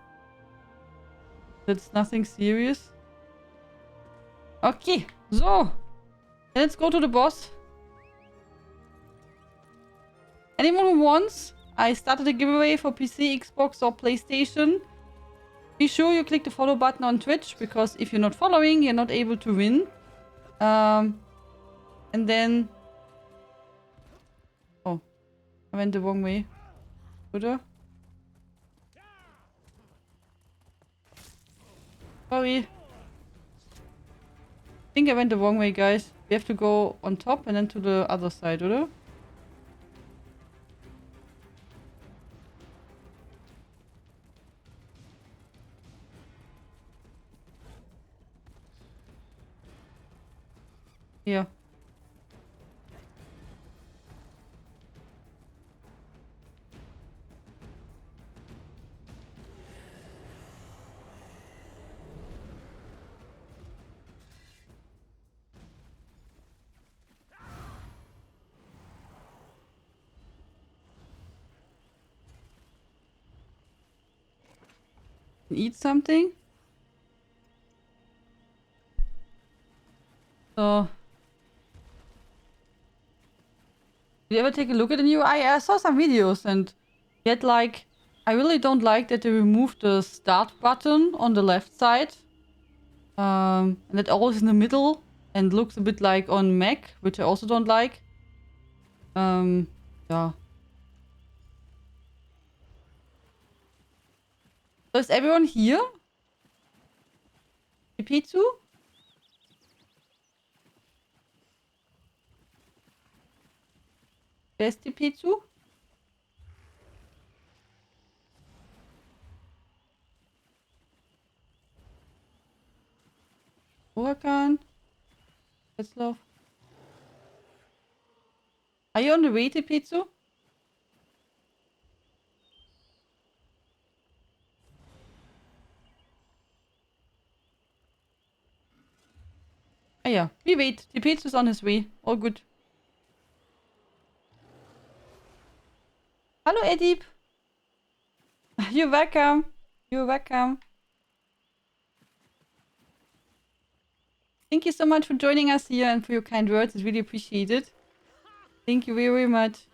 That's nothing serious. Okay, so. Let's go to the boss. Anyone who wants, I started a giveaway for PC, Xbox or PlayStation. Be sure you click the follow button on Twitch, because if you're not following, you're not able to win. And then... Oh, I went the wrong way. Oder? Sorry. I think I went the wrong way, guys. We have to go on top and then to the other side, oder? Yeah. Eat something. So, did you ever take a look at the new? I saw some videos and yet like I really don't like that they removed the start button on the left side. And that always in the middle and looks a bit like on Mac, which I also don't like. Yeah. So is everyone here? Ipitsu? Where's Ipitsu? Huracan? Wetzloff? Are you on the way, Ipitsu? yeah. We wait. The pizza is on his way. All good. Hello, Edip. You're welcome. You're welcome. Thank you so much for joining us here and for your kind words. It's really appreciated. Thank you very, very much.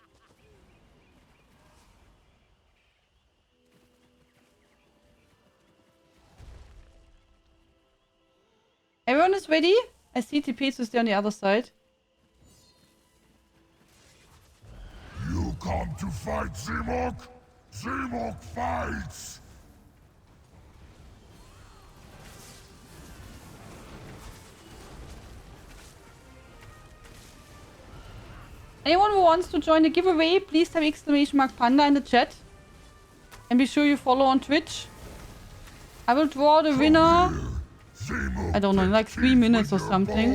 Everyone is ready? I see TP is there on the other side. You come to fight Zimok? Zimok fights! Anyone who wants to join the giveaway, please type !panda in the chat. And be sure you follow on Twitch. I will draw the winner. I don't know, in like 3 minutes or something.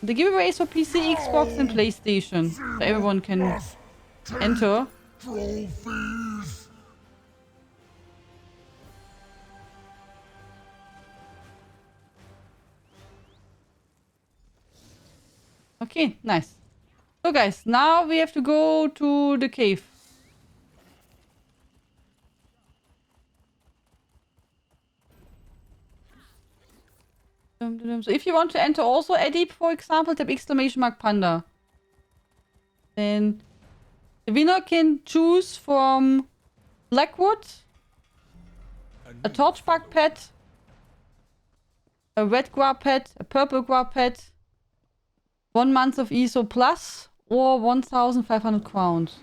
The giveaway is for PC, Xbox and PlayStation. So everyone can enter. Trophies! Okay, nice. So guys, now we have to go to the cave. So if you want to enter also Edip, for example, type !panda. Then the winner can choose from Blackwood, a torchbark pet, a red guar pet, a purple guar pet, 1 month of ESO plus, or 1,500 crowns.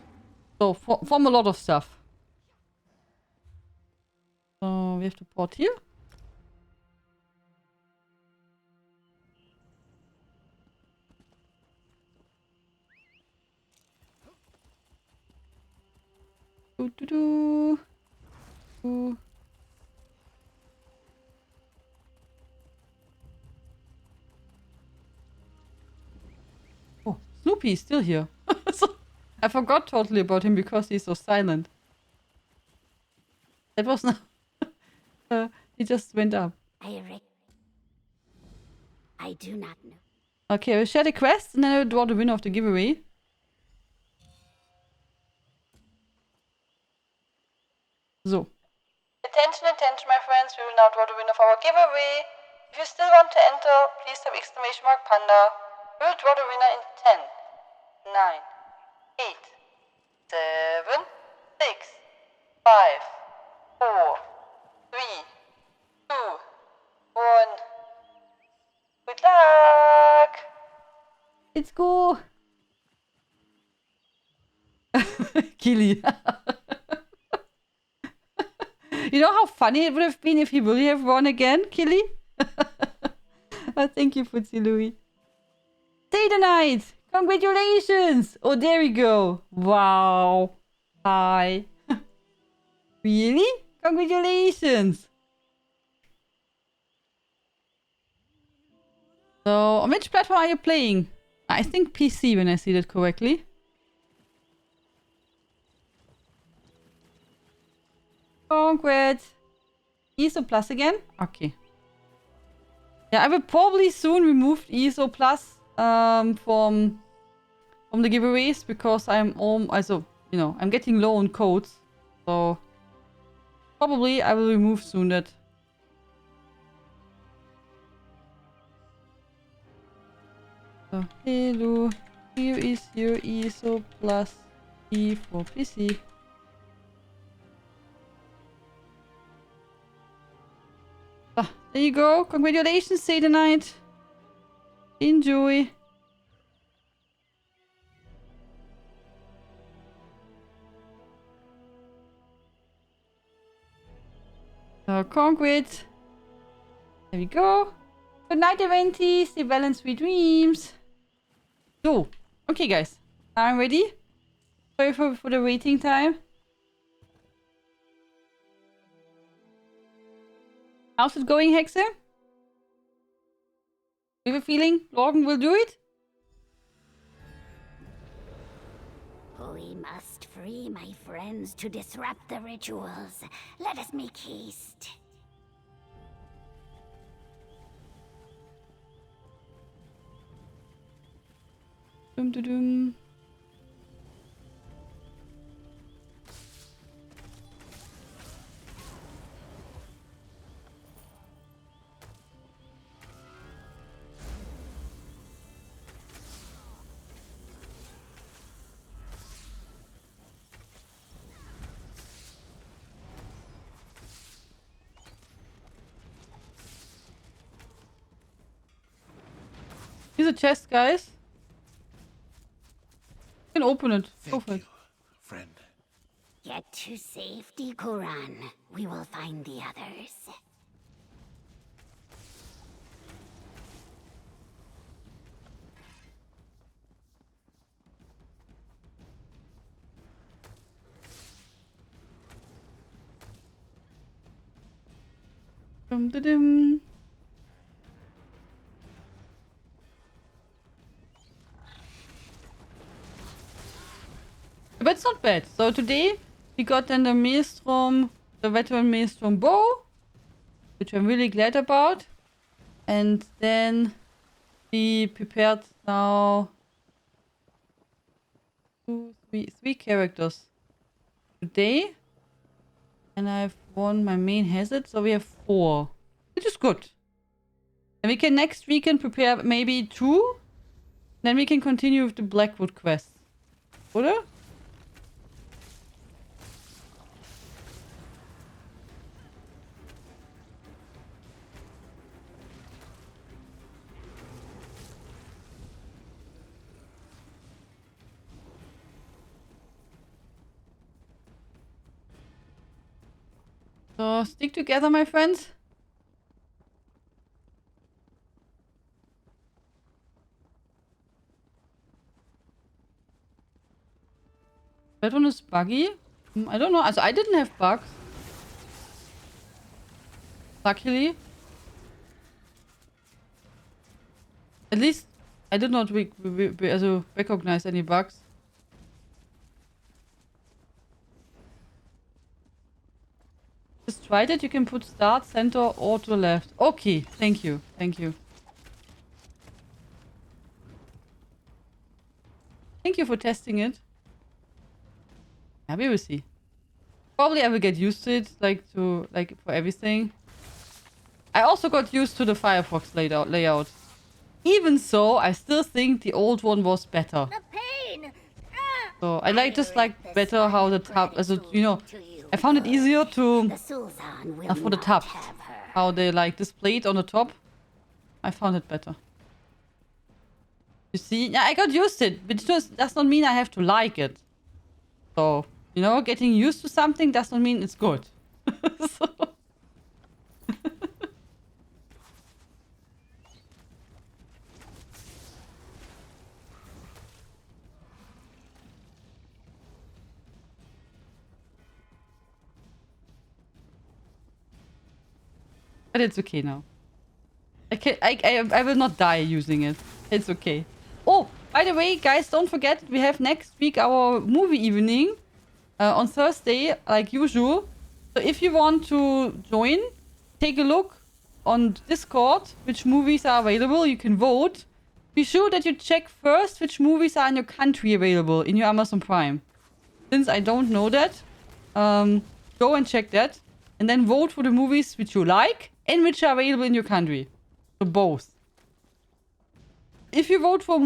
So from a lot of stuff. So we have to port here. Oh, Snoopy is still here. So, I forgot totally about him because he's so silent. That was not... he just went up. I do not know. Okay, I will share the quest and then I will draw the winner of the giveaway. So. Attention, attention, my friends. We will now draw the winner of our giveaway. If you still want to enter, please type !panda. We will draw the winner in 10, 9, 8, 7, 6, 5, 4, 3, 2, 1. Good luck! Let's go! Killy. You know how funny it would have been if he really have won again, Killy? Thank you, Footsie Louie. Stay the night! Congratulations! Oh, there we go. Wow. Hi. Really? Congratulations! So, on which platform are you playing? I think PC when I see that correctly. Congrats! ESO Plus again? Okay. Yeah, I will probably soon remove ESO Plus from the giveaways because I'm also, you know, I'm getting low on codes. So probably I will remove soon that. So, hello, here is your ESO Plus E for PC. Ah, there you go. Congratulations, Stay the night. Enjoy. Congrats. There we go. Good night, Aventis. Stay well and sweet dreams. So, okay, guys. I'm ready. Sorry for the waiting time. How's it going, Hexe? You have a feeling Logan will do it? We must free my friends to disrupt the rituals. Let us make haste. Dum, dum, dum. Here's a chest, guys. You can open it. Go for it. Friend. Get to safety, Kuran. We will find the others. Dum, dum, dum. But it's not bad. So today we got then the Maelstrom, the veteran Maelstrom bow, which I'm really glad about. And then we prepared now three characters today. And I've won my main hazard, so we have 4. Which is good. And we can next weekend prepare maybe 2. Then we can continue with the Blackwood quest. Oder? So stick together, my friends. That one is buggy. I don't know. Also, I didn't have bugs. Luckily. At least I did not recognize any bugs. Just tried it. You can put start, center, or to the left. Okay. Thank you. Thank you. Thank you for testing it. Yeah, we will see. Probably I will get used to it, like for everything. I also got used to the Firefox layout. Even so, I still think the old one was better. The pain! So I like better how the tab, I found it easier to for the tab. How they displayed on the top. I found it better. You see, yeah, I got used to it, but it does not mean I have to like it. So, getting used to something does not mean it's good. So. But it's okay now. I will not die using it. It's okay. Oh, by the way, guys, don't forget, we have next week our movie evening on Thursday, like usual. So if you want to join, take a look on Discord, which movies are available. You can vote. Be sure that you check first which movies are in your country available in your Amazon Prime. Since I don't know that, go and check that. And then vote for the movies which you like and which are available in your country. So both. If you vote for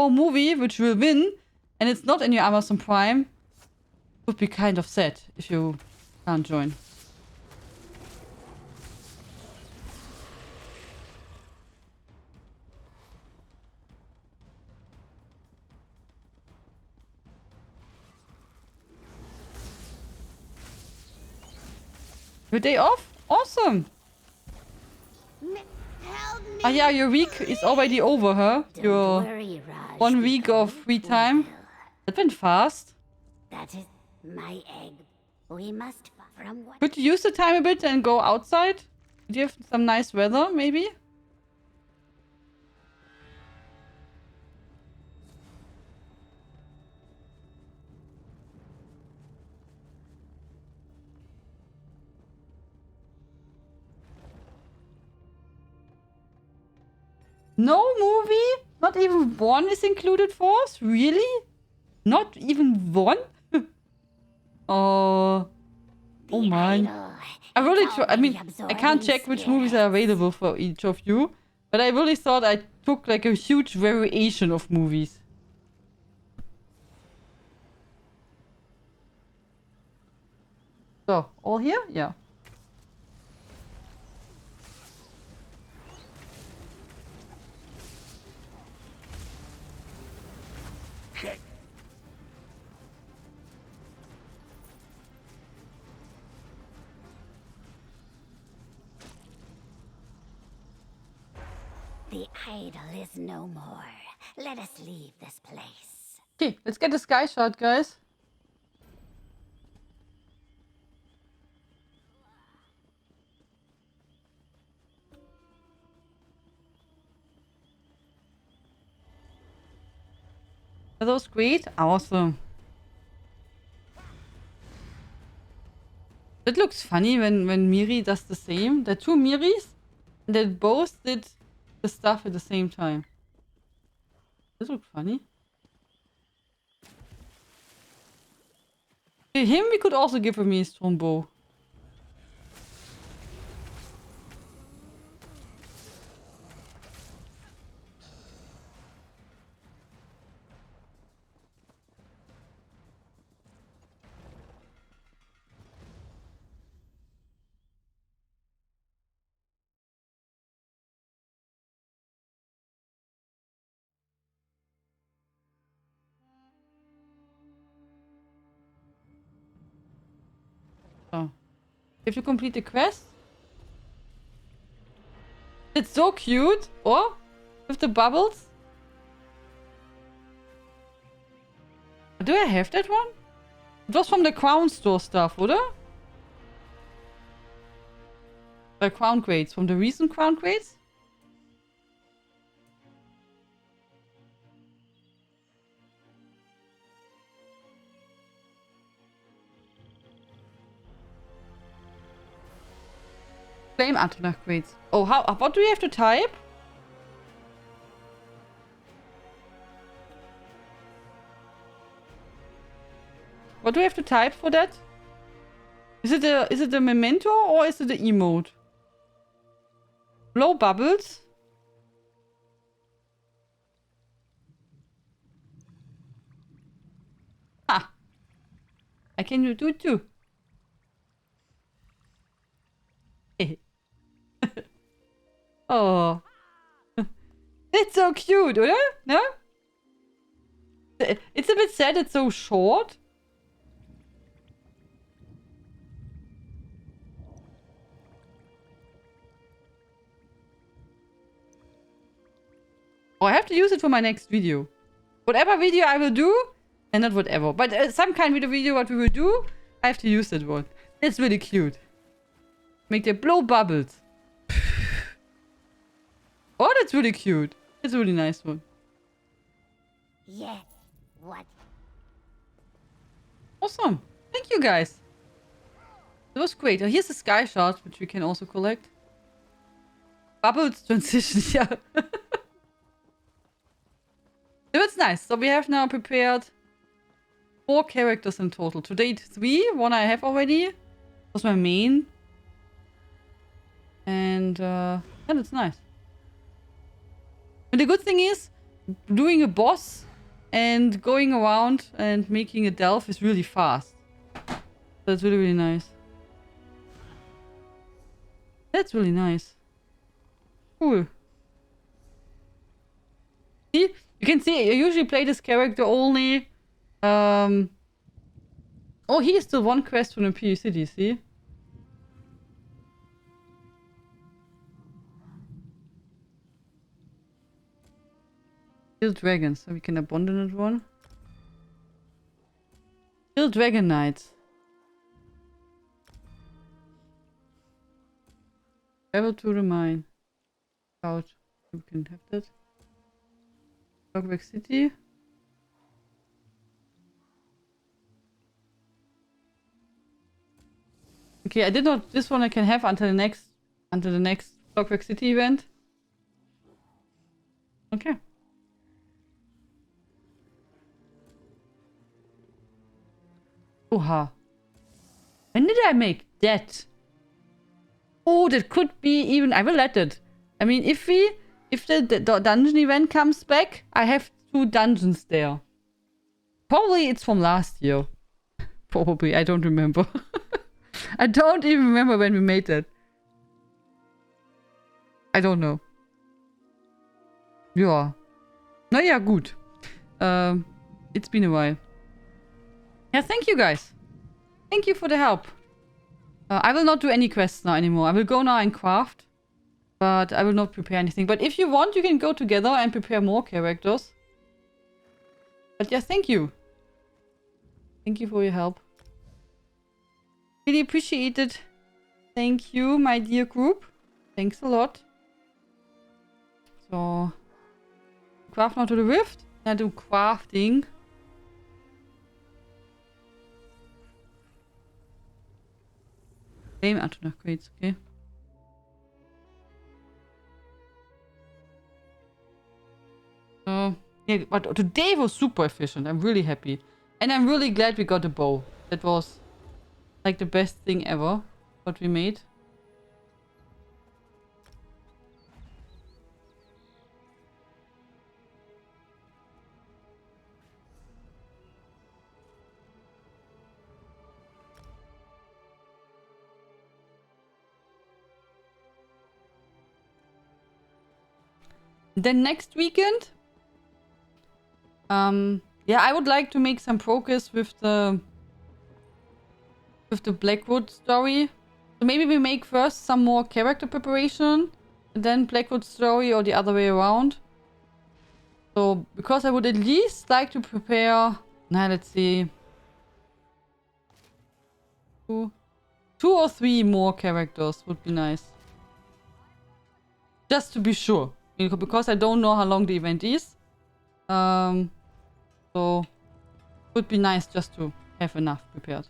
a movie which will win and it's not in your Amazon Prime, it would be kind of sad if you can't join. Your day off? Awesome! Ah yeah, your week is already over, huh? Your 1 week of free time. That went fast. That is my egg. We must from what? Could you use the time a bit and go outside? Do you have some nice weather, maybe? No movie? Not even one is included for us? Really? Not even one? Oh man. I really I mean, I can't check which movies are available for each of you, but I really thought I took like a huge variation of movies. So, all here? Yeah. The idol is no more. Let us leave this place. Okay, let's get the sky shot, guys. Are those great? Awesome. It looks funny when Miri does the same. There are two Miris, and they both did the stuff at the same time. This looks funny. To him, we could also give a Maelstrom bow. Oh. If you complete the quest. It's so cute. Oh, with the bubbles. Do I have that one? It was from the Crown Store stuff, oder? The Crown Crates. From the recent Crown Crates? Flame Atronach Crates. Oh, what do we have to type? What do we have to type for that? Is it a memento or is it the emote? Blow bubbles? Ah. I can do it too. Oh. It's so cute, oder? No? It's a bit sad it's so short. Oh, I have to use it for my next video. Whatever video I will do, and not whatever, but some kind of video what we will do, I have to use that one. It's really cute. Make them blow bubbles. Oh, that's really cute. It's a really nice one. Yes. What? Awesome. Thank you, guys. That was great. Oh, here's the sky shot, which we can also collect. Bubbles transition, yeah. So it's nice. So we have now prepared 4 characters in total. To date 3. One I have already. Was my main. And it's nice. And the good thing is, doing a boss and going around and making a delve is really fast. That's really, really nice. That's really nice. Cool. See? You can see, I usually play this character only... Oh, he is still one quest from the PE City, see? Kill dragons, so we can abandon that one. Kill dragon knights. Travel to the mine. Out. We can have that. Blackwood City. Okay, I did not. This one I can have until the next Blackwood City event. Okay. Oha. When did I make that? Oh, that could be even... I will let it. I mean, if the dungeon event comes back, I have 2 dungeons there. Probably it's from last year. Probably. I don't remember. I don't even remember when we made that. I don't know. Ja. Naja, gut. It's been a while. Yeah, thank you guys. Thank you for the help. I will not do any quests now anymore. I will go now and craft. But I will not prepare anything. But if you want, you can go together and prepare more characters. But yeah, thank you. Thank you for your help. Really appreciate it. Thank you, my dear group. Thanks a lot. So, craft now to the rift. I do crafting. Flame Antonach crates, okay. Yeah, but today was super efficient. I'm really happy. And I'm really glad we got a bow. That was like the best thing ever. What we made. Then next weekend, yeah, I would like to make some progress with the Blackwood story. So maybe we make first some more character preparation, and then Blackwood story, or the other way around. So because I would at least like to prepare. Now let's see, 2 or 3 more characters would be nice. Just to be sure. Because I don't know how long the event is. So it would be nice just to have enough prepared.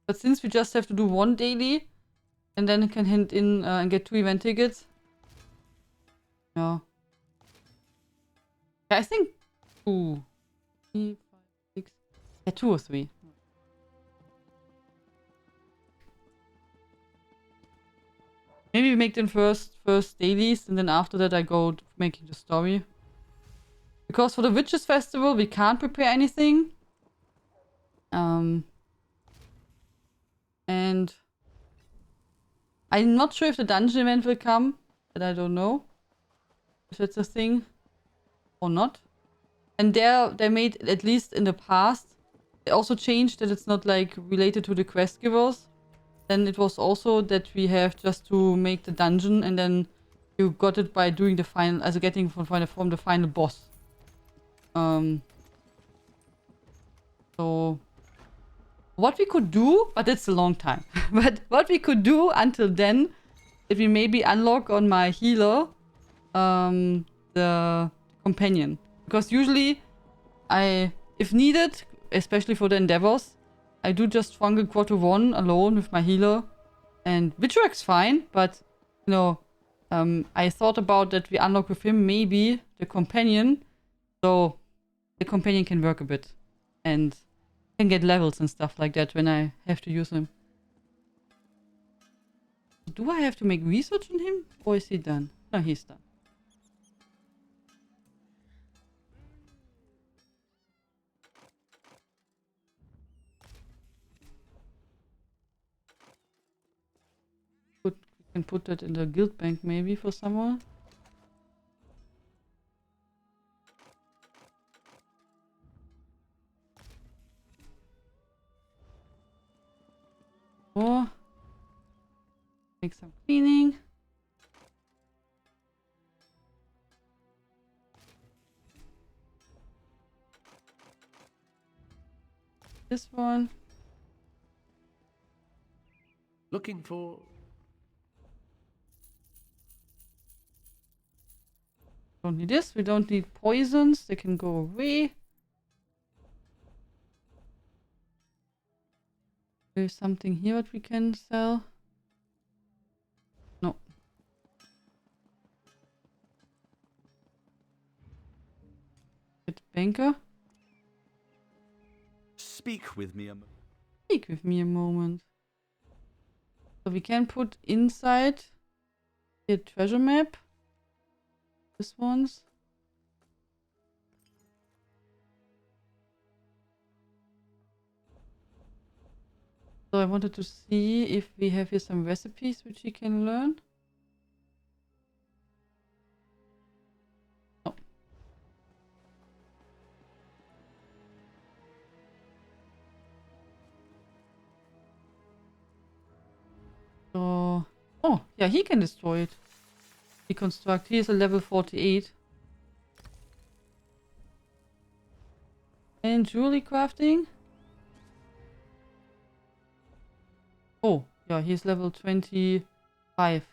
But since we just have to do 1 daily, and then can hint in and get 2 event tickets. Yeah. Yeah, I think 2, 3, 5, 6. Yeah, 2 or 3. Maybe we make them first dailies, and then after that I go making the story. Because for the Witches Festival we can't prepare anything. And I'm not sure if the dungeon event will come, but I don't know if that's a thing or not. And they made, at least in the past, they also changed that it's not like related to the quest givers. Then it was also that we have just to make the dungeon, and then you got it by doing the final, also getting from the final boss. So what we could do, but it's a long time. But what we could do until then, if we maybe unlock on my healer the companion. Because usually if needed, especially for the endeavors, I do just Fungal Quarter 1 alone with my healer. And which works fine, but you know, I thought about that we unlock with him maybe the companion. So the companion can work a bit. And can get levels and stuff like that when I have to use him. Do I have to make research on him? Or is he done? No, he's done. We can put that in the guild bank maybe for someone. Or make some cleaning. This one. Looking for... Don't need this. We don't need poisons. They can go away. There's something here that we can sell. No. banker. Speak with me a moment. Speak with me a moment. So we can put inside the treasure map. This one's. So I wanted to see if we have here some recipes which he can learn. Oh. So, oh, yeah, he can destroy it. Deconstruct. He is a level 48. And jewelry crafting. Oh, yeah, he's level 25.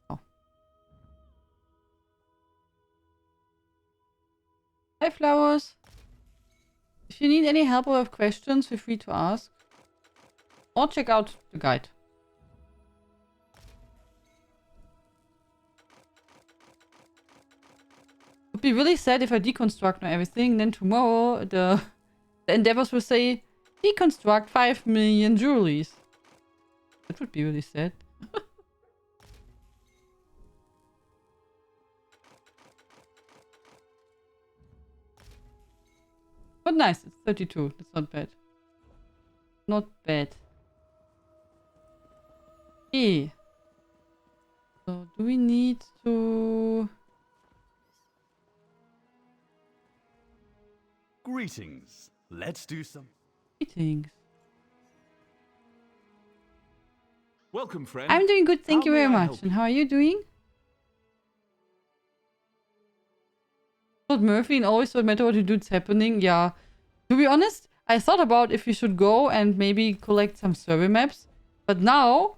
Oh. Hi, flowers. If you need any help or have questions, feel free to ask. Or check out the guide. Would be really sad if I deconstruct now everything, then tomorrow the endeavors will say deconstruct 5 million jewelries. That would be really sad. But nice, it's 32. That's not bad. Not bad. Okay. So do we need to... Greetings. Let's do some. Greetings. Welcome, friend. I'm doing good, thank How you may very I much. help And you? how are you doing? Told Murphy and always no matter what you do, it's happening. Yeah. To be honest, I thought about if we should go and maybe collect some survey maps. But now,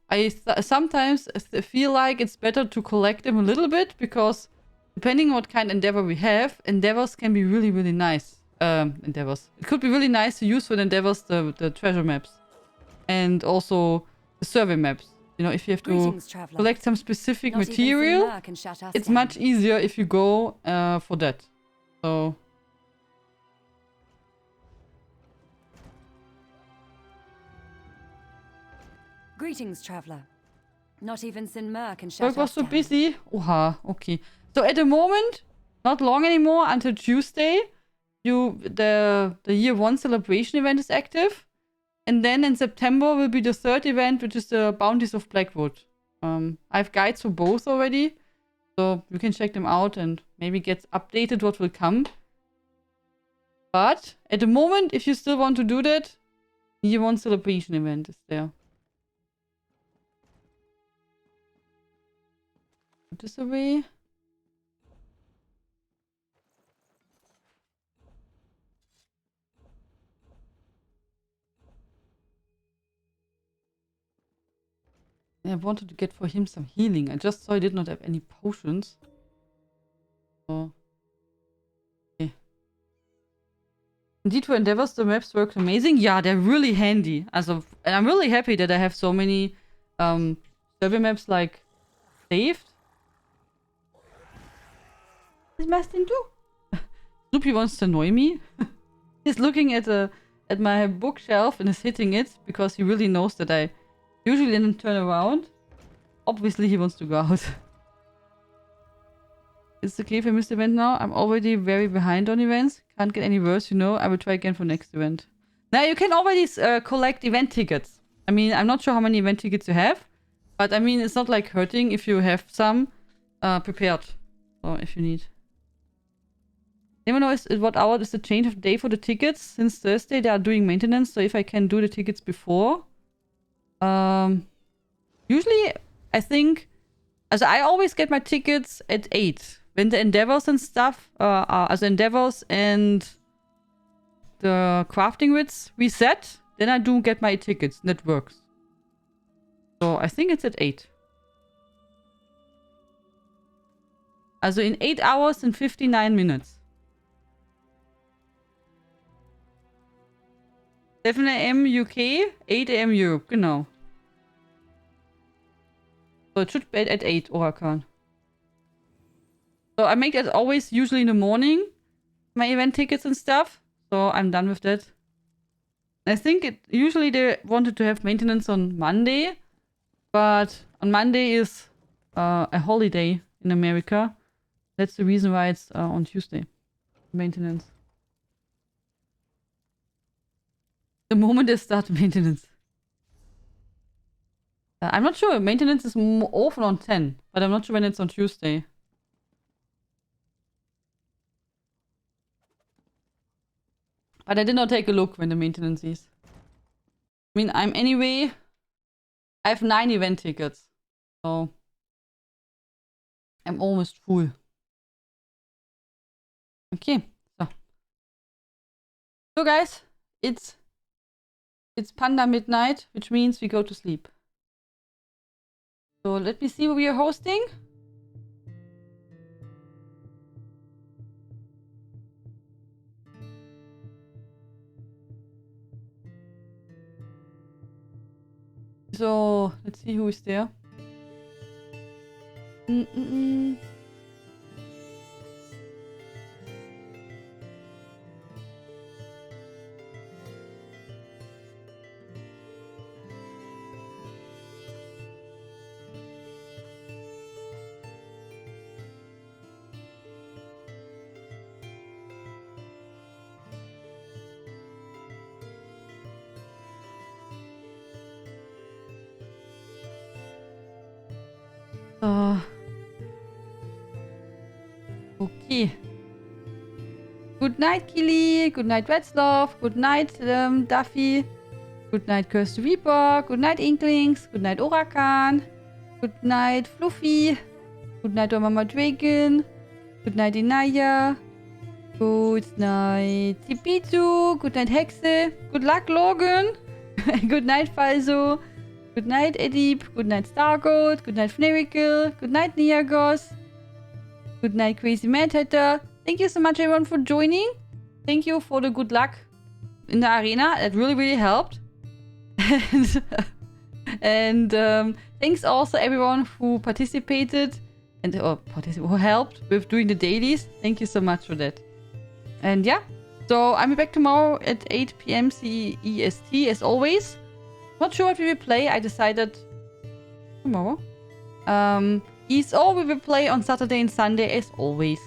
I sometimes feel like it's better to collect them a little bit because depending on what kind of endeavor we have, endeavors can be really, really nice. Endeavors. It could be really nice to use for the endeavors the treasure maps. And also the survey maps. You know, if you have to Greetings, traveler. collect some specific Not even material, Finmer can shut us it's down. much easier if you go for that. So... Greetings, traveler. Not even Finmer can shut Work us was so down. busy. Oha, okay. So at the moment, not long anymore, until Tuesday, the year 1 celebration event is active. And then in September will be the 3rd event, which is the Bounties of Blackwood. I have guides for both already. So you can check them out and maybe get updated what will come. But at the moment, if you still want to do that, year 1 celebration event is there. Put this away. I wanted to get for him some healing. I just saw I did not have any potions. So... okay. Indeed, for endeavors, the maps work amazing. Yeah, they're really handy. And I'm really happy that I have so many survey maps like saved. Is Mastin too? Snoopy wants to annoy me. He's looking at my bookshelf and is hitting it because he really knows that I usually didn't turn around. Obviously, he wants to go out. It's okay if I missed the event now. I'm already very behind on events. Can't get any worse, you know. I will try again for next event. Now, you can already collect event tickets. I mean, I'm not sure how many event tickets you have. But, I mean, it's not like hurting if you have some prepared. Or if you need. Anyone know what hour is the change of day for the tickets? Since Thursday, they are doing maintenance. So, if I can do the tickets before. Usually, I think... Also, I always get my tickets at 8. When the endeavors and stuff, also endeavors and the crafting wits reset, then I do get my tickets. That works. So, I think it's at 8. Also in 8 hours and 59 minutes. 7 AM UK, 8 AM Europe, genau. So it should be at 8, Oracan. So I make that always usually in the morning, my event tickets and stuff. So I'm done with that. I think usually they wanted to have maintenance on Monday, but on Monday is a holiday in America. That's the reason why it's on Tuesday. Maintenance. The moment they start maintenance. I'm not sure. Maintenance is often on 10, but I'm not sure when it's on Tuesday. But I did not take a look when the maintenance is. I mean, I have 9 event tickets. So I'm almost full. Okay, so guys, it's Panda midnight, which means we go to sleep. So let me see what we are hosting. So let's see who is there. Okay. Good night, Kili. Good night, Retzloff. Good night, Duffy. Good night, Curse the Reaper. Good night, Inklings. Good night, Oracan. Good night, Fluffy. Good night, Mama Dragon. Good night, Inaya. Good night, Tipitu. Good night, Hexe. Good luck, Logan. Good night, Falso. Good night, Edip. Good night, Stargoat. Good night, Fnerical. Good night, Niagos. Good night, Crazy Mad Hatter. Thank you so much, everyone, for joining. Thank you for the good luck in the arena. It really, really helped. and thanks also everyone who participated and who helped with doing the dailies. Thank you so much for that. And yeah, so I'm back tomorrow at 8 p.m. CEST as always. Not sure what we will play. I decided tomorrow. ESO we will play on Saturday and Sunday as always.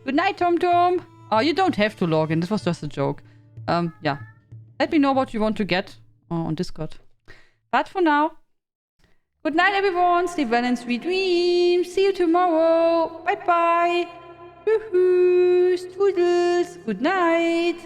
Good night, Tom Tom. Oh, you don't have to log in. This was just a joke. Yeah. Let me know what you want to get on Discord. But for now, good night, everyone. Sleep well and sweet dreams. See you tomorrow. Bye bye. Woohoo. Toodles. Good night.